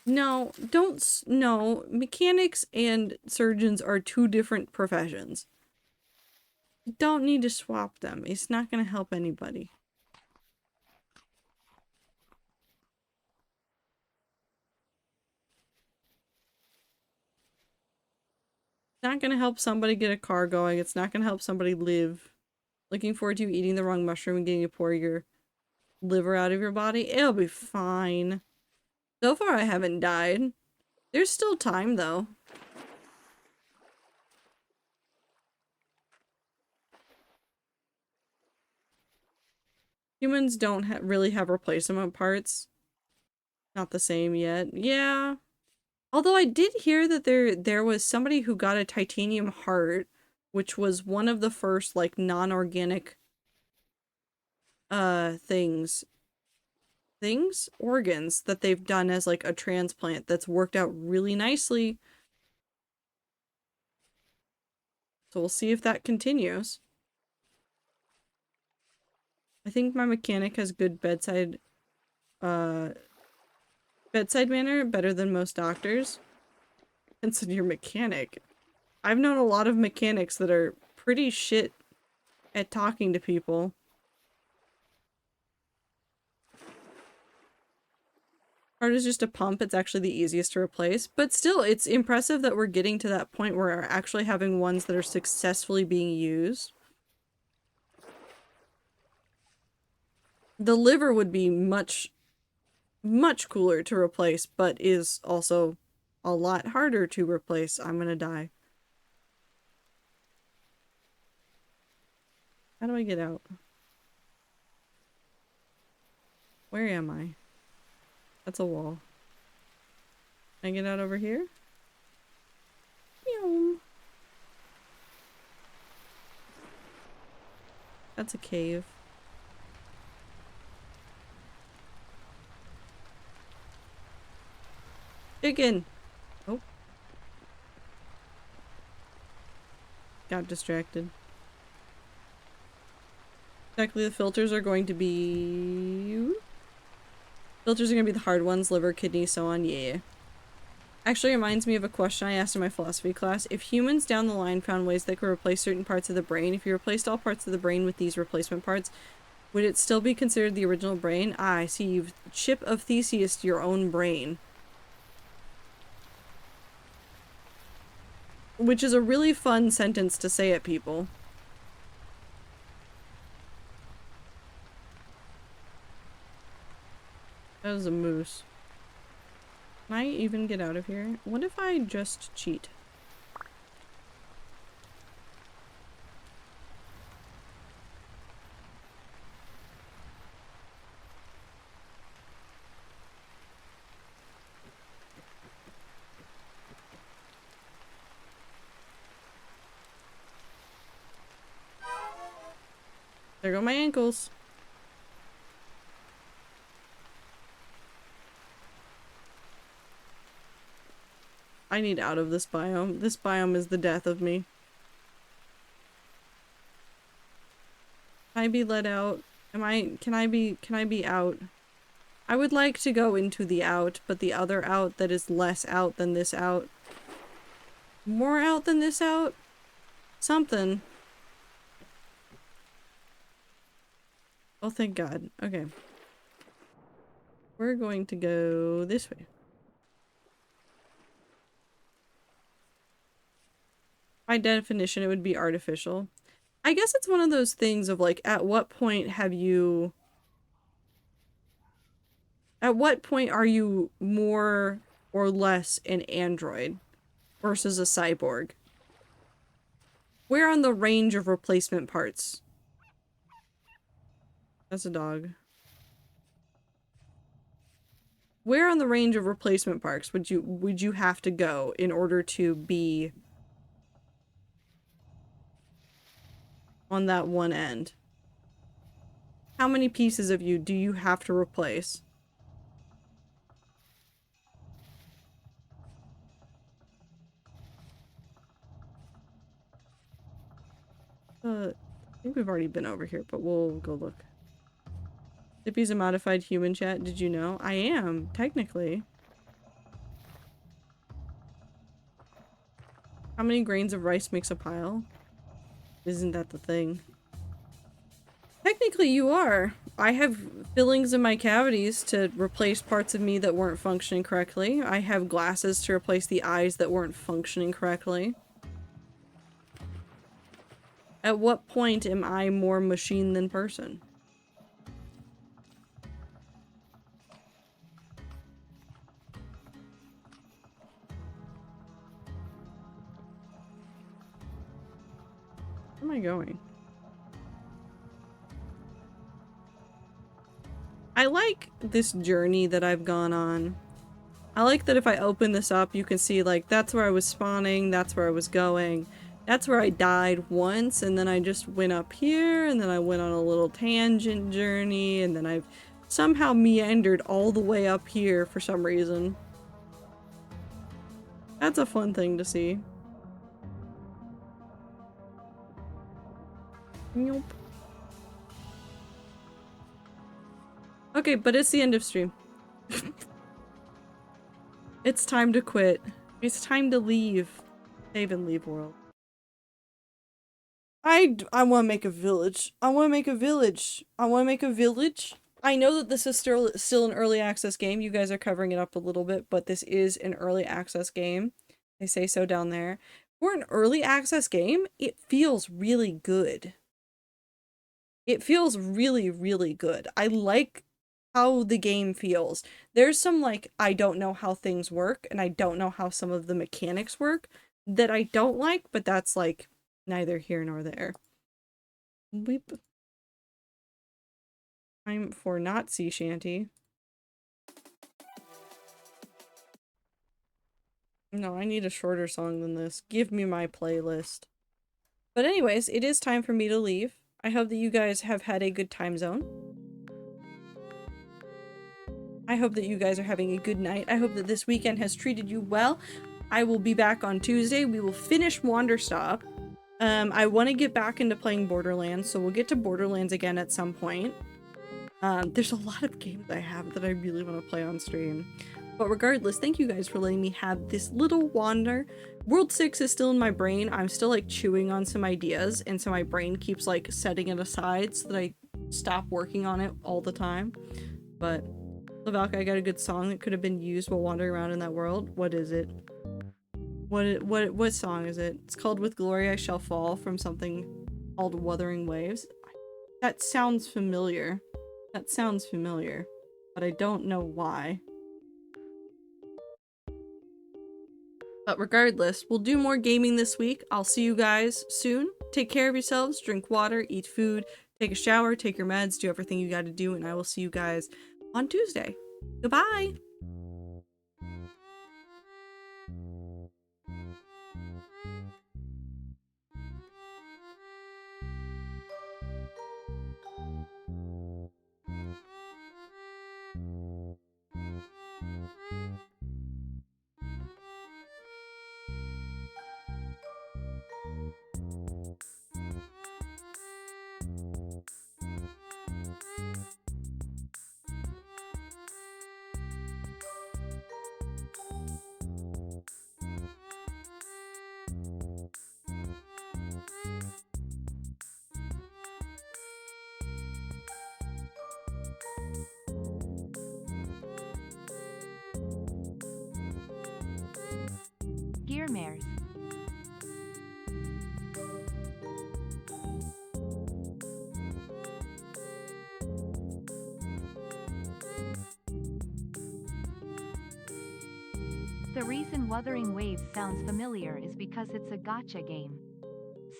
No, no. Mechanics and surgeons are two different professions. You don't need to swap them. It's not gonna help anybody. It's not gonna help somebody get a car going. It's not gonna help somebody live. Looking forward to you eating the wrong mushroom and getting to pour your liver out of your body. It'll be fine. So far I haven't died. There's still time though. Humans don't really have replacement parts. Not the same yet. Yeah. Although I did hear that there was somebody who got a titanium heart, which was one of the first like non-organic organs that they've done as like a transplant that's worked out really nicely. So we'll see if that continues. I think my mechanic has good bedside manner, better than most doctors. And so your mechanic. I've known a lot of mechanics that are pretty shit at talking to people. Heart is just a pump. It's actually the easiest to replace. But still, it's impressive that we're getting to that point where we're actually having ones that are successfully being used. The liver would be much cooler to replace, but is also a lot harder to replace. I'm gonna die. How do I get out? Where am I? That's a wall. Can I get out over here? Meow. That's a cave. Chicken! Oh. Got distracted. Exactly, the filters are going to be... Filters are going to be the hard ones, liver, kidney, so on, yeah. Actually reminds me of a question I asked in my philosophy class. If humans down the line found ways that could replace certain parts of the brain, if you replaced all parts of the brain with these replacement parts, would it still be considered the original brain? Ah, I see, you've chip of Theseus to your own brain. Which is a really fun sentence to say at people. That was a moose. Can I even get out of here? What if I just cheat? There go my ankles. I need out of this biome. This biome is the death of me. Can I be let out? Can I be out? I would like to go into the out, but the other out that is less out than this out. More out than this out? Something. Oh, thank God. Okay. We're going to go this way. By definition, it would be artificial. I guess it's one of those things of like, at what point have you At what point are you more or less an android versus a cyborg? Where on the range of replacement parts? That's a dog. Where on the range of replacement parts would you have to go in order to be on that one end? How many pieces of you do you have to replace? I think we've already been over here, but we'll go look. Zippy's a modified human, chat. Did you know? I am, technically. How many grains of rice makes a pile? Isn't that the thing? Technically you are. I have fillings in my cavities to replace parts of me that weren't functioning correctly. I have glasses to replace the eyes that weren't functioning correctly. At what point am I more machine than person? Where am I going? I like this journey that I've gone on. I like that if I open this up, you can see, like, that's where I was spawning, that's where I was going. That's where I died once, and then I just went up here, and then I went on a little tangent journey, and then I've somehow meandered all the way up here for some reason. That's a fun thing to see. Nope. Okay, but it's the end of stream. It's time to quit. It's time to leave. Save and leave world. I want to make a village. I want to make a village. I want to make a village. I know that this is still an early access game. You guys are covering it up a little bit, but this is an early access game. They say so down there. For an early access game, it feels really good. It feels really, really good. I like how the game feels. There's some, like, I don't know how things work, and I don't know how some of the mechanics work that I don't like, but that's, like, neither here nor there. Weep. Time for not sea shanty. No, I need a shorter song than this. Give me my playlist. But anyways, it is time for me to leave. I hope that you guys have had a good time zone. I hope that you guys are having a good night. I hope that this weekend has treated you well. I will be back on Tuesday. We will finish Wanderstop. I want to get back into playing Borderlands, so we'll get to Borderlands again at some point. There's a lot of games I have that I really want to play on stream. But regardless, thank you guys for letting me have this little wander. World 6 is still in my brain. I'm still, like, chewing on some ideas, and so my brain keeps, like, setting it aside so that I stop working on it all the time. But Lavalka, I got a good song that could have been used while wandering around in that world. What is it? What song is it? It's called With Glory I Shall Fall, from something called Wuthering Waves. That sounds familiar. That sounds familiar. But I don't know why. But regardless, we'll do more gaming this week. I'll see you guys soon. Take care of yourselves, drink water, eat food, take a shower, take your meds, do everything you gotta do, and I will see you guys on Tuesday. Goodbye! Gearmares. The reason Wuthering Waves sounds familiar is because it's a gotcha game.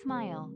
Smile.